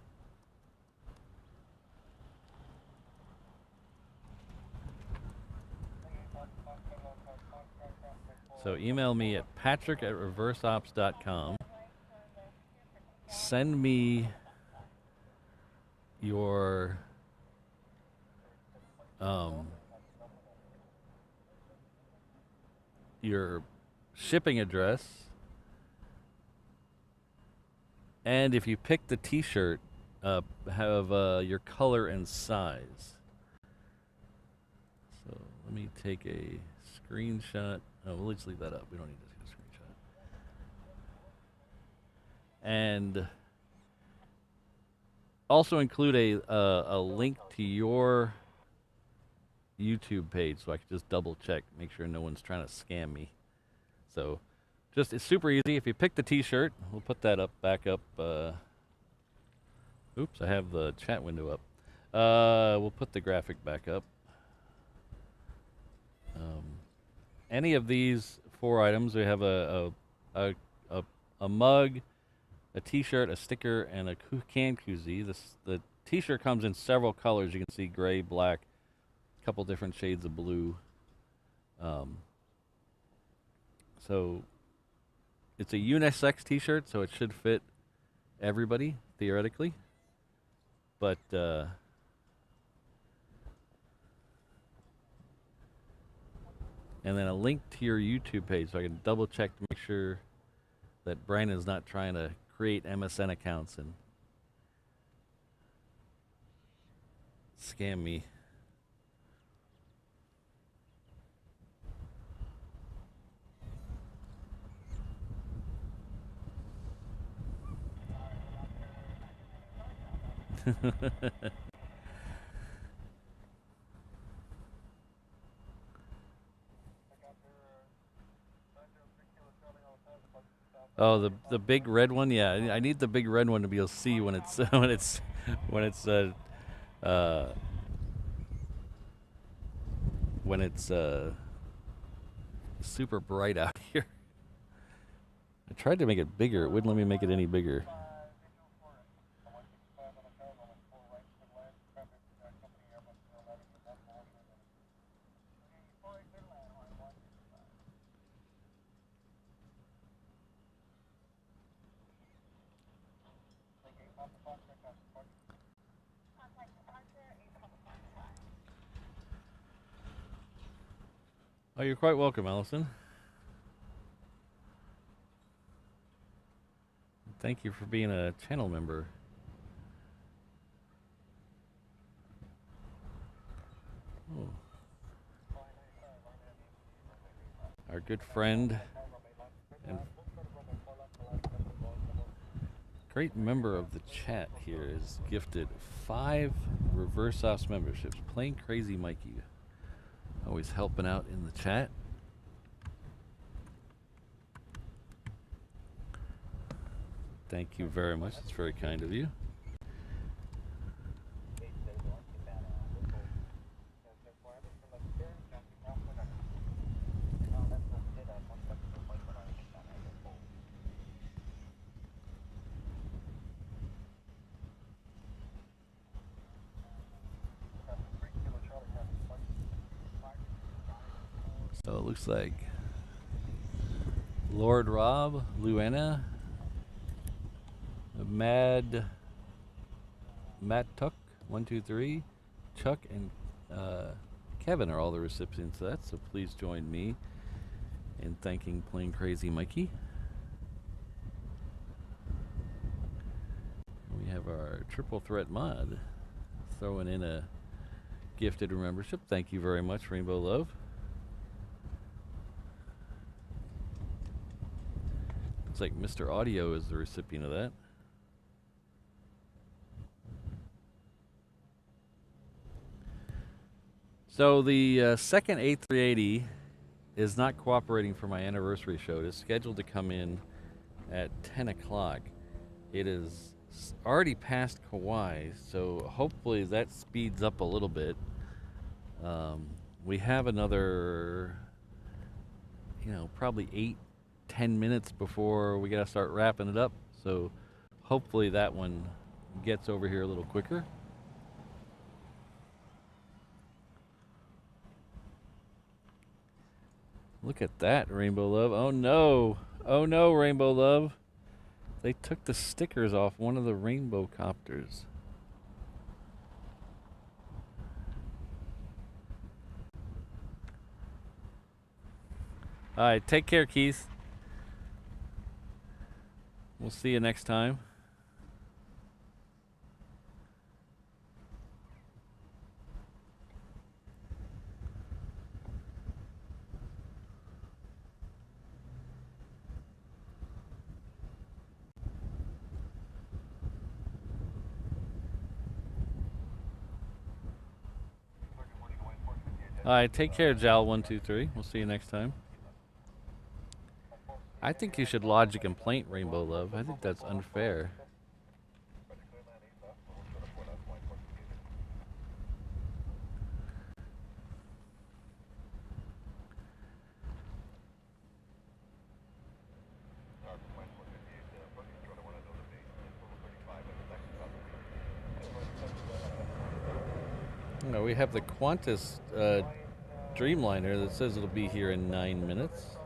So email me at Patrick at reverseops.com. Send me your shipping address, and if you pick the t-shirt, have your color and size. So let me take a screenshot. Oh, we'll just leave that up. We don't need to see the screenshot. And also include a link to your YouTube page so I can just double check, make sure no one's trying to scam me. So just, it's super easy. If you pick the t-shirt, we'll put that up, back up. Oops, I have the chat window up. We'll put the graphic back up. Any of these 4 items, we have a mug, a t-shirt, a sticker, and a can koozie. The t-shirt comes in several colors. You can see gray, black, a couple different shades of blue. So it's a unisex t-shirt, so it should fit everybody, theoretically. But and then a link to your YouTube page so I can double check to make sure that Brandon's not trying to create MSN accounts and scam me. Oh, the big red one. Yeah, I need the big red one to be able to see when it's when it's super bright out here. I tried to make it bigger. It wouldn't let me make it any bigger. Oh, you're quite welcome, Allison. Thank you for being a channel member. Oh. Our good friend and great member of the chat here is gifted 5 Reverse Ops memberships. Plain Crazy Mikey. Always helping out in the chat. Thank you very much. It's very kind of you. So it looks like Lord Rob, Luana, Matt Tuck, 123, Chuck, and Kevin are all the recipients of that. So please join me in thanking Plain Crazy Mikey. We have our Triple Threat mod throwing in a gifted membership. Thank you very much, Rainbow Love. Looks like Mr. Audio is the recipient of that. So the second A380 is not cooperating for my anniversary show. It is scheduled to come in at 10 o'clock. It is already past Kauai, so hopefully that speeds up a little bit. We have another, probably 8-10 minutes before we gotta start wrapping it up. So hopefully that one gets over here a little quicker. Look at that, Rainbow Love. Oh no. Oh no, Rainbow Love. They took the stickers off one of the rainbow copters. Alright, take care, Keith. We'll see you next time. Alright, take care, Jal123. We'll see you next time. I think you should lodge a complaint, Rainbow Love. I think that's unfair. We have the Qantas Dreamliner that says it'll be here in 9 minutes.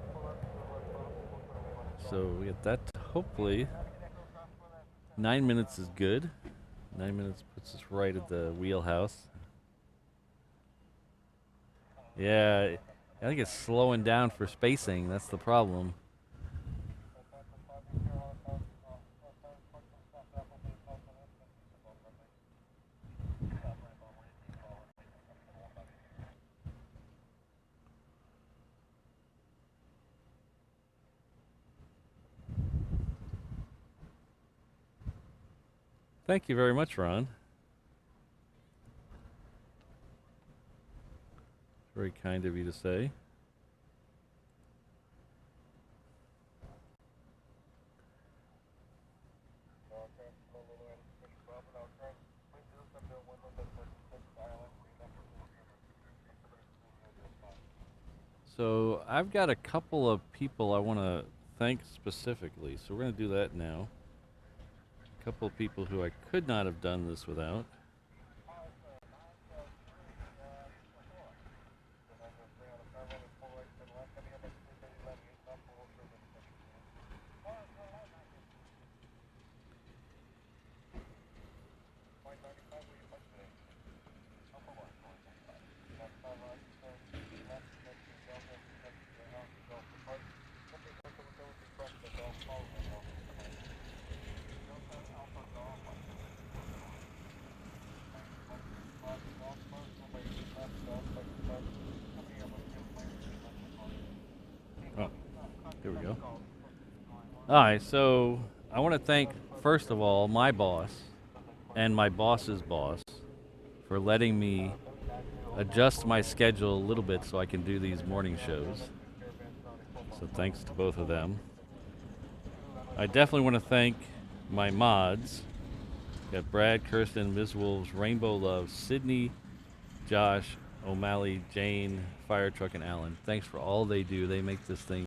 So we get that. Hopefully, 9 minutes is good. 9 minutes puts us right at the wheelhouse. Yeah, I think it's slowing down for spacing. That's the problem. Thank you very much, Ron. Very kind of you to say. So I've got a couple of people I want to thank specifically, so we're going to do that now. A couple of people who I could not have done this without. Here we go. All right, so I want to thank, first of all, my boss and my boss's boss for letting me adjust my schedule a little bit so I can do these morning shows. So thanks to both of them. I definitely want to thank my mods. Got Brad, Kirsten, Ms. Wolves, Rainbow Love, Sydney, Josh, O'Malley, Jane, Fire Truck, and Alan. Thanks for all they do. They make this thing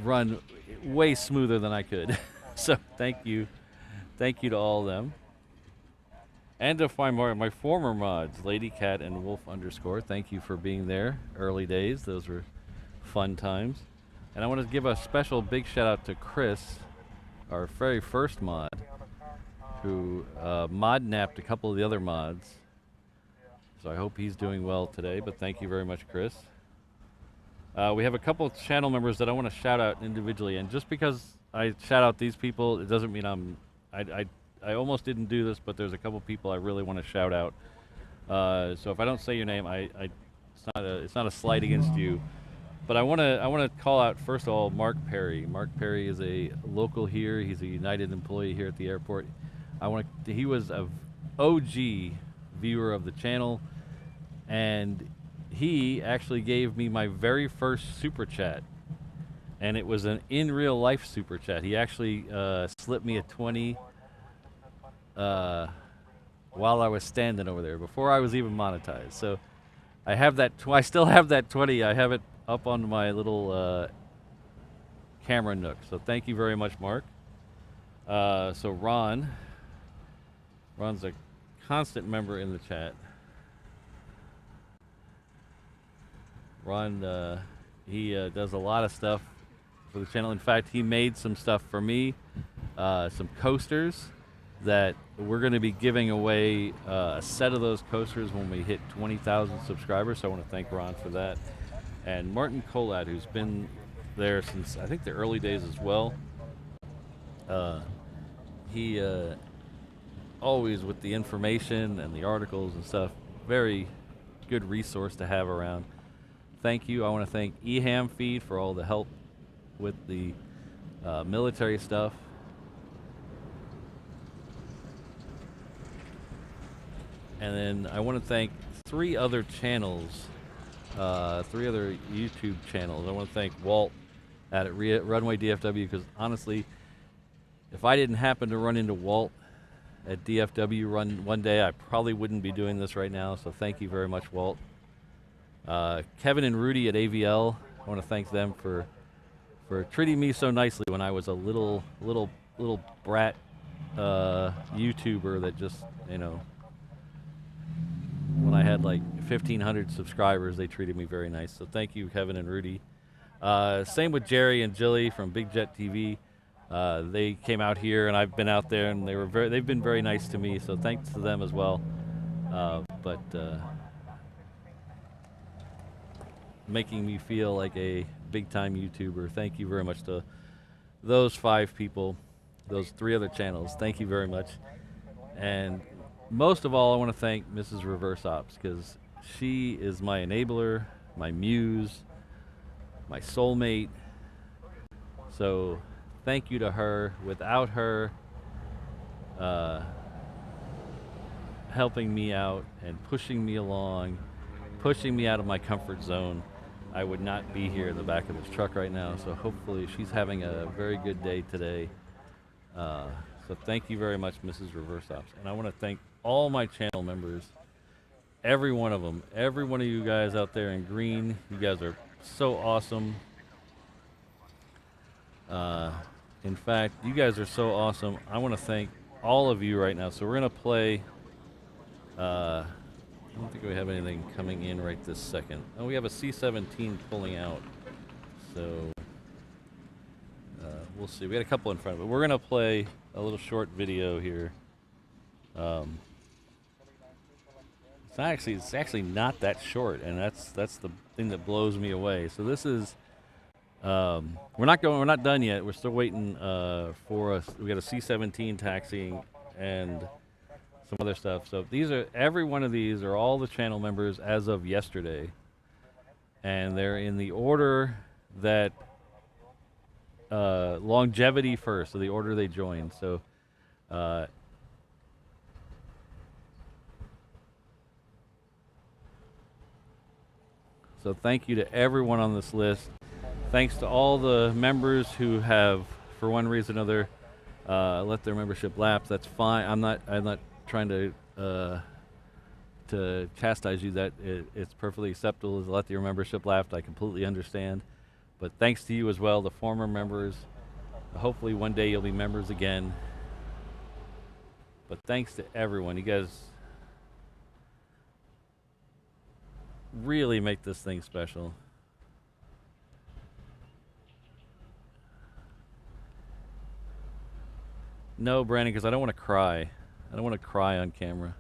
run way smoother than I could. So thank you to all of them. And to my former mods, Lady Cat and Wolf _. Thank you for being there. Early days, those were fun times. And I want to give a special big shout out to Chris, our very first mod, who mod napped a couple of the other mods. So I hope he's doing well today, but thank you very much, Chris. We have a couple of channel members that I want to shout out individually, and just because I shout out these people, it doesn't mean I almost didn't do this, but there's a couple people I really want to shout out. So if I don't say your name, it's not a slight against you, but I want to call out first of all Mark Perry. Mark Perry is a local here. He's a United employee here at the airport. He was a OG viewer of the channel, and he actually gave me my very first super chat, and it was an in real life super chat. He actually slipped me a 20 while I was standing over there before I was even monetized. So I have that. I still have that 20. I have it up on my little camera nook. So thank you very much, Mark. So Ron's a constant member in the chat. Ron, he does a lot of stuff for the channel. In fact, he made some stuff for me, some coasters that we're going to be giving away a set of those coasters when we hit 20,000 subscribers. So I want to thank Ron for that. And Martin Colad, who's been there since, I think, the early days as well. He always with the information and the articles and stuff, very good resource to have around. Thank you. I want to thank eHam Feed for all the help with the military stuff. And then I want to thank 3 other channels, 3 other YouTube channels. I want to thank Walt at Runway DFW, because honestly, if I didn't happen to run into Walt at DFW one day, I probably wouldn't be doing this right now. So thank you very much, Walt. Kevin and Rudy at AVL, I want to thank them for treating me so nicely when I was a little brat YouTuber that just, you know, when I had like 1,500 subscribers, they treated me very nice. So thank you, Kevin and Rudy. Same with Jerry and Jilly from Big Jet TV. They came out here, and I've been out there, and they've been very nice to me. So thanks to them as well. Making me feel like a big-time YouTuber. Thank you very much to those 5 people, those 3 other channels. Thank you very much. And most of all, I want to thank Mrs. Reverse Ops, because she is my enabler, my muse, my soulmate. So thank you to her. Without her helping me out and pushing me along, pushing me out of my comfort zone, I would not be here in the back of this truck right now. So hopefully she's having a very good day today. So thank you very much, Mrs. Reverse Ops. And I want to thank all my channel members, every one of them, every one of you guys out there in green. You guys are so awesome. In fact, you guys are so awesome. I want to thank all of you right now. So we're going to play, I don't think we have anything coming in right this second. Oh, we have a C-17 pulling out. So we'll see. We got a couple in front of it. We're going to play a little short video here. It's actually not that short, and that's the thing that blows me away. So this is we're not done yet. We're still waiting for us. We got a C-17 taxiing and some other stuff. So every one of these are all the channel members as of yesterday, and they're in the order that longevity first, so the order they joined. So so thank you to everyone on this list. Thanks to all the members who have, for one reason or another, let their membership lapse. That's fine. I'm not trying to chastise you. That it's perfectly acceptable to let your membership lapse. I completely understand. But thanks to you as well, the former members. Hopefully one day you'll be members again. But thanks to everyone. You guys really make this thing special. No, Brandon, because I don't want to cry. I don't want to cry on camera.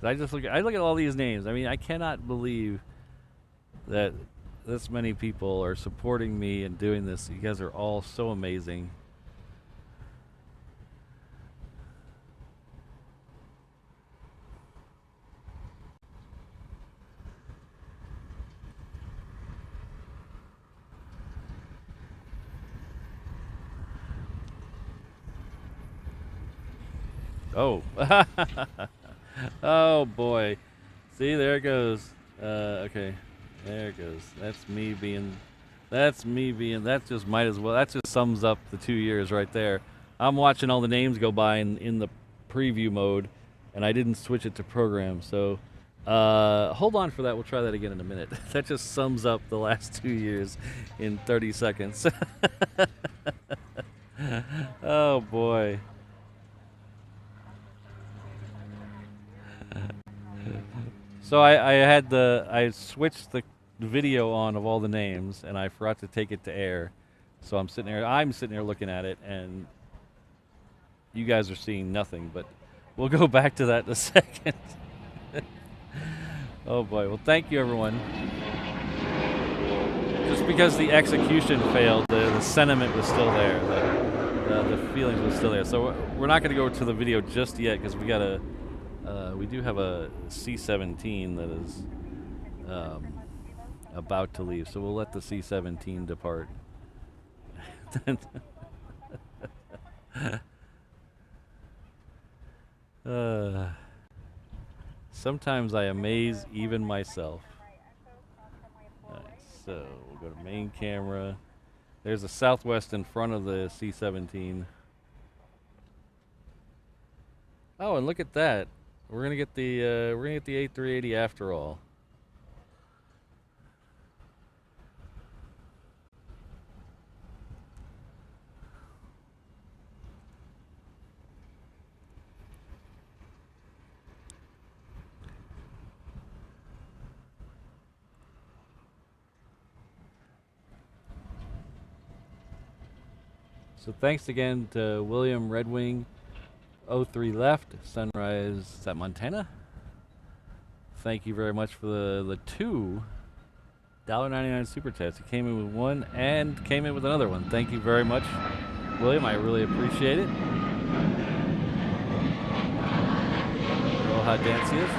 I look at all these names. I mean, I cannot believe that this many people are supporting me and doing this. You guys are all so amazing. Oh. Oh boy. See, there it goes. Okay. There it goes. That's me being, that just might as well, that just sums up the 2 years right there. I'm watching all the names go by in the preview mode, and I didn't switch it to program, so hold on for that. We'll try that again in a minute. That just sums up the last 2 years in 30 seconds. Oh boy. So I switched the video on of all the names, and I forgot to take it to air. So I'm sitting there looking at it, and you guys are seeing nothing, but we'll go back to that in a second. Oh boy. Well, thank you, everyone. Just because the execution failed, the sentiment was still there. The feelings was still there. So we're not going to go to the video just yet, because we do have a C-17 that is about to leave. So we'll let the C-17 depart. Sometimes I amaze even myself. Alright, so we'll go to main camera. There's a Southwest in front of the C-17. Oh, and look at that. We're gonna get the A380 after all. So thanks again to William Red Wing 03 Left, Sunrise, is that Montana? Thank you very much for the two $1.99 super chats. He came in with one and came in with another one. Thank you very much, William. I really appreciate it. Aloha Dancius,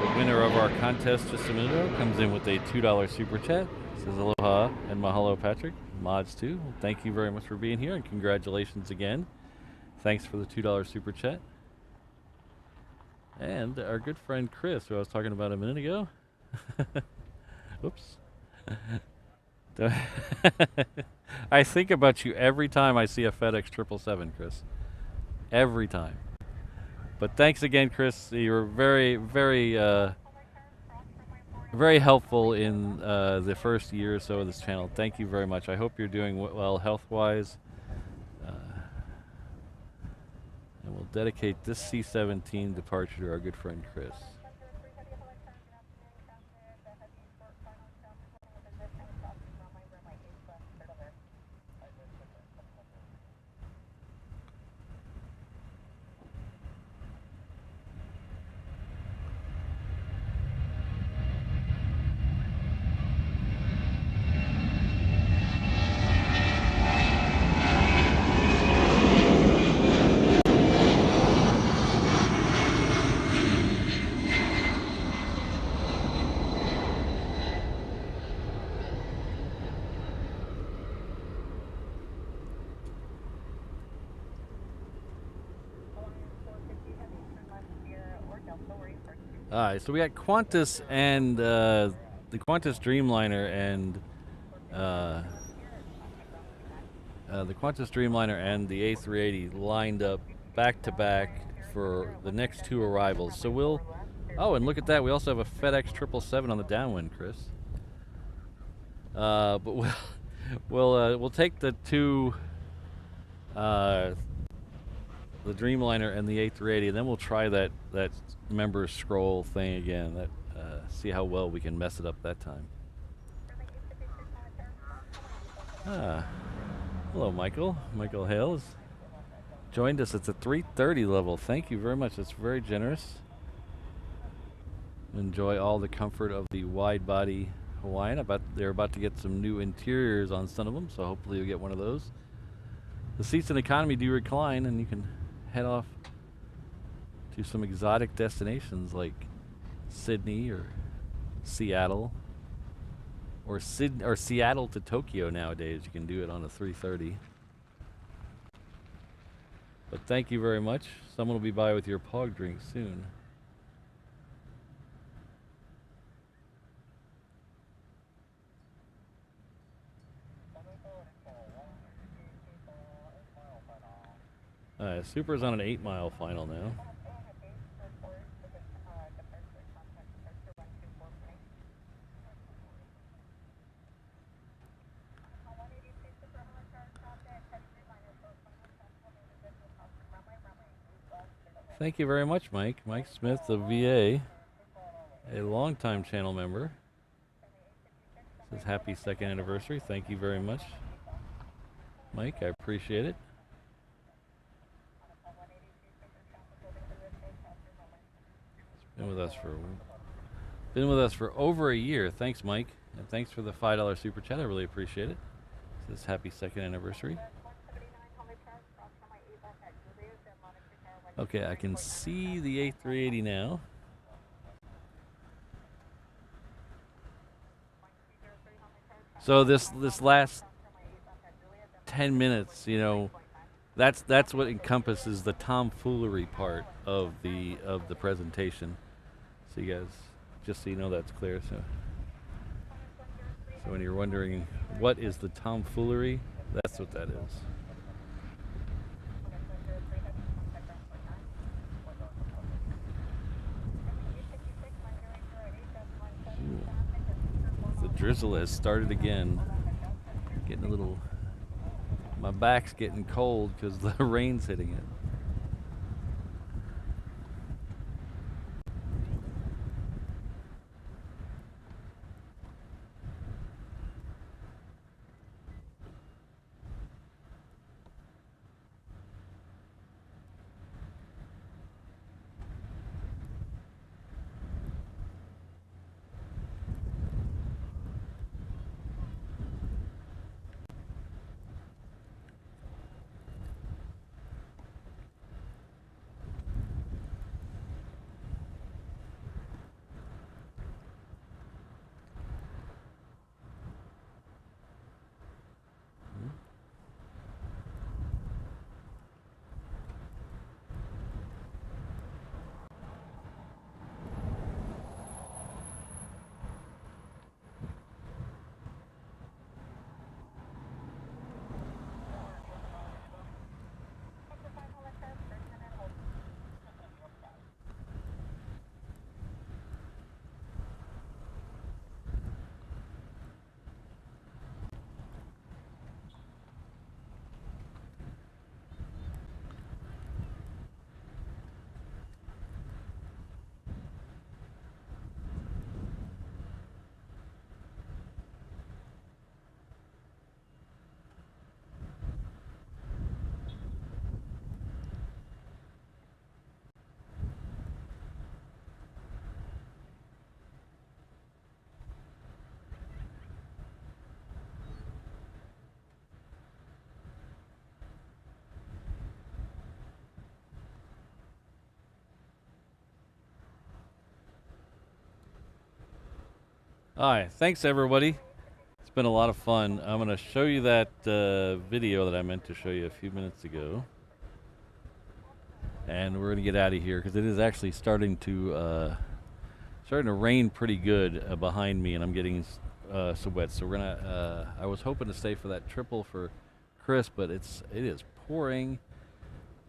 the winner of our contest just a minute ago, comes in with a $2 super chat. Says aloha and mahalo, Patrick. Mods too. Well, thank you very much for being here, and congratulations again. Thanks for the $2 super chat. And our good friend Chris, who I was talking about a minute ago. Oops. I think about you every time I see a FedEx 777, Chris. Every time. But thanks again, Chris. You're very, very, very helpful in the first year or so of this channel. Thank you very much. I hope you're doing well health-wise. And we'll dedicate this C-17 departure to our good friend Chris. Alright, so we got Qantas and the Qantas Dreamliner and the Qantas Dreamliner and the A380 lined up back to back for the next two arrivals. So we'll, oh, and look at that, we also have a FedEx 777 on the downwind, Chris. But we'll take the two, the Dreamliner and the A380, and then we'll try that member scroll thing again. That see how well we can mess it up that time. Hello, Michael. Michael Hales joined us at the 330 level. Thank you very much. That's very generous. Enjoy all the comfort of the wide-body Hawaiian. They're about to get some new interiors on some of them, so hopefully you'll get one of those. The seats in economy do recline, and you can head off to some exotic destinations like Sydney or Seattle, or Seattle to Tokyo nowadays. You can do it on a 330. But thank you very much. Someone will be by with your pog drink soon. Super's on an 8-mile final now. Thank you very much, Mike. Mike Smith of VA, a longtime channel member. This is happy 2nd anniversary. Thank you very much, Mike. I appreciate it. Been with us for over a year. Thanks, Mike, and thanks for the $5 super chat. I really appreciate it. This is happy 2nd anniversary. Okay, I can see the A380 now. So this last 10 minutes, you know, that's what encompasses the tomfoolery part of the presentation. So you guys, just so you know, that's clear. So when you're wondering what is the tomfoolery, that's what that is. The drizzle has started again. Getting a little, my back's getting cold because the rain's hitting it. All right, thanks everybody. It's been a lot of fun. I'm going to show you that video that I meant to show you a few minutes ago. And we're going to get out of here because it is actually starting to rain pretty good behind me, and I'm getting so wet. So we're going to, I was hoping to stay for that triple for Chris, but it is pouring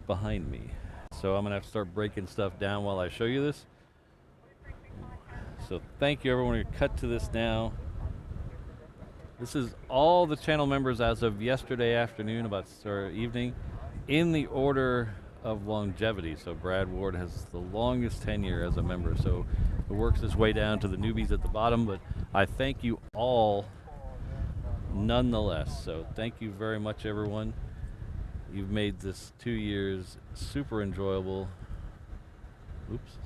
behind me. So I'm going to have to start breaking stuff down while I show you this. So thank you everyone. We're going to cut to this now. This is all the channel members as of yesterday afternoon, or evening, in the order of longevity. So Brad Ward has the longest tenure as a member. So it works its way down to the newbies at the bottom, but I thank you all nonetheless. So thank you very much everyone. You've made this 2 years super enjoyable. Oops.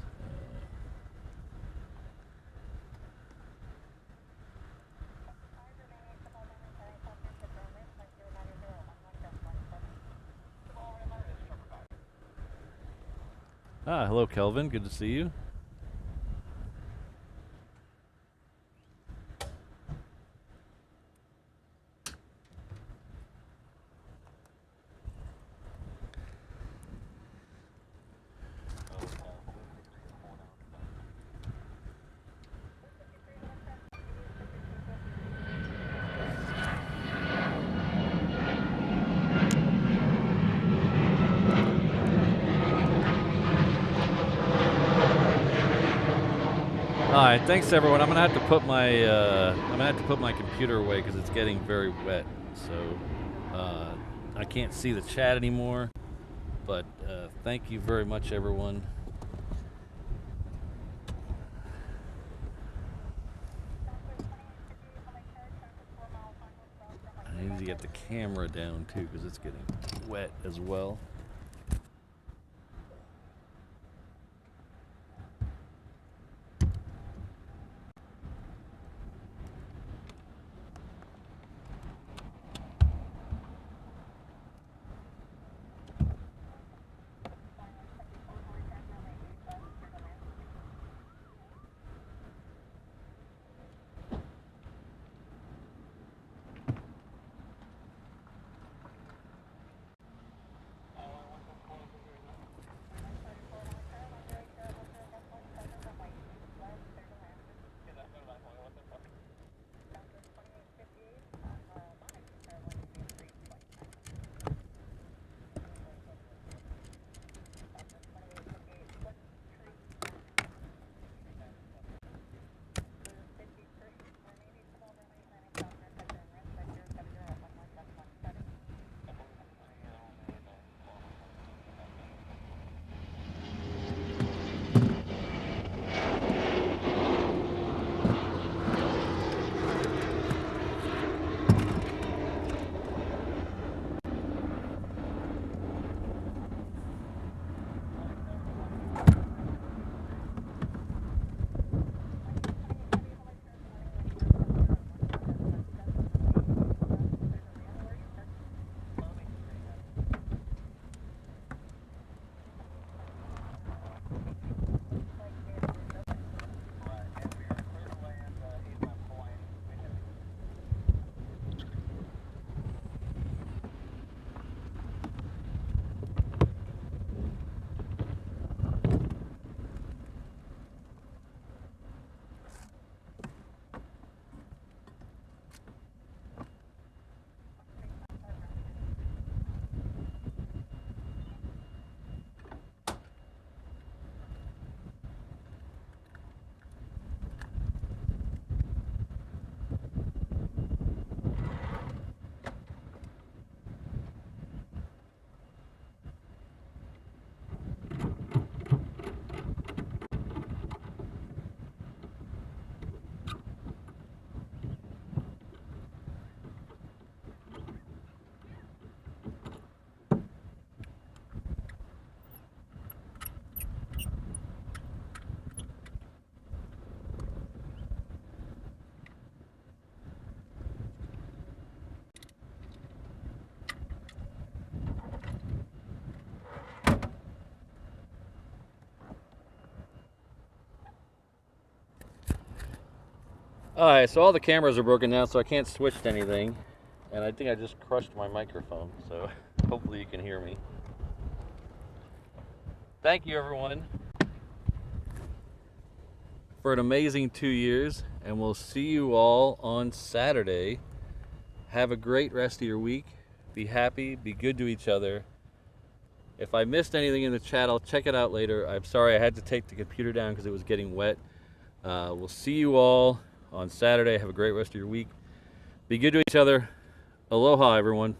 Hello, Kelvin. Good to see you. Alright, thanks everyone. I'm gonna have to put my computer away because it's getting very wet. So I can't see the chat anymore. But thank you very much, everyone. I need to get the camera down too because it's getting wet as well. Alright, so all the cameras are broken now, so I can't switch to anything. And I think I just crushed my microphone, so hopefully you can hear me. Thank you, everyone, for an amazing 2 years, and we'll see you all on Saturday. Have a great rest of your week. Be happy, be good to each other. If I missed anything in the chat, I'll check it out later. I'm sorry I had to take the computer down because it was getting wet. We'll see you all on Saturday. Have a great rest of your week. Be good to each other. Aloha, everyone.